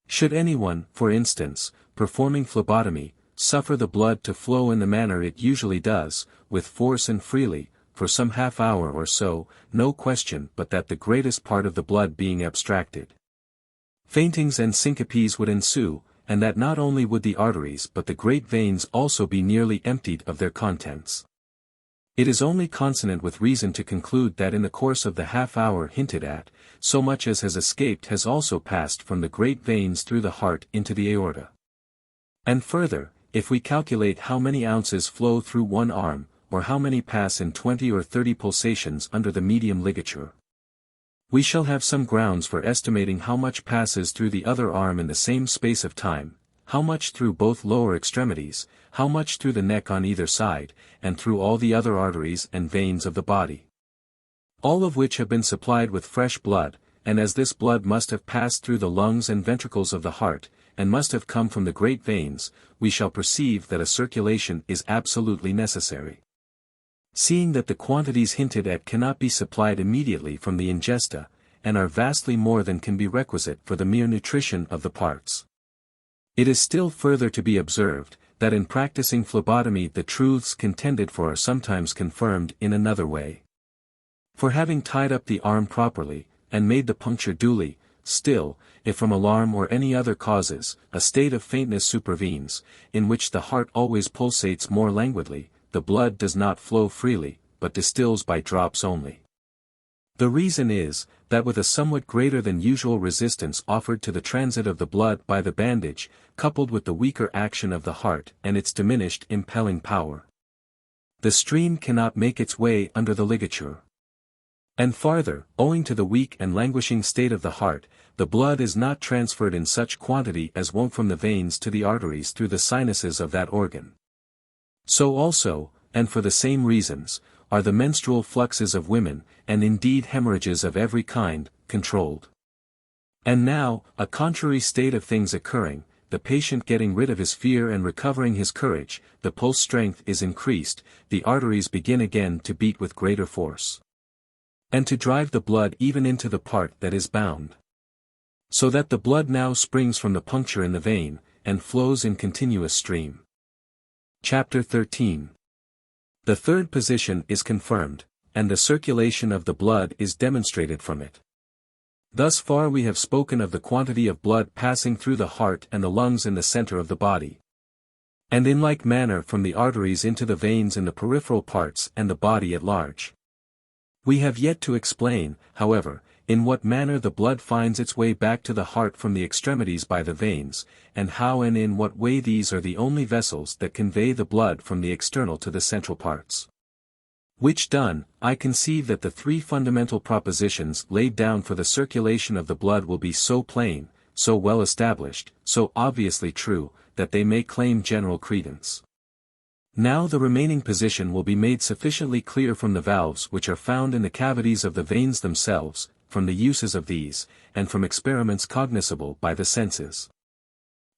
Should anyone, for instance, performing phlebotomy, suffer the blood to flow in the manner it usually does, with force and freely, for some half hour or so, no question but that the greatest part of the blood being abstracted, faintings and syncopes would ensue, and that not only would the arteries but the great veins also be nearly emptied of their contents. It is only consonant with reason to conclude that in the course of the half hour hinted at, so much as has escaped has also passed from the great veins through the heart into the aorta. And further, if we calculate how many ounces flow through one arm, or how many pass in 20 or 30 pulsations under the medium ligature, we shall have some grounds for estimating how much passes through the other arm in the same space of time, how much through both lower extremities, how much through the neck on either side, and through all the other arteries and veins of the body. All of which have been supplied with fresh blood, and as this blood must have passed through the lungs and ventricles of the heart, and must have come from the great veins, we shall perceive that a circulation is absolutely necessary. Seeing that the quantities hinted at cannot be supplied immediately from the ingesta, and are vastly more than can be requisite for the mere nutrition of the parts. It is still further to be observed, that in practicing phlebotomy the truths contended for are sometimes confirmed in another way. For having tied up the arm properly, and made the puncture duly, still, if from alarm or any other causes, a state of faintness supervenes, in which the heart always pulsates more languidly, the blood does not flow freely, but distills by drops only. The reason is, that with a somewhat greater than usual resistance offered to the transit of the blood by the bandage, coupled with the weaker action of the heart and its diminished impelling power, the stream cannot make its way under the ligature. And farther, owing to the weak and languishing state of the heart, the blood is not transferred in such quantity as wont from the veins to the arteries through the sinuses of that organ. So also, and for the same reasons, are the menstrual fluxes of women, and indeed hemorrhages of every kind, controlled. And now, a contrary state of things occurring, the patient getting rid of his fear and recovering his courage, the pulse strength is increased, the arteries begin again to beat with greater force, and to drive the blood even into the part that is bound. So that the blood now springs from the puncture in the vein, and flows in continuous stream. Chapter 13. The third position is confirmed, and the circulation of the blood is demonstrated from it. Thus far we have spoken of the quantity of blood passing through the heart and the lungs in the center of the body, and in like manner from the arteries into the veins in the peripheral parts and the body at large. We have yet to explain, however, in what manner the blood finds its way back to the heart from the extremities by the veins, and how and in what way these are the only vessels that convey the blood from the external to the central parts. Which done, I conceive that the three fundamental propositions laid down for the circulation of the blood will be so plain, so well established, so obviously true, that they may claim general credence. Now the remaining position will be made sufficiently clear from the valves which are found in the cavities of the veins themselves, from the uses of these, and from experiments cognizable by the senses.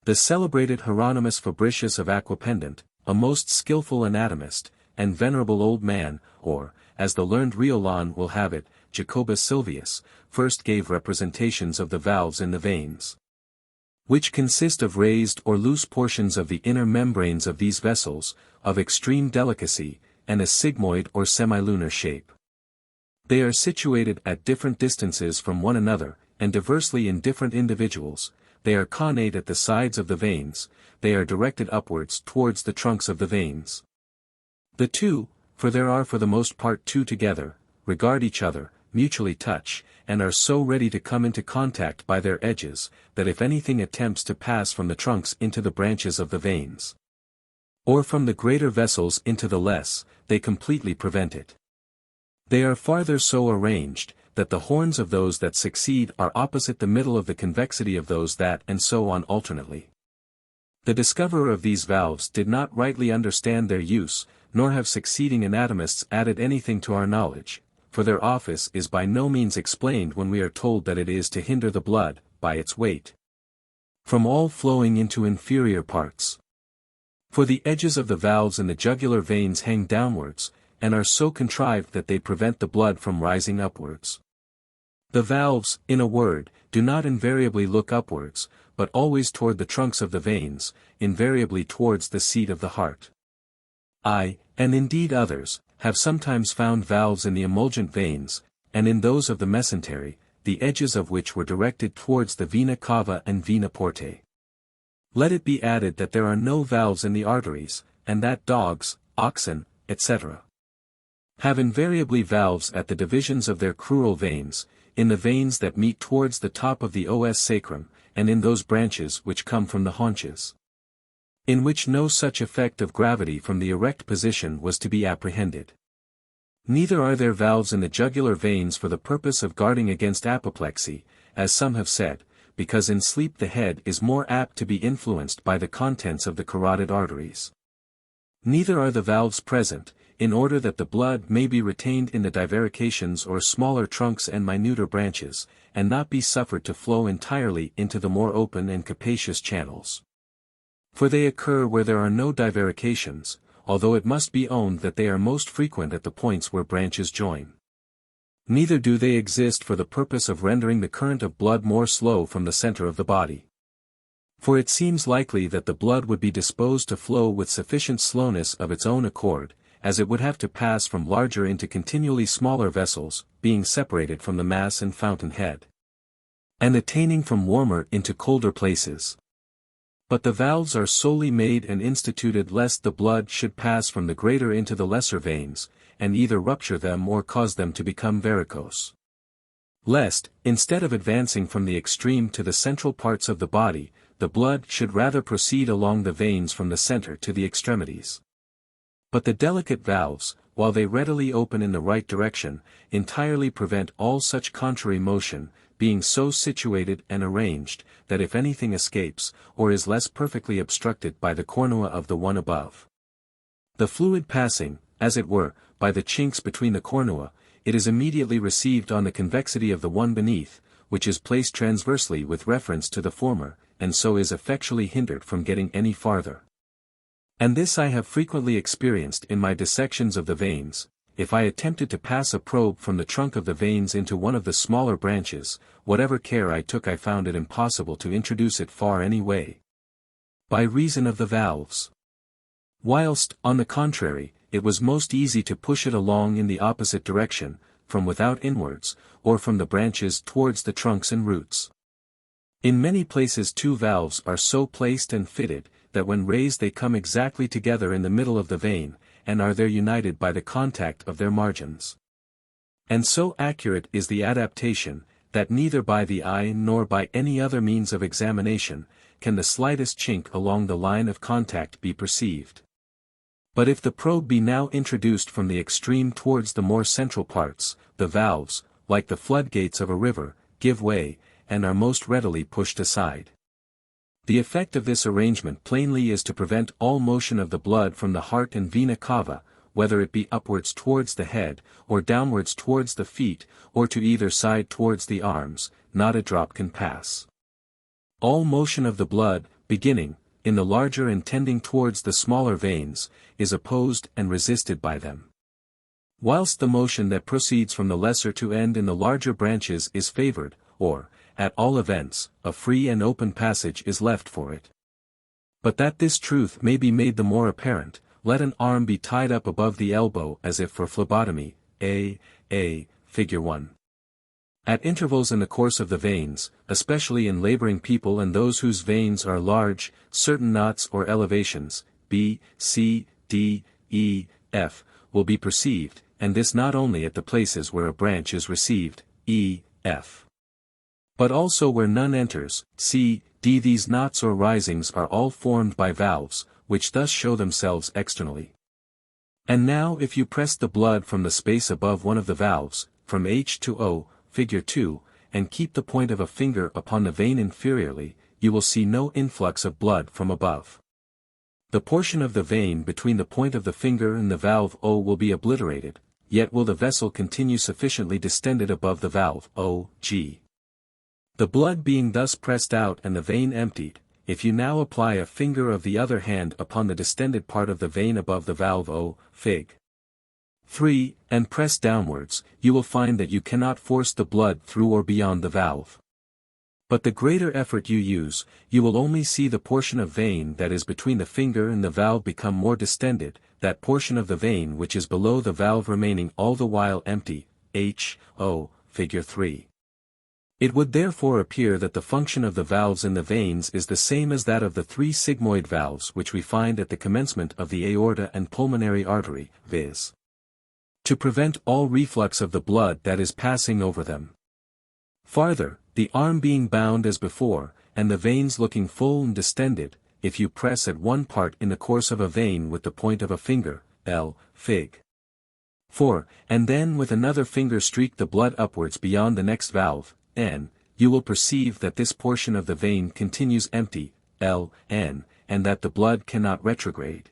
The celebrated Hieronymus Fabricius of Aquapendent, a most skilful anatomist, and venerable old man, or, as the learned Riolan will have it, Jacobus Silvius, first gave representations of the valves in the veins, which consist of raised or loose portions of the inner membranes of these vessels, of extreme delicacy, and a sigmoid or semilunar shape. They are situated at different distances from one another, and diversely in different individuals. They are connate at the sides of the veins, they are directed upwards towards the trunks of the veins. The two, for there are for the most part two together, regard each other, mutually touch, and are so ready to come into contact by their edges, that if anything attempts to pass from the trunks into the branches of the veins, or from the greater vessels into the less, they completely prevent it. They are farther so arranged, that the horns of those that succeed are opposite the middle of the convexity of those that and so on alternately. The discoverer of these valves did not rightly understand their use, nor have succeeding anatomists added anything to our knowledge, for their office is by no means explained when we are told that it is to hinder the blood, by its weight, from all flowing into inferior parts. For the edges of the valves in the jugular veins hang downwards, and are so contrived that they prevent the blood from rising upwards. The valves, in a word, do not invariably look upwards, but always toward the trunks of the veins, invariably towards the seat of the heart. I, and indeed others, have sometimes found valves in the emulgent veins, and in those of the mesentery, the edges of which were directed towards the vena cava and vena portae. Let it be added that there are no valves in the arteries, and that dogs, oxen, etc., have invariably valves at the divisions of their crural veins, in the veins that meet towards the top of the os sacrum, and in those branches which come from the haunches, in which no such effect of gravity from the erect position was to be apprehended. Neither are there valves in the jugular veins for the purpose of guarding against apoplexy, as some have said, because in sleep the head is more apt to be influenced by the contents of the carotid arteries. Neither are the valves present, in order that the blood may be retained in the divarications or smaller trunks and minuter branches, and not be suffered to flow entirely into the more open and capacious channels. For they occur where there are no divarications, although it must be owned that they are most frequent at the points where branches join. Neither do they exist for the purpose of rendering the current of blood more slow from the center of the body. For it seems likely that the blood would be disposed to flow with sufficient slowness of its own accord, as it would have to pass from larger into continually smaller vessels, being separated from the mass and fountain head, and attaining from warmer into colder places. But the valves are solely made and instituted lest the blood should pass from the greater into the lesser veins, and either rupture them or cause them to become varicose. Lest, instead of advancing from the extreme to the central parts of the body, the blood should rather proceed along the veins from the center to the extremities. But the delicate valves, while they readily open in the right direction, entirely prevent all such contrary motion, being so situated and arranged, that if anything escapes, or is less perfectly obstructed by the cornua of the one above, the fluid passing, as it were, by the chinks between the cornua, it is immediately received on the convexity of the one beneath, which is placed transversely with reference to the former, and so is effectually hindered from getting any farther. And this I have frequently experienced in my dissections of the veins. If I attempted to pass a probe from the trunk of the veins into one of the smaller branches, whatever care I took I found it impossible to introduce it far any way, by reason of the valves. Whilst, on the contrary, it was most easy to push it along in the opposite direction, from without inwards, or from the branches towards the trunks and roots. In many places two valves are so placed and fitted, that when raised they come exactly together in the middle of the vein, and are there united by the contact of their margins. And so accurate is the adaptation, that neither by the eye nor by any other means of examination, can the slightest chink along the line of contact be perceived. But if the probe be now introduced from the extreme towards the more central parts, the valves, like the floodgates of a river, give way, and are most readily pushed aside. The effect of this arrangement plainly is to prevent all motion of the blood from the heart and vena cava, whether it be upwards towards the head, or downwards towards the feet, or to either side towards the arms, not a drop can pass. All motion of the blood, beginning, in the larger and tending towards the smaller veins, is opposed and resisted by them. Whilst the motion that proceeds from the lesser to end in the larger branches is favored, or, at all events, a free and open passage is left for it. But that this truth may be made the more apparent, let an arm be tied up above the elbow as if for phlebotomy, Figure 1. At intervals in the course of the veins, especially in laboring people and those whose veins are large, certain knots or elevations, B, C, D, E, F, will be perceived, and this not only at the places where a branch is received, E, F, but also where none enters, C, D. These knots or risings are all formed by valves, which thus show themselves externally. And now if you press the blood from the space above one of the valves, from H to O, Figure 2, and keep the point of a finger upon the vein inferiorly, you will see no influx of blood from above. The portion of the vein between the point of the finger and the valve O will be obliterated, yet will the vessel continue sufficiently distended above the valve O, G. The blood being thus pressed out and the vein emptied, if you now apply a finger of the other hand upon the distended part of the vein above the valve O, Fig. 3, and press downwards, you will find that you cannot force the blood through or beyond the valve. But the greater effort you use, you will only see the portion of vein that is between the finger and the valve become more distended, that portion of the vein which is below the valve remaining all the while empty, H, O, Figure 3. It would therefore appear that the function of the valves in the veins is the same as that of the three sigmoid valves which we find at the commencement of the aorta and pulmonary artery, viz. to prevent all reflux of the blood that is passing over them. Farther, the arm being bound as before, and the veins looking full and distended, if you press at one part in the course of a vein with the point of a finger, L, Fig. 4, and then with another finger streak the blood upwards beyond the next valve, N, you will perceive that this portion of the vein continues empty, L, N, and that the blood cannot retrograde.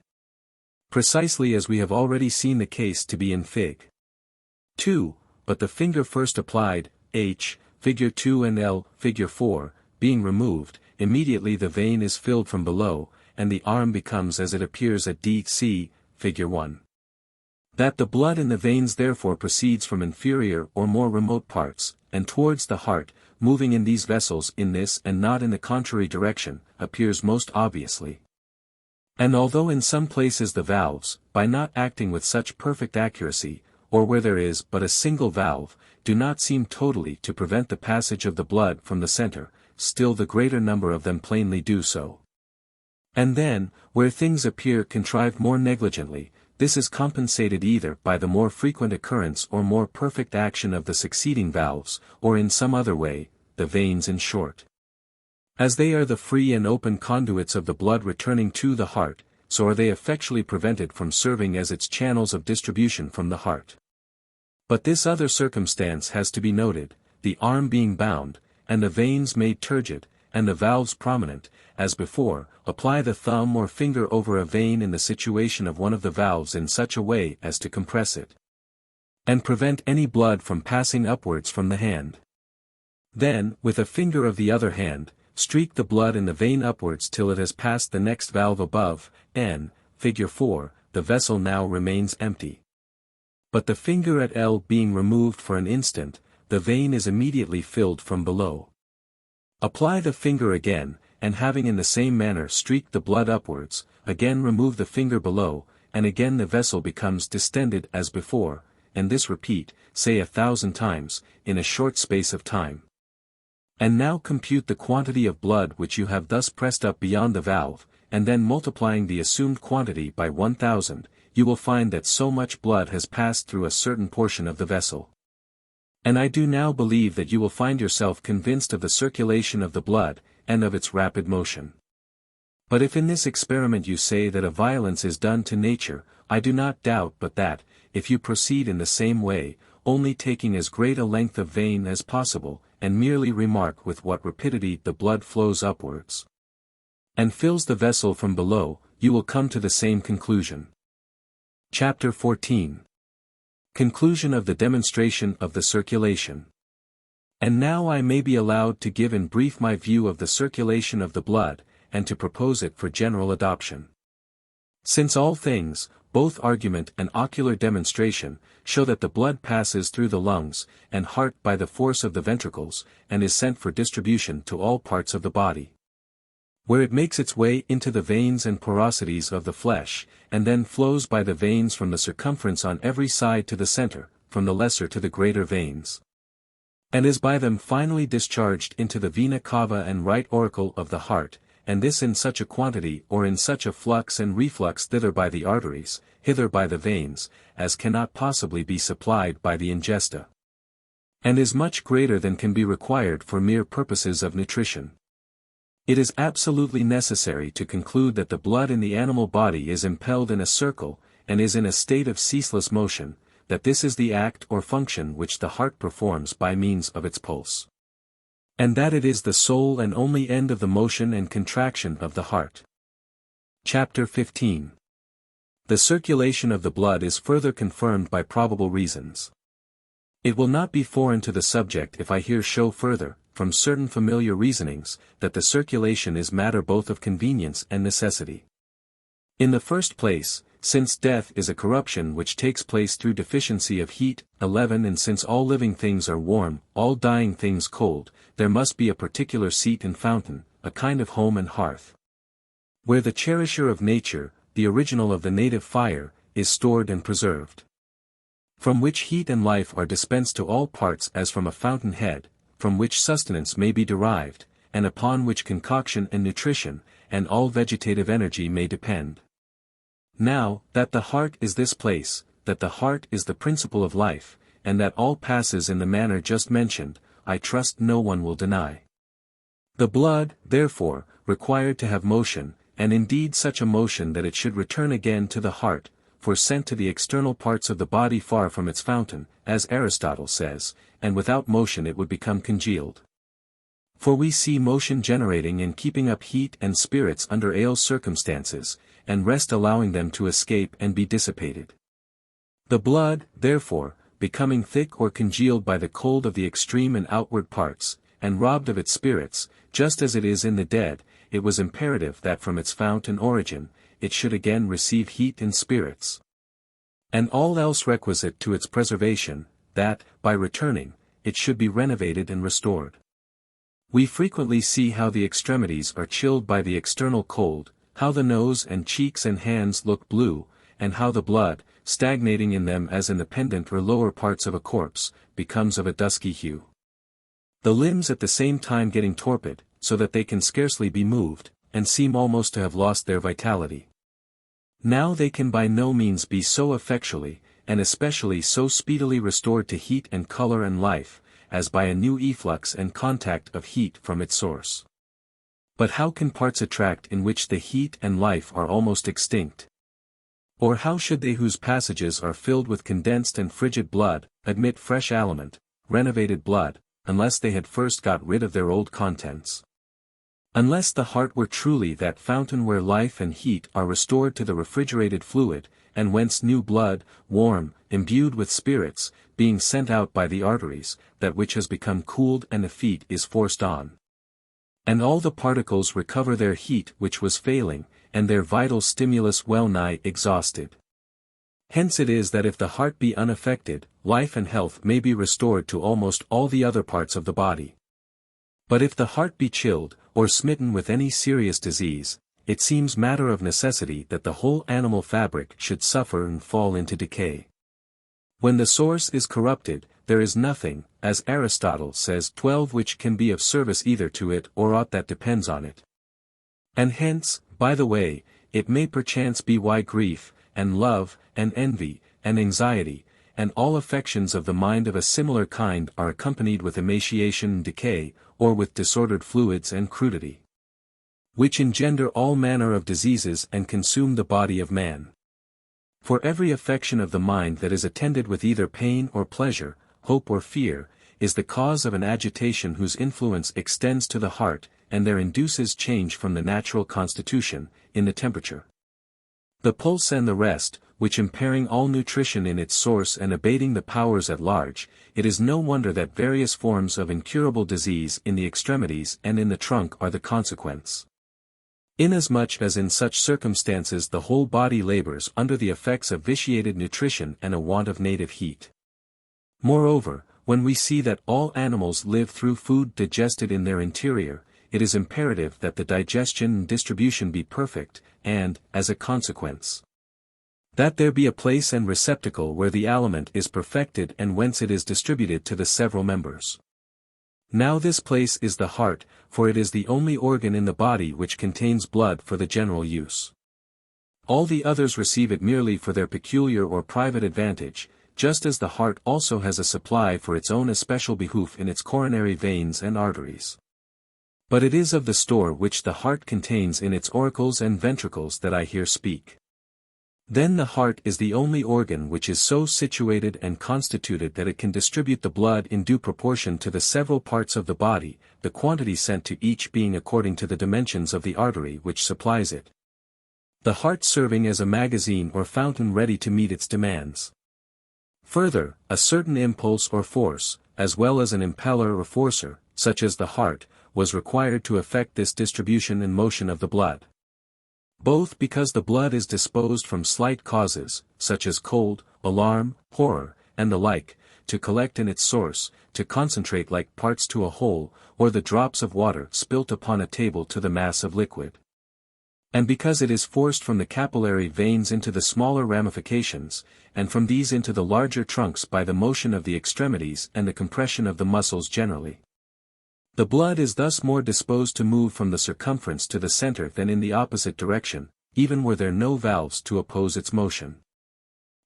Precisely as we have already seen the case to be in Fig. 2, but the finger first applied, H, Figure 2 and L, Figure 4, being removed, immediately the vein is filled from below, and the arm becomes as it appears at D, C, Figure 1. That the blood in the veins therefore proceeds from inferior or more remote parts, and towards the heart, moving in these vessels in this and not in the contrary direction, appears most obviously. And although in some places the valves, by not acting with such perfect accuracy, or where there is but a single valve, do not seem totally to prevent the passage of the blood from the center, still the greater number of them plainly do so. And then, where things appear contrived more negligently, this is compensated either by the more frequent occurrence or more perfect action of the succeeding valves, or in some other way, the veins in short. As they are the free and open conduits of the blood returning to the heart, so are they effectually prevented from serving as its channels of distribution from the heart. But this other circumstance has to be noted, the arm being bound, and the veins made turgid, and the valves prominent, as before, apply the thumb or finger over a vein in the situation of one of the valves in such a way as to compress it, and prevent any blood from passing upwards from the hand. Then, with a finger of the other hand, streak the blood in the vein upwards till it has passed the next valve above, and, figure 4, the vessel now remains empty. But the finger at L being removed for an instant, the vein is immediately filled from below. Apply the finger again, and having in the same manner streaked the blood upwards, again remove the finger below, and again the vessel becomes distended as before, and this repeat, say 1,000 times, in a short space of time. And now compute the quantity of blood which you have thus pressed up beyond the valve, and then multiplying the assumed quantity by 1,000, you will find that so much blood has passed through a certain portion of the vessel. And I do now believe that you will find yourself convinced of the circulation of the blood, and of its rapid motion. But if in this experiment you say that a violence is done to nature, I do not doubt but that, if you proceed in the same way, only taking as great a length of vein as possible, and merely remark with what rapidity the blood flows upwards, and fills the vessel from below, you will come to the same conclusion. Chapter 14. Conclusion of the demonstration of the circulation. And now I may be allowed to give in brief my view of the circulation of the blood, and to propose it for general adoption. Since all things, both argument and ocular demonstration, show that the blood passes through the lungs and heart by the force of the ventricles, and is sent for distribution to all parts of the body, where it makes its way into the veins and porosities of the flesh, and then flows by the veins from the circumference on every side to the center, from the lesser to the greater veins, and is by them finally discharged into the Vena Cava and right auricle of the heart, and this in such a quantity or in such a flux and reflux thither by the arteries, hither by the veins, as cannot possibly be supplied by the ingesta, and is much greater than can be required for mere purposes of nutrition. It is absolutely necessary to conclude that the blood in the animal body is impelled in a circle, and is in a state of ceaseless motion, that this is the act or function which the heart performs by means of its pulse, and that it is the sole and only end of the motion and contraction of the heart. Chapter 15. The circulation of the blood is further confirmed by probable reasons. It will not be foreign to the subject if I here show further, from certain familiar reasonings, that the circulation is matter both of convenience and necessity. In the first place, since death is a corruption which takes place through deficiency of heat, 11 and since all living things are warm, all dying things cold, there must be a particular seat and fountain, a kind of home and hearth, where the cherisher of nature, the original of the native fire, is stored and preserved, from which heat and life are dispensed to all parts as from a fountain head, from which sustenance may be derived, and upon which concoction and nutrition, and all vegetative energy may depend. Now, that the heart is this place, that the heart is the principle of life, and that all passes in the manner just mentioned, I trust no one will deny. The blood, therefore, required to have motion, and indeed such a motion that it should return again to the heart, for sent to the external parts of the body far from its fountain, as Aristotle says, and without motion it would become congealed. For we see motion generating and keeping up heat and spirits under ill circumstances, and rest allowing them to escape and be dissipated. The blood, therefore, becoming thick or congealed by the cold of the extreme and outward parts, and robbed of its spirits, just as it is in the dead, it was imperative that from its fount and origin, it should again receive heat and spirits, and all else requisite to its preservation, that, by returning, it should be renovated and restored. We frequently see how the extremities are chilled by the external cold, how the nose and cheeks and hands look blue, and how the blood, stagnating in them as in the pendant or lower parts of a corpse, becomes of a dusky hue. The limbs at the same time getting torpid, so that they can scarcely be moved, and seem almost to have lost their vitality. Now they can by no means be so effectually, and especially so speedily restored to heat and color and life, as by a new efflux and contact of heat from its source. But how can parts attract in which the heat and life are almost extinct? Or how should they whose passages are filled with condensed and frigid blood, admit fresh aliment, renovated blood, unless they had first got rid of their old contents? Unless the heart were truly that fountain where life and heat are restored to the refrigerated fluid, and whence new blood, warm, imbued with spirits, being sent out by the arteries, that which has become cooled and effete is forced on. And all the particles recover their heat which was failing, and their vital stimulus well nigh exhausted. Hence it is that if the heart be unaffected, life and health may be restored to almost all the other parts of the body. But if the heart be chilled, or smitten with any serious disease, it seems matter of necessity that the whole animal fabric should suffer and fall into decay. When the source is corrupted, there is nothing, as Aristotle says 12 which can be of service either to it or aught that depends on it. And hence, by the way, it may perchance be why grief, and love, and envy, and anxiety, and all affections of the mind of a similar kind are accompanied with emaciation and decay, or with disordered fluids and crudity, which engender all manner of diseases and consume the body of man. For every affection of the mind that is attended with either pain or pleasure, hope or fear, is the cause of an agitation whose influence extends to the heart, and there induces change from the natural constitution, in the temperature, the pulse and the rest, which impairing all nutrition in its source and abating the powers at large, it is no wonder that various forms of incurable disease in the extremities and in the trunk are the consequence. Inasmuch as in such circumstances the whole body labors under the effects of vitiated nutrition and a want of native heat. Moreover, when we see that all animals live through food digested in their interior, it is imperative that the digestion and distribution be perfect, and, as a consequence, that there be a place and receptacle where the aliment is perfected and whence it is distributed to the several members. Now this place is the heart, for it is the only organ in the body which contains blood for the general use. All the others receive it merely for their peculiar or private advantage, just as the heart also has a supply for its own especial behoof in its coronary veins and arteries. But it is of the store which the heart contains in its auricles and ventricles that I here speak. Then the heart is the only organ which is so situated and constituted that it can distribute the blood in due proportion to the several parts of the body, the quantity sent to each being according to the dimensions of the artery which supplies it. The heart serving as a magazine or fountain ready to meet its demands. Further, a certain impulse or force, as well as an impeller or forcer, such as the heart, was required to effect this distribution and motion of the blood. Both because the blood is disposed from slight causes, such as cold, alarm, horror, and the like, to collect in its source, to concentrate like parts to a whole, or the drops of water spilt upon a table to the mass of liquid. And because it is forced from the capillary veins into the smaller ramifications, and from these into the larger trunks by the motion of the extremities and the compression of the muscles generally. The blood is thus more disposed to move from the circumference to the center than in the opposite direction, even were there no valves to oppose its motion.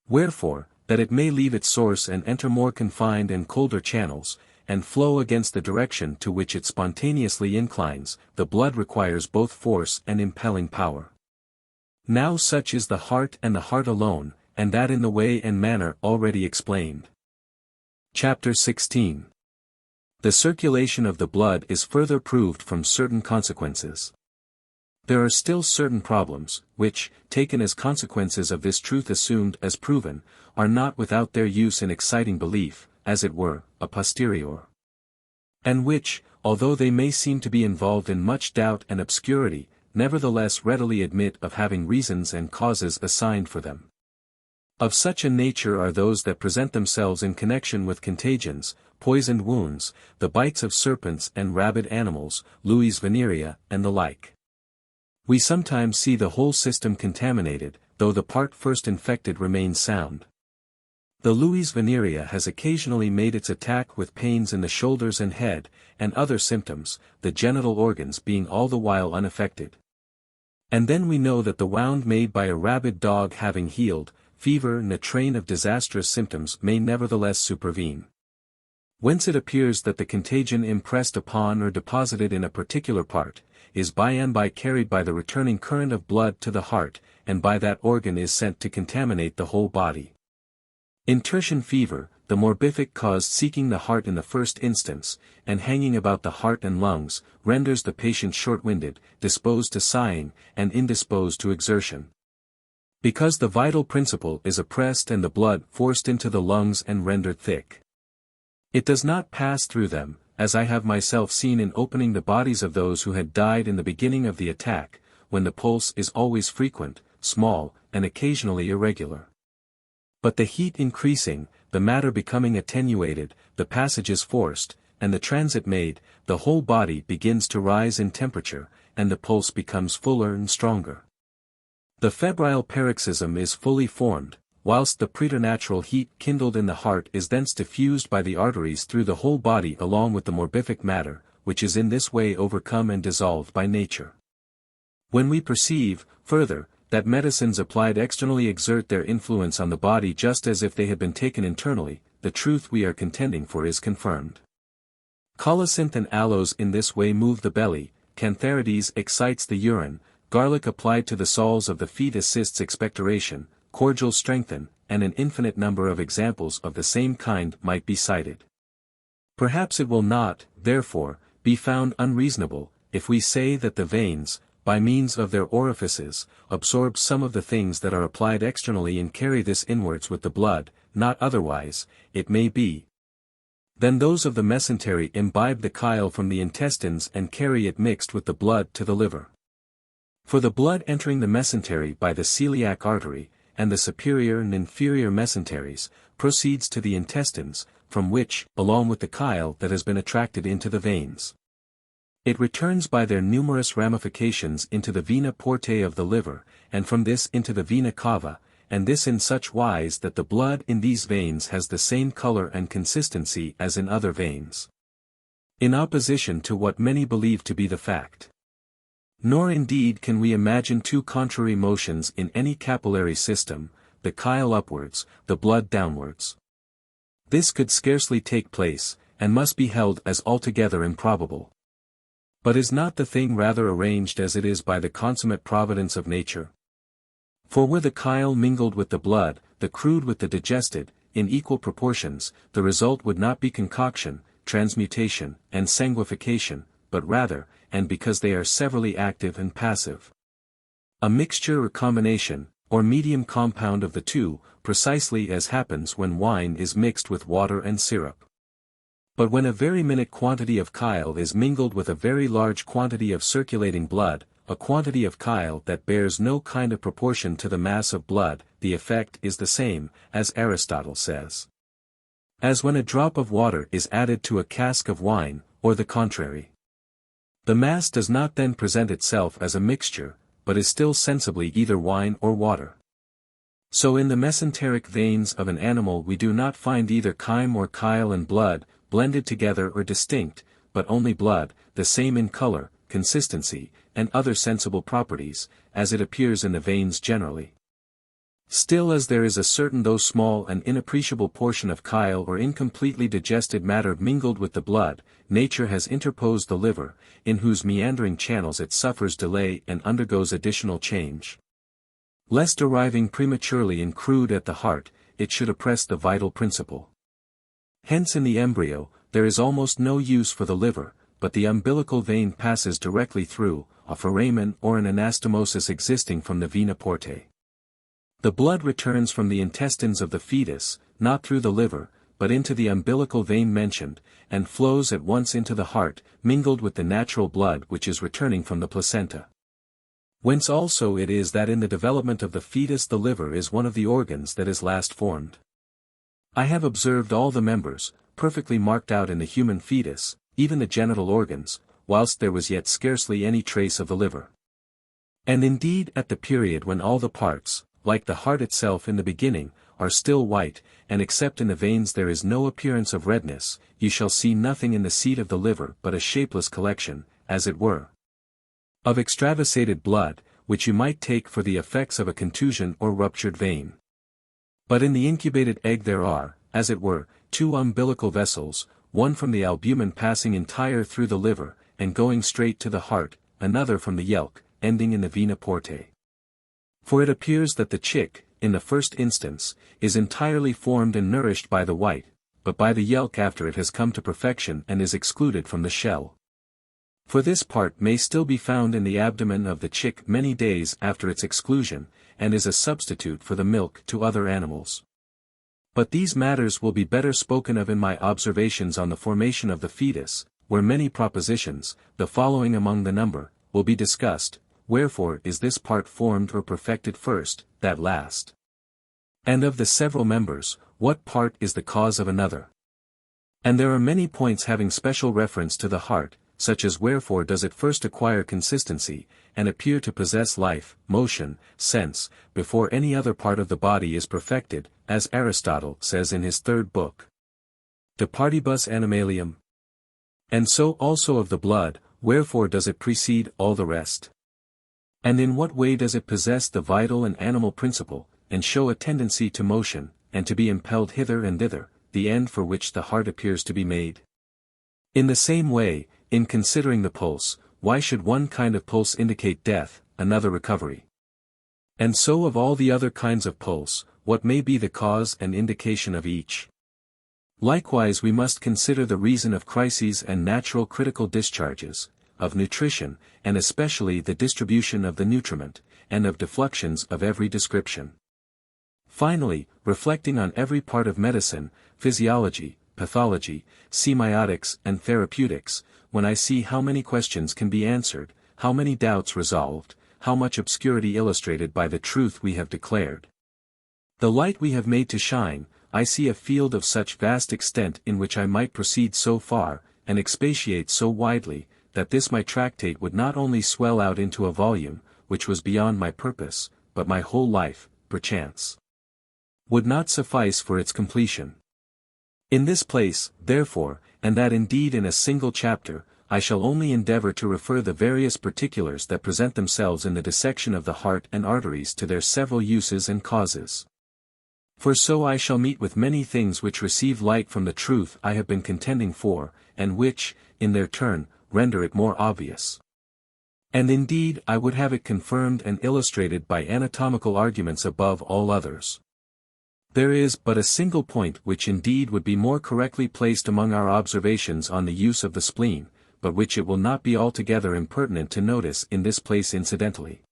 Wherefore, that it may leave its source and enter more confined and colder channels, and flow against the direction to which it spontaneously inclines, the blood requires both force and impelling power. Now such is the heart and the heart alone, and that in the way and manner already explained. Chapter 16. The circulation of the blood is further proved from certain consequences. There are still certain problems, which, taken as consequences of this truth assumed as proven, are not without their use in exciting belief, as it were, a posterior. And which, although they may seem to be involved in much doubt and obscurity, nevertheless readily admit of having reasons and causes assigned for them. Of such a nature are those that present themselves in connection with contagions, poisoned wounds, the bites of serpents and rabid animals, lues venerea, and the like. We sometimes see the whole system contaminated, though the part first infected remains sound. The lues venerea has occasionally made its attack with pains in the shoulders and head, and other symptoms, the genital organs being all the while unaffected. And then we know that the wound made by a rabid dog having healed, fever and a train of disastrous symptoms may nevertheless supervene. Whence it appears that the contagion impressed upon or deposited in a particular part, is by and by carried by the returning current of blood to the heart, and by that organ is sent to contaminate the whole body. In tertian fever, the morbific cause seeking the heart in the first instance, and hanging about the heart and lungs, renders the patient short-winded, disposed to sighing, and indisposed to exertion. Because the vital principle is oppressed and the blood forced into the lungs and rendered thick. It does not pass through them, as I have myself seen in opening the bodies of those who had died in the beginning of the attack, when the pulse is always frequent, small, and occasionally irregular. But the heat increasing, the matter becoming attenuated, the passages forced, and the transit made, the whole body begins to rise in temperature, and the pulse becomes fuller and stronger. The febrile paroxysm is fully formed, whilst the preternatural heat kindled in the heart is thence diffused by the arteries through the whole body along with the morbific matter, which is in this way overcome and dissolved by nature. When we perceive, further, that medicines applied externally exert their influence on the body just as if they had been taken internally, the truth we are contending for is confirmed. Colocynth and aloes in this way move the belly, cantharides excites the urine, garlic applied to the soles of the feet assists expectoration, cordials strengthen, and an infinite number of examples of the same kind might be cited. Perhaps it will not, therefore, be found unreasonable, if we say that the veins, by means of their orifices, absorb some of the things that are applied externally and carry this inwards with the blood, not otherwise, it may be. Then those of the mesentery imbibe the chyle from the intestines and carry it mixed with the blood to the liver. For the blood entering the mesentery by the celiac artery, and the superior and inferior mesenteries, proceeds to the intestines, from which, along with the chyle that has been attracted into the veins, it returns by their numerous ramifications into the vena portae of the liver, and from this into the vena cava, and this in such wise that the blood in these veins has the same color and consistency as in other veins. In opposition to what many believe to be the fact. Nor indeed can we imagine two contrary motions in any capillary system, the chyle upwards, the blood downwards. This could scarcely take place, and must be held as altogether improbable. But is not the thing rather arranged as it is by the consummate providence of nature? For were the chyle mingled with the blood, the crude with the digested, in equal proportions, the result would not be concoction, transmutation, and sanguification, but rather, and because they are severally active and passive, a mixture or combination, or medium compound of the two, precisely as happens when wine is mixed with water and syrup. But when a very minute quantity of chyle is mingled with a very large quantity of circulating blood, a quantity of chyle that bears no kind of proportion to the mass of blood, the effect is the same, as Aristotle says, as when a drop of water is added to a cask of wine, or the contrary. The mass does not then present itself as a mixture, but is still sensibly either wine or water. So in the mesenteric veins of an animal we do not find either chyme or chyle and blood, blended together or distinct, but only blood, the same in color, consistency, and other sensible properties, as it appears in the veins generally. Still as there is a certain though small and inappreciable portion of chyle or incompletely digested matter mingled with the blood, nature has interposed the liver, in whose meandering channels it suffers delay and undergoes additional change. Lest arriving prematurely and crude at the heart, it should oppress the vital principle. Hence in the embryo, there is almost no use for the liver, but the umbilical vein passes directly through, a foramen or an anastomosis existing from the vena portae. The blood returns from the intestines of the fetus, not through the liver, but into the umbilical vein mentioned, and flows at once into the heart, mingled with the natural blood which is returning from the placenta. Whence also it is that in the development of the fetus the liver is one of the organs that is last formed. I have observed all the members, perfectly marked out in the human fetus, even the genital organs, whilst there was yet scarcely any trace of the liver. And indeed at the period when all the parts, like the heart itself in the beginning, are still white, and except in the veins there is no appearance of redness, you shall see nothing in the seat of the liver but a shapeless collection, as it were, of extravasated blood, which you might take for the effects of a contusion or ruptured vein. But in the incubated egg there are, as it were, two umbilical vessels, one from the albumen passing entire through the liver, and going straight to the heart, another from the yelk, ending in the vena portae. For it appears that the chick, in the first instance, is entirely formed and nourished by the white, but by the yelk after it has come to perfection and is excluded from the shell. For this part may still be found in the abdomen of the chick many days after its exclusion, and is a substitute for the milk to other animals. But these matters will be better spoken of in my observations on the formation of the fetus, where many propositions, the following among the number, will be discussed. Wherefore is this part formed or perfected first, that last? And of the several members, what part is the cause of another? And there are many points having special reference to the heart, such as wherefore does it first acquire consistency, and appear to possess life, motion, sense, before any other part of the body is perfected, as Aristotle says in his third book. De Partibus Animalium. And so also of the blood, wherefore does it precede all the rest? And in what way does it possess the vital and animal principle, and show a tendency to motion, and to be impelled hither and thither, the end for which the heart appears to be made? In the same way, in considering the pulse, why should one kind of pulse indicate death, another recovery? And so of all the other kinds of pulse, what may be the cause and indication of each? Likewise we must consider the reason of crises and natural critical discharges, of nutrition, and especially the distribution of the nutriment, and of defluxions of every description. Finally, reflecting on every part of medicine, physiology, pathology, semiotics and therapeutics, when I see how many questions can be answered, how many doubts resolved, how much obscurity illustrated by the truth we have declared. The light we have made to shine, I see a field of such vast extent in which I might proceed so far, and expatiate so widely, that this my tractate would not only swell out into a volume, which was beyond my purpose, but my whole life, perchance, would not suffice for its completion. In this place, therefore, and that indeed in a single chapter, I shall only endeavor to refer the various particulars that present themselves in the dissection of the heart and arteries to their several uses and causes. For so I shall meet with many things which receive light from the truth I have been contending for, and which, in their turn, render it more obvious. And indeed I would have it confirmed and illustrated by anatomical arguments above all others. There is but a single point which indeed would be more correctly placed among our observations on the use of the spleen, but which it will not be altogether impertinent to notice in this place incidentally.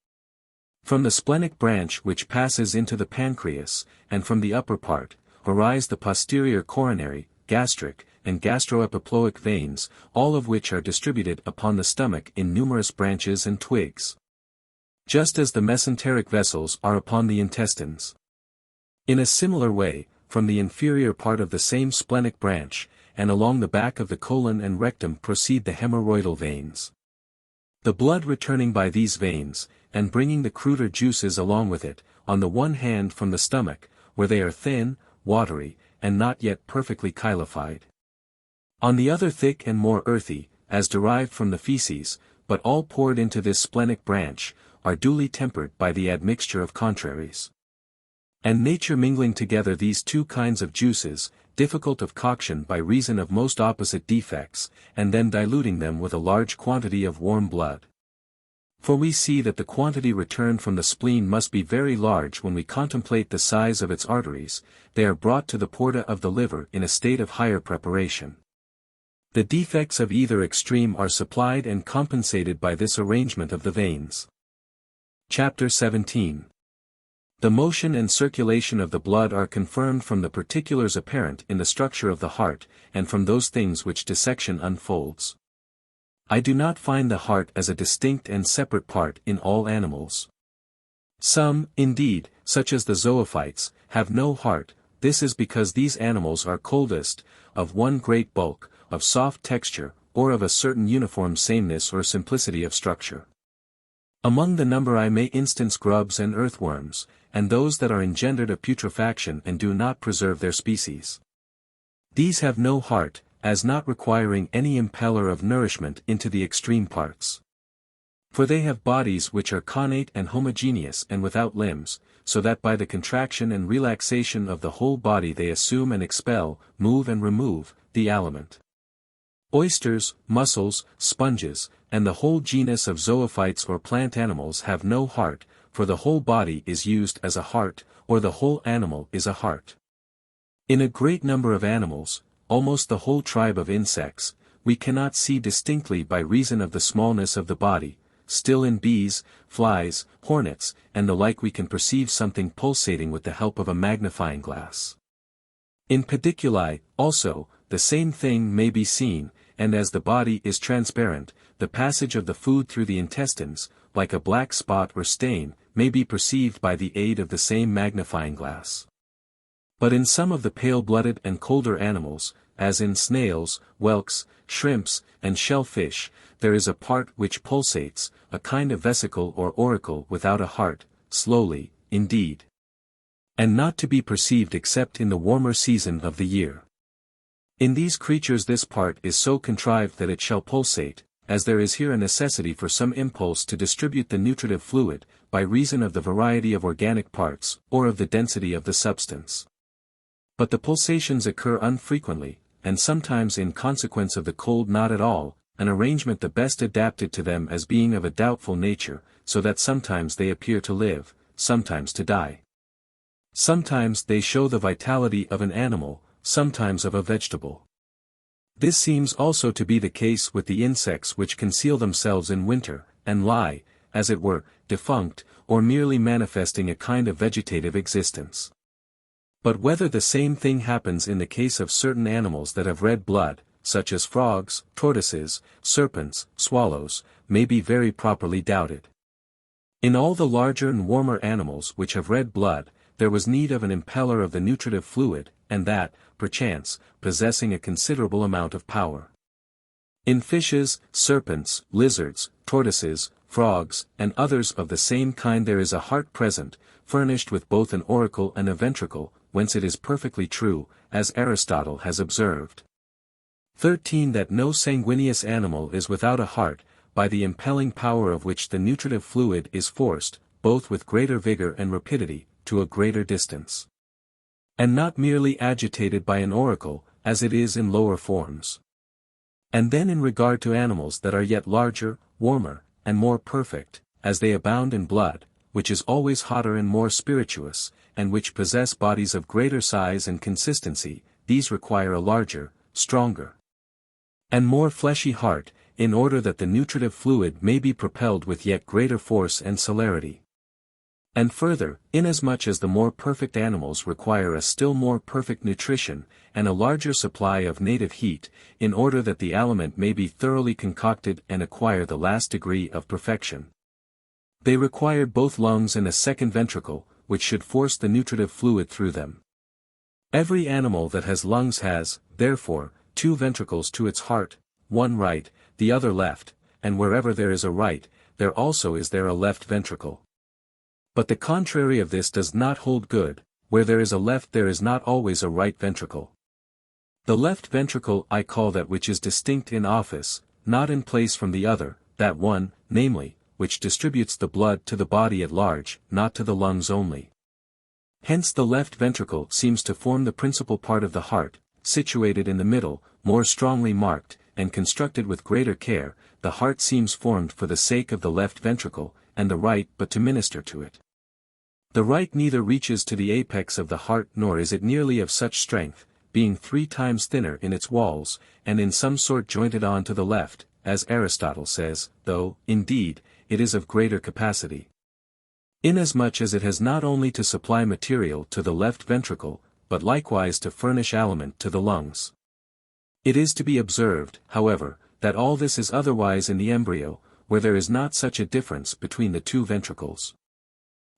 From the splenic branch which passes into the pancreas, and from the upper part, arise the posterior coronary, gastric, and gastroepiploic veins, all of which are distributed upon the stomach in numerous branches and twigs. Just as the mesenteric vessels are upon the intestines. In a similar way, from the inferior part of the same splenic branch, and along the back of the colon and rectum proceed the hemorrhoidal veins. The blood returning by these veins, and bringing the cruder juices along with it, on the one hand from the stomach, where they are thin, watery, and not yet perfectly chylified. On the other thick and more earthy, as derived from the feces, but all poured into this splenic branch, are duly tempered by the admixture of contraries. And nature mingling together these two kinds of juices, difficult of coction by reason of most opposite defects, and then diluting them with a large quantity of warm blood. For we see that the quantity returned from the spleen must be very large when we contemplate the size of its arteries, they are brought to the porta of the liver in a state of higher preparation. The defects of either extreme are supplied and compensated by this arrangement of the veins. Chapter 17. The motion and circulation of the blood are confirmed from the particulars apparent in the structure of the heart, and from those things which dissection unfolds. I do not find the heart as a distinct and separate part in all animals. Some, indeed, such as the zoophytes, have no heart. This is because these animals are coldest, of one great bulk, of soft texture, or of a certain uniform sameness or simplicity of structure. Among the number I may instance grubs and earthworms, and those that are engendered of putrefaction and do not preserve their species. These have no heart, as not requiring any impeller of nourishment into the extreme parts. For they have bodies which are connate and homogeneous and without limbs, so that by the contraction and relaxation of the whole body they assume and expel, move and remove, the aliment. Oysters, mussels, sponges, and the whole genus of zoophytes or plant animals have no heart, for the whole body is used as a heart, or the whole animal is a heart. In a great number of animals, almost the whole tribe of insects, we cannot see distinctly by reason of the smallness of the body, still in bees, flies, hornets, and the like we can perceive something pulsating with the help of a magnifying glass. In pediculi, also, the same thing may be seen, and as the body is transparent, the passage of the food through the intestines, like a black spot or stain, may be perceived by the aid of the same magnifying glass. But in some of the pale-blooded and colder animals, as in snails, whelks, shrimps, and shellfish, there is a part which pulsates, a kind of vesicle or auricle without a heart, slowly, indeed, and not to be perceived except in the warmer season of the year. In these creatures this part is so contrived that it shall pulsate, as there is here a necessity for some impulse to distribute the nutritive fluid, by reason of the variety of organic parts, or of the density of the substance. But the pulsations occur unfrequently, and sometimes in consequence of the cold not at all, an arrangement the best adapted to them as being of a doubtful nature, so that sometimes they appear to live, sometimes to die. Sometimes they show the vitality of an animal, sometimes of a vegetable. This seems also to be the case with the insects which conceal themselves in winter, and lie, as it were, defunct, or merely manifesting a kind of vegetative existence. But whether the same thing happens in the case of certain animals that have red blood, such as frogs, tortoises, serpents, swallows, may be very properly doubted. In all the larger and warmer animals which have red blood, there was need of an impeller of the nutritive fluid, and that, perchance, possessing a considerable amount of power. In fishes, serpents, lizards, tortoises, frogs, and others of the same kind there is a heart present, furnished with both an auricle and a ventricle, whence it is perfectly true, as Aristotle has observed. 13. That no sanguineous animal is without a heart, by the impelling power of which the nutritive fluid is forced, both with greater vigor and rapidity, to a greater distance. And not merely agitated by an auricle, as it is in lower forms. And then in regard to animals that are yet larger, warmer, and more perfect, as they abound in blood, which is always hotter and more spirituous, and which possess bodies of greater size and consistency, these require a larger, stronger, and more fleshy heart, in order that the nutritive fluid may be propelled with yet greater force and celerity. And further, inasmuch as the more perfect animals require a still more perfect nutrition, and a larger supply of native heat, in order that the aliment may be thoroughly concocted and acquire the last degree of perfection. They required both lungs and a second ventricle, which should force the nutritive fluid through them. Every animal that has lungs has, therefore, two ventricles to its heart, one right, the other left, and wherever there is a right, there also is there a left ventricle. But the contrary of this does not hold good, where there is a left there is not always a right ventricle. The left ventricle I call that which is distinct in office, not in place from the other, that one, namely, which distributes the blood to the body at large, not to the lungs only. Hence the left ventricle seems to form the principal part of the heart, situated in the middle, more strongly marked, and constructed with greater care. The heart seems formed for the sake of the left ventricle, and the right but to minister to it. The right neither reaches to the apex of the heart nor is it nearly of such strength, being 3 times thinner in its walls, and in some sort jointed on to the left, as Aristotle says, though, indeed, it is of greater capacity. Inasmuch as it has not only to supply material to the left ventricle, but likewise to furnish aliment to the lungs. It is to be observed, however, that all this is otherwise in the embryo, where there is not such a difference between the two ventricles.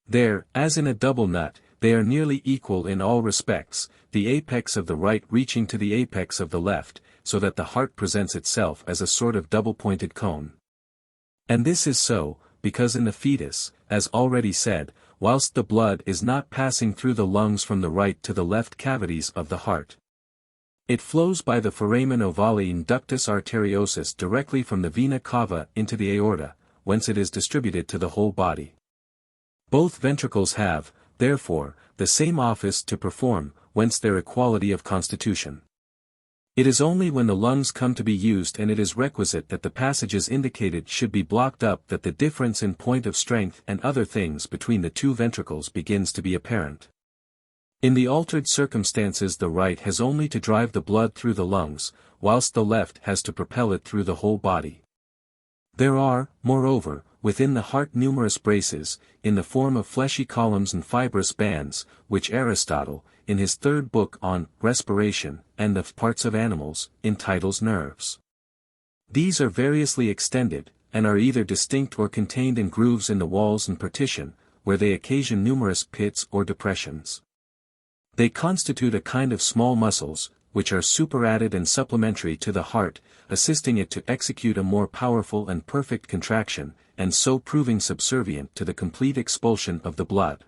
There, as in a double nut, they are nearly equal in all respects, the apex of the right reaching to the apex of the left, so that the heart presents itself as a sort of double-pointed cone. And this is so, because in the fetus, as already said, whilst the blood is not passing through the lungs from the right to the left cavities of the heart, it flows by the foramen ovale in ductus arteriosus directly from the vena cava into the aorta, whence it is distributed to the whole body. Both ventricles have, therefore, the same office to perform, whence their equality of constitution. It is only when the lungs come to be used and it is requisite that the passages indicated should be blocked up that the difference in point of strength and other things between the two ventricles begins to be apparent. In the altered circumstances the right has only to drive the blood through the lungs, whilst the left has to propel it through the whole body. There are, moreover, within the heart numerous braces, in the form of fleshy columns and fibrous bands, which Aristotle, in his third book on Respiration, and of Parts of Animals, entitles nerves. These are variously extended, and are either distinct or contained in grooves in the walls and partition, where they occasion numerous pits or depressions. They constitute a kind of small muscles, which are superadded and supplementary to the heart, assisting it to execute a more powerful and perfect contraction, and so proving subservient to the complete expulsion of the blood.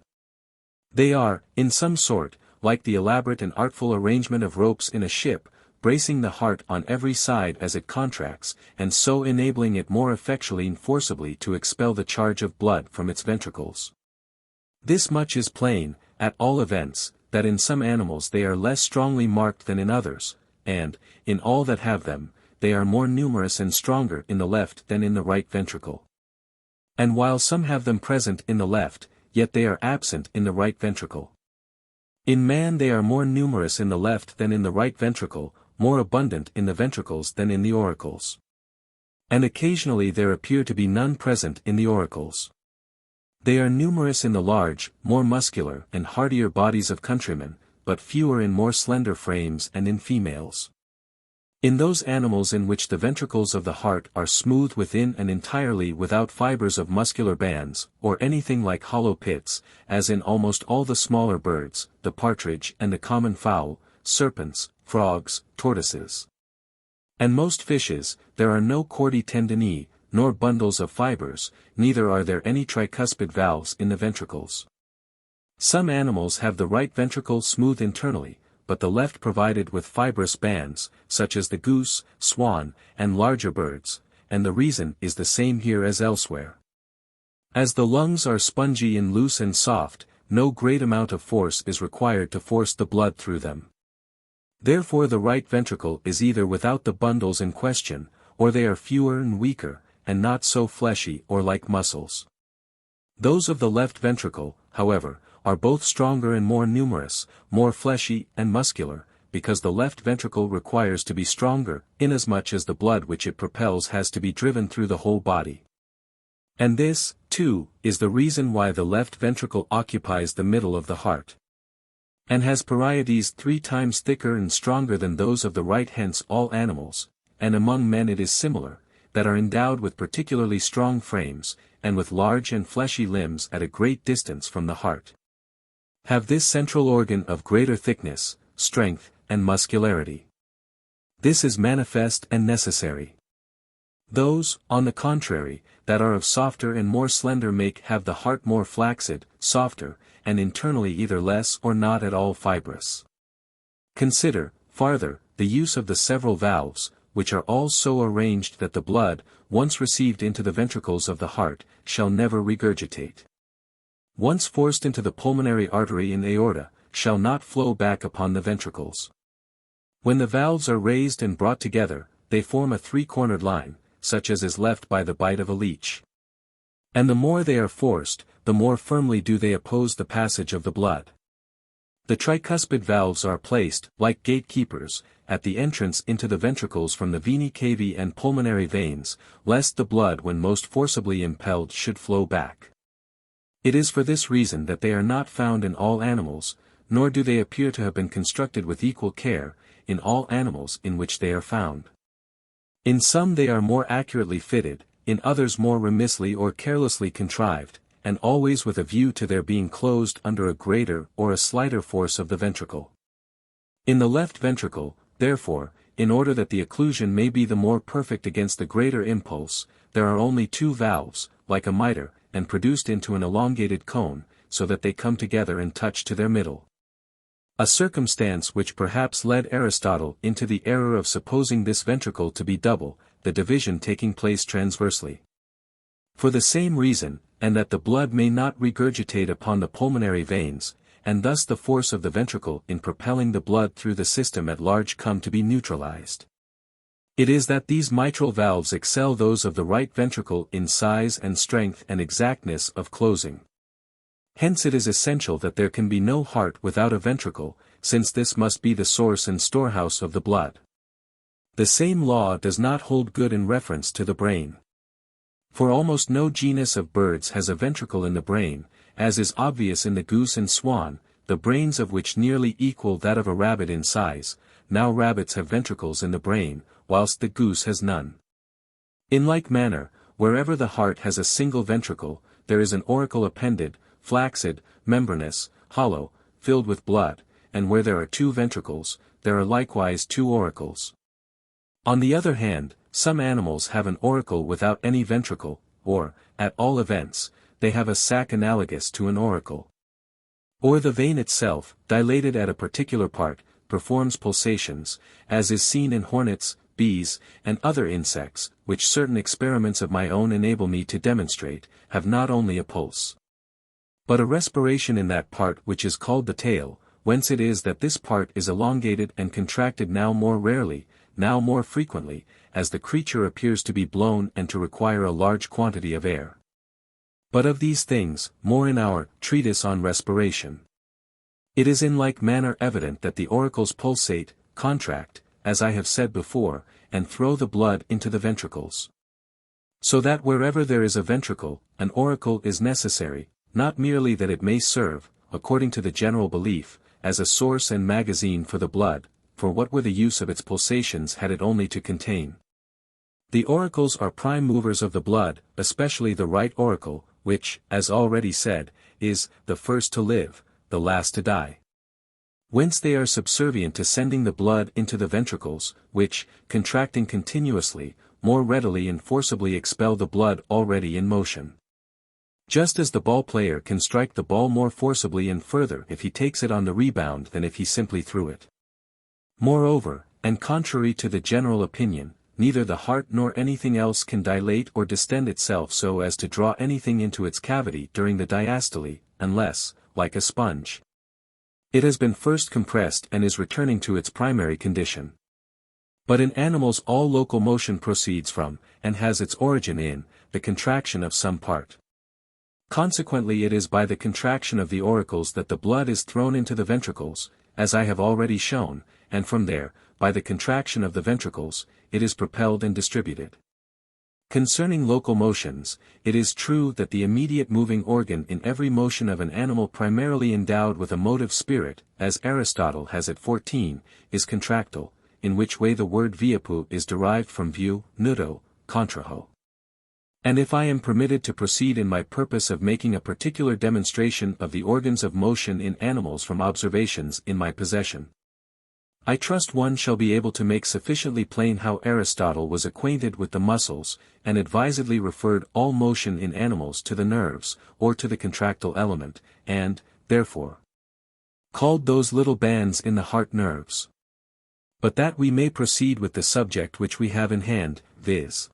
They are, in some sort, like the elaborate and artful arrangement of ropes in a ship, bracing the heart on every side as it contracts, and so enabling it more effectually and forcibly to expel the charge of blood from its ventricles. This much is plain, at all events, that in some animals they are less strongly marked than in others, and, in all that have them, they are more numerous and stronger in the left than in the right ventricle. And while some have them present in the left, yet they are absent in the right ventricle. In man they are more numerous in the left than in the right ventricle, more abundant in the ventricles than in the auricles. And occasionally there appear to be none present in the auricles. They are numerous in the large, more muscular and hardier bodies of countrymen, but fewer in more slender frames and in females. In those animals in which the ventricles of the heart are smooth within and entirely without fibers of muscular bands, or anything like hollow pits, as in almost all the smaller birds, the partridge and the common fowl, serpents, frogs, tortoises, and most fishes, there are no chordae tendineae, nor bundles of fibers, neither are there any tricuspid valves in the ventricles. Some animals have the right ventricle smooth internally, but the left provided with fibrous bands, such as the goose, swan, and larger birds, and the reason is the same here as elsewhere. As the lungs are spongy and loose and soft, no great amount of force is required to force the blood through them. Therefore the right ventricle is either without the bundles in question, or they are fewer and weaker, and not so fleshy or like muscles. Those of the left ventricle, however, are both stronger and more numerous, more fleshy and muscular, because the left ventricle requires to be stronger, inasmuch as the blood which it propels has to be driven through the whole body. And this, too, is the reason why the left ventricle occupies the middle of the heart, and has parietes 3 times thicker and stronger than those of the right. Hence all animals, and among men it is similar, that are endowed with particularly strong frames, and with large and fleshy limbs at a great distance from the heart, have this central organ of greater thickness, strength, and muscularity. This is manifest and necessary. Those, on the contrary, that are of softer and more slender make have the heart more flaccid, softer, and internally either less or not at all fibrous. Consider, farther, the use of the several valves, which are all so arranged that the blood, once received into the ventricles of the heart, shall never regurgitate. Once forced into the pulmonary artery and aorta, shall not flow back upon the ventricles. When the valves are raised and brought together, they form a 3-cornered line, such as is left by the bite of a leech. And the more they are forced, the more firmly do they oppose the passage of the blood. The tricuspid valves are placed, like gatekeepers, at the entrance into the ventricles from the venae cavae and pulmonary veins, lest the blood when most forcibly impelled should flow back. It is for this reason that they are not found in all animals, nor do they appear to have been constructed with equal care, in all animals in which they are found. In some they are more accurately fitted, in others more remissly or carelessly contrived, and always with a view to their being closed under a greater or a slighter force of the ventricle. In the left ventricle, therefore, in order that the occlusion may be the more perfect against the greater impulse, there are only 2 valves, like a mitre, and produced into an elongated cone, so that they come together and touch to their middle. A circumstance which perhaps led Aristotle into the error of supposing this ventricle to be double, the division taking place transversely. For the same reason, and that the blood may not regurgitate upon the pulmonary veins, and thus the force of the ventricle in propelling the blood through the system at large come to be neutralized. It is that these mitral valves excel those of the right ventricle in size and strength and exactness of closing. Hence it is essential that there can be no heart without a ventricle, since this must be the source and storehouse of the blood. The same law does not hold good in reference to the brain. For almost no genus of birds has a ventricle in the brain, as is obvious in the goose and swan, the brains of which nearly equal that of a rabbit in size. Now rabbits have ventricles in the brain, whilst the goose has none. In like manner, wherever the heart has a single ventricle, there is an auricle appended, flaccid, membranous, hollow, filled with blood, and where there are two ventricles, there are likewise two auricles. On the other hand, some animals have an auricle without any ventricle, or, at all events, they have a sac analogous to an auricle. Or the vein itself, dilated at a particular part, performs pulsations, as is seen in hornets, bees, and other insects, which certain experiments of my own enable me to demonstrate, have not only a pulse, but a respiration in that part which is called the tail, whence it is that this part is elongated and contracted now more rarely, now more frequently, as the creature appears to be blown and to require a large quantity of air. But of these things, more in our treatise on respiration. It is in like manner evident that the auricles pulsate, contract, as I have said before, and throw the blood into the ventricles. So that wherever there is a ventricle, an auricle is necessary, not merely that it may serve, according to the general belief, as a source and magazine for the blood, for what were the use of its pulsations had it only to contain? The auricles are prime movers of the blood, especially the right auricle, which, as already said, is the first to live, the last to die. Whence they are subservient to sending the blood into the ventricles, which, contracting continuously, more readily and forcibly expel the blood already in motion. Just as the ball player can strike the ball more forcibly and further if he takes it on the rebound than if he simply threw it. Moreover, and contrary to the general opinion, neither the heart nor anything else can dilate or distend itself so as to draw anything into its cavity during the diastole, unless, like a sponge, it has been first compressed and is returning to its primary condition. But in animals all local motion proceeds from, and has its origin in, the contraction of some part. Consequently it is by the contraction of the auricles that the blood is thrown into the ventricles, as I have already shown, and from there, by the contraction of the ventricles, it is propelled and distributed. Concerning local motions, it is true that the immediate moving organ in every motion of an animal primarily endowed with a motive spirit, as Aristotle has at 14, is contractile, in which way the word viapu is derived from view, nudo, contraho. And if I am permitted to proceed in my purpose of making a particular demonstration of the organs of motion in animals from observations in my possession, I trust one shall be able to make sufficiently plain how Aristotle was acquainted with the muscles, and advisedly referred all motion in animals to the nerves, or to the contractile element, and, therefore, called those little bands in the heart nerves. But that we may proceed with the subject which we have in hand, viz.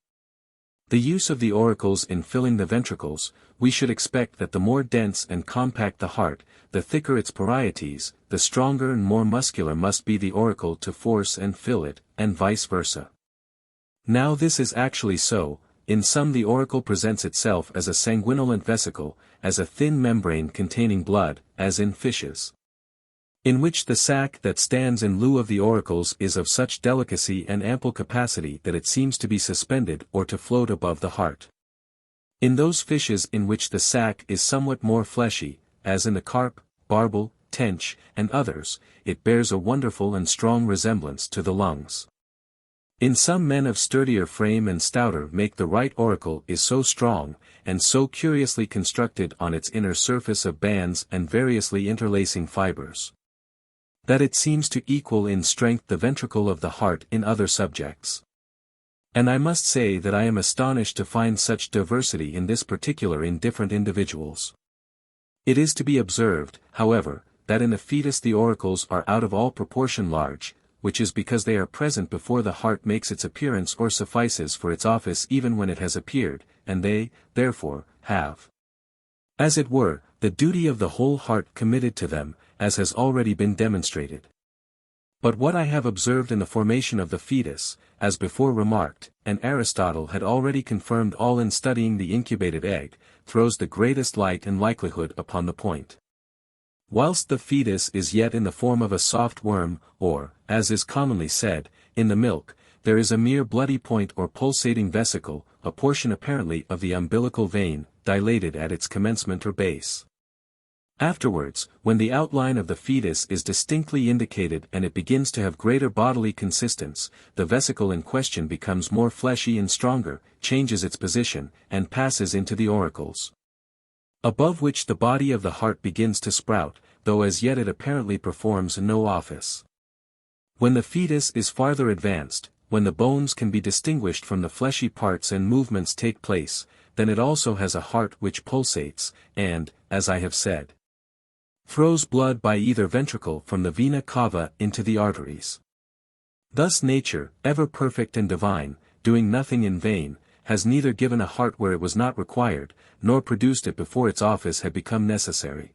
the use of the auricles in filling the ventricles, we should expect that the more dense and compact the heart, the thicker its parietes, the stronger and more muscular must be the auricle to force and fill it, and vice versa. Now this is actually so. In some the auricle presents itself as a sanguinolent vesicle, as a thin membrane containing blood, as in fishes, in which the sac that stands in lieu of the auricles is of such delicacy and ample capacity that it seems to be suspended or to float above the heart. In those fishes in which the sac is somewhat more fleshy, as in the carp, barbel, tench, and others, it bears a wonderful and strong resemblance to the lungs. In some men of sturdier frame and stouter make the right auricle is so strong, and so curiously constructed on its inner surface of bands and variously interlacing fibers, that it seems to equal in strength the ventricle of the heart in other subjects. And I must say that I am astonished to find such diversity in this particular in different individuals. It is to be observed, however, that in the fetus the auricles are out of all proportion large, which is because they are present before the heart makes its appearance or suffices for its office even when it has appeared, and they, therefore, have As it were, the duty of the whole heart committed to them, as has already been demonstrated. But what I have observed in the formation of the fetus, as before remarked, and Aristotle had already confirmed all in studying the incubated egg, throws the greatest light and likelihood upon the point. Whilst the fetus is yet in the form of a soft worm, or, as is commonly said, in the milk, there is a mere bloody point or pulsating vesicle, a portion apparently of the umbilical vein, dilated at its commencement or base. Afterwards, when the outline of the fetus is distinctly indicated and it begins to have greater bodily consistence, the vesicle in question becomes more fleshy and stronger, changes its position, and passes into the auricles, above which the body of the heart begins to sprout, though as yet it apparently performs no office. When the fetus is farther advanced, when the bones can be distinguished from the fleshy parts and movements take place, then it also has a heart which pulsates, and, as I have said, throws blood by either ventricle from the vena cava into the arteries. Thus nature, ever perfect and divine, doing nothing in vain, has neither given a heart where it was not required, nor produced it before its office had become necessary.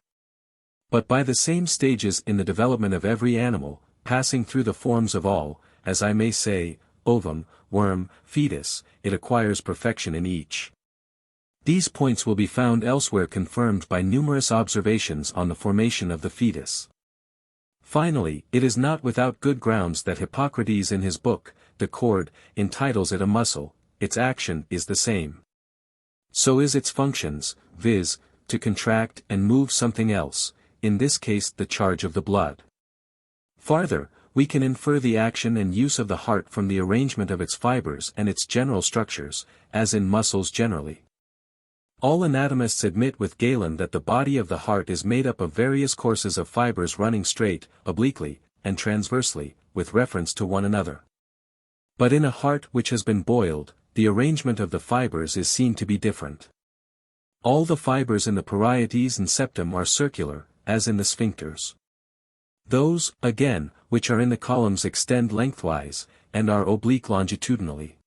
But by the same stages in the development of every animal, passing through the forms of all, as I may say, ovum, worm, fetus, it acquires perfection in each. These points will be found elsewhere confirmed by numerous observations on the formation of the fetus. Finally, it is not without good grounds that Hippocrates in his book, The Cord, entitles it a muscle. Its action is the same. So is its functions, viz., to contract and move something else, in this case the charge of the blood. Farther, we can infer the action and use of the heart from the arrangement of its fibers and its general structures, as in muscles generally. All anatomists admit with Galen that the body of the heart is made up of various courses of fibers running straight, obliquely, and transversely, with reference to one another. But in a heart which has been boiled, the arrangement of the fibers is seen to be different. All the fibers in the parietes and septum are circular, as in the sphincters. Those, again, which are in the columns extend lengthwise, and are oblique longitudinally.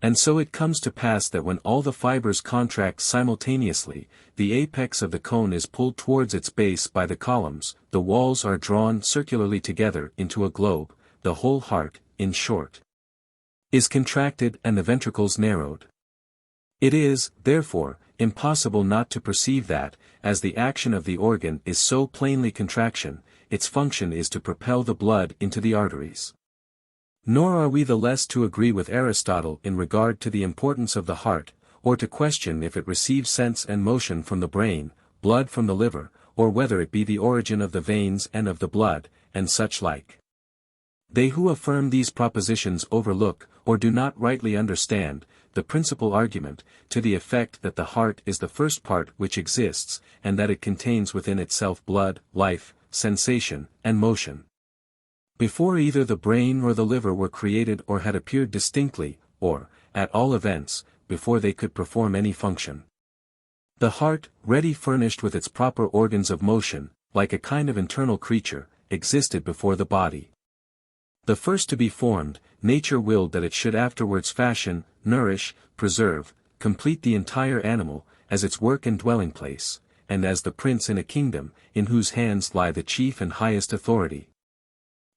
And so it comes to pass that when all the fibers contract simultaneously, the apex of the cone is pulled towards its base by the columns, the walls are drawn circularly together into a globe, the whole heart, in short, is contracted and the ventricles narrowed. It is, therefore, impossible not to perceive that, as the action of the organ is so plainly contraction, its function is to propel the blood into the arteries. Nor are we the less to agree with Aristotle in regard to the importance of the heart, or to question if it receives sense and motion from the brain, blood from the liver, or whether it be the origin of the veins and of the blood, and such like. They who affirm these propositions overlook, or do not rightly understand, the principal argument, to the effect that the heart is the first part which exists, and that it contains within itself blood, life, sensation, and motion. Before either the brain or the liver were created or had appeared distinctly, or, at all events, before they could perform any function. The heart, ready furnished with its proper organs of motion, like a kind of internal creature, existed before the body. The first to be formed, nature willed that it should afterwards fashion, nourish, preserve, complete the entire animal, as its work and dwelling place, and as the prince in a kingdom, in whose hands lie the chief and highest authority.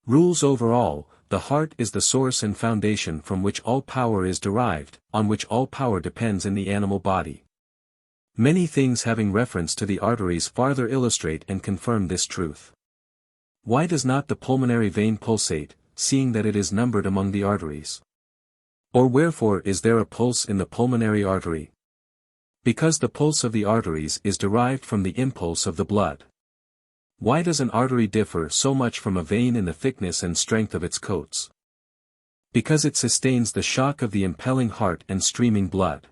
Rules over all, the heart is the source and foundation from which all power is derived, on which all power depends in the animal body. Many things having reference to the arteries farther illustrate and confirm this truth. Why does not the pulmonary vein pulsate, seeing that it is numbered among the arteries? Or wherefore is there a pulse in the pulmonary artery? Because the pulse of the arteries is derived from the impulse of the blood. Why does an artery differ so much from a vein in the thickness and strength of its coats? Because it sustains the shock of the impelling heart and streaming blood.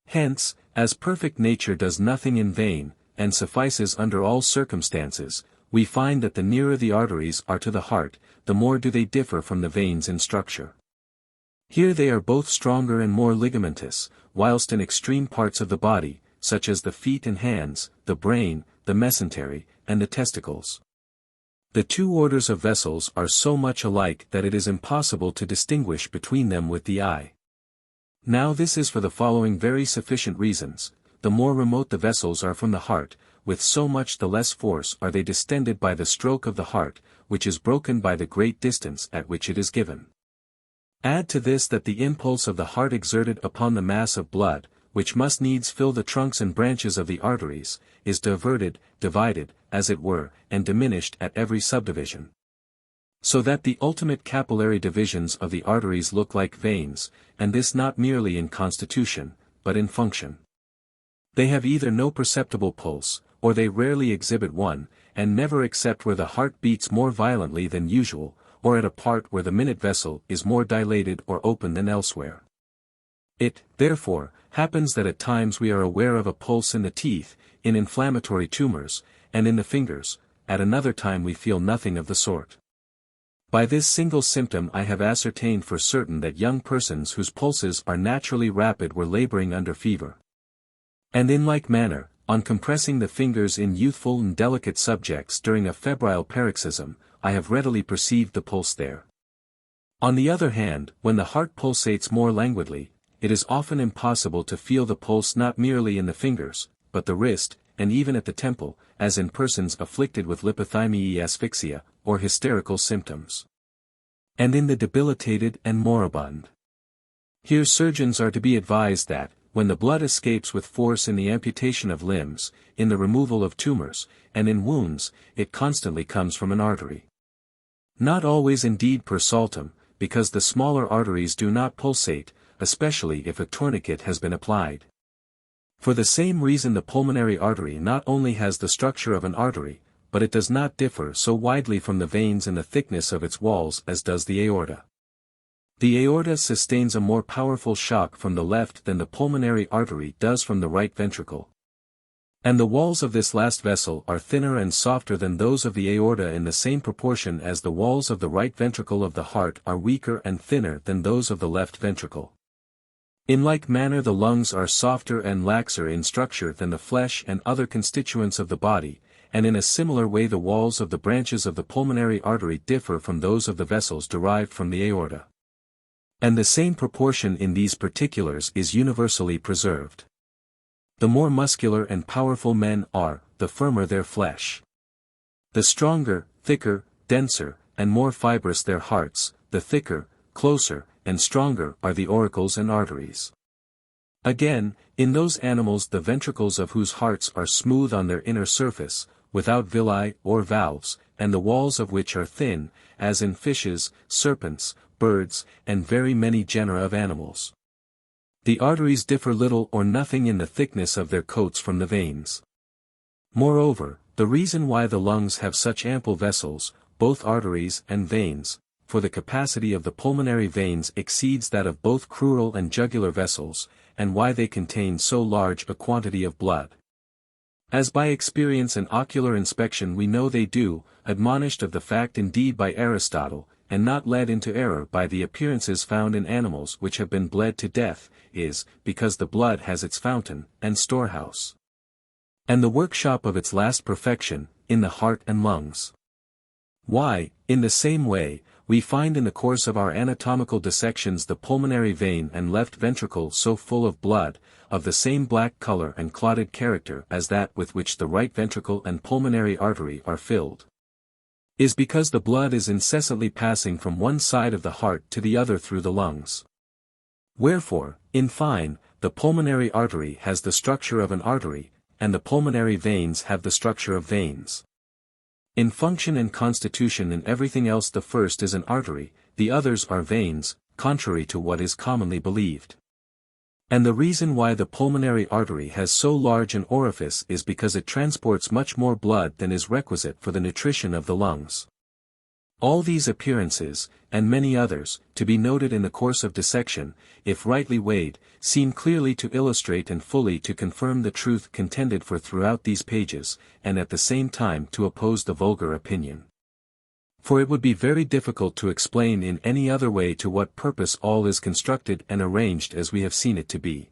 Hence, as perfect nature does nothing in vain, and suffices under all circumstances, we find that the nearer the arteries are to the heart, the more do they differ from the veins in structure. Here they are both stronger and more ligamentous, whilst in extreme parts of the body, such as the feet and hands, the brain, the mesentery, and the testicles. The two orders of vessels are so much alike that it is impossible to distinguish between them with the eye. Now this is for the following very sufficient reasons. the more remote the vessels are from the heart, with so much the less force are they distended by the stroke of the heart, which is broken by the great distance at which it is given. Add to this that the impulse of the heart exerted upon the mass of blood, which must needs fill the trunks and branches of the arteries, is diverted, divided, as it were, and diminished at every subdivision. So that the ultimate capillary divisions of the arteries look like veins, and this not merely in constitution, but in function. They have either no perceptible pulse, or they rarely exhibit one, and never except where the heart beats more violently than usual, or at a part where the minute vessel is more dilated or open than elsewhere. It, therefore, happens that at times we are aware of a pulse in the teeth, in inflammatory tumors, and in the fingers, at another time we feel nothing of the sort. By this single symptom I have ascertained for certain that young persons whose pulses are naturally rapid were laboring under fever. And in like manner, on compressing the fingers in youthful and delicate subjects during a febrile paroxysm, I have readily perceived the pulse there. On the other hand, when the heart pulsates more languidly, it is often impossible to feel the pulse not merely in the fingers, but the wrist, and even at the temple, as in persons afflicted with lipothymiae asphyxia, or hysterical symptoms. And in the debilitated and moribund. Here surgeons are to be advised that, when the blood escapes with force in the amputation of limbs, in the removal of tumors, and in wounds, it constantly comes from an artery. Not always indeed per saltum, because the smaller arteries do not pulsate, especially if a tourniquet has been applied. For the same reason the pulmonary artery not only has the structure of an artery, but it does not differ so widely from the veins in the thickness of its walls as does the aorta. The aorta sustains a more powerful shock from the left than the pulmonary artery does from the right ventricle. And the walls of this last vessel are thinner and softer than those of the aorta in the same proportion as the walls of the right ventricle of the heart are weaker and thinner than those of the left ventricle. In like manner the lungs are softer and laxer in structure than the flesh and other constituents of the body, and in a similar way the walls of the branches of the pulmonary artery differ from those of the vessels derived from the aorta. And the same proportion in these particulars is universally preserved. The more muscular and powerful men are, the firmer their flesh. The stronger, thicker, denser, and more fibrous their hearts, the thicker, closer, and stronger are the auricles and arteries. Again, in those animals the ventricles of whose hearts are smooth on their inner surface, without villi or valves, and the walls of which are thin, as in fishes, serpents, birds, and very many genera of animals. The arteries differ little or nothing in the thickness of their coats from the veins. Moreover, the reason why the lungs have such ample vessels, both arteries and veins, for the capacity of the pulmonary veins exceeds that of both crural and jugular vessels, and why they contain so large a quantity of blood. As by experience and ocular inspection we know they do, admonished of the fact indeed by Aristotle, and not led into error by the appearances found in animals which have been bled to death, is, because the blood has its fountain, and storehouse, and the workshop of its last perfection, in the heart and lungs. Why, in the same way, we find in the course of our anatomical dissections the pulmonary vein and left ventricle so full of blood, of the same black color and clotted character as that with which the right ventricle and pulmonary artery are filled, is because the blood is incessantly passing from one side of the heart to the other through the lungs. Wherefore, in fine, the pulmonary artery has the structure of an artery, and the pulmonary veins have the structure of veins. In function and constitution and everything else the first is an artery, the others are veins, contrary to what is commonly believed. And the reason why the pulmonary artery has so large an orifice is because it transports much more blood than is requisite for the nutrition of the lungs. All these appearances, and many others, to be noted in the course of dissection, if rightly weighed, seem clearly to illustrate and fully to confirm the truth contended for throughout these pages, and at the same time to oppose the vulgar opinion. For it would be very difficult to explain in any other way to what purpose all is constructed and arranged as we have seen it to be.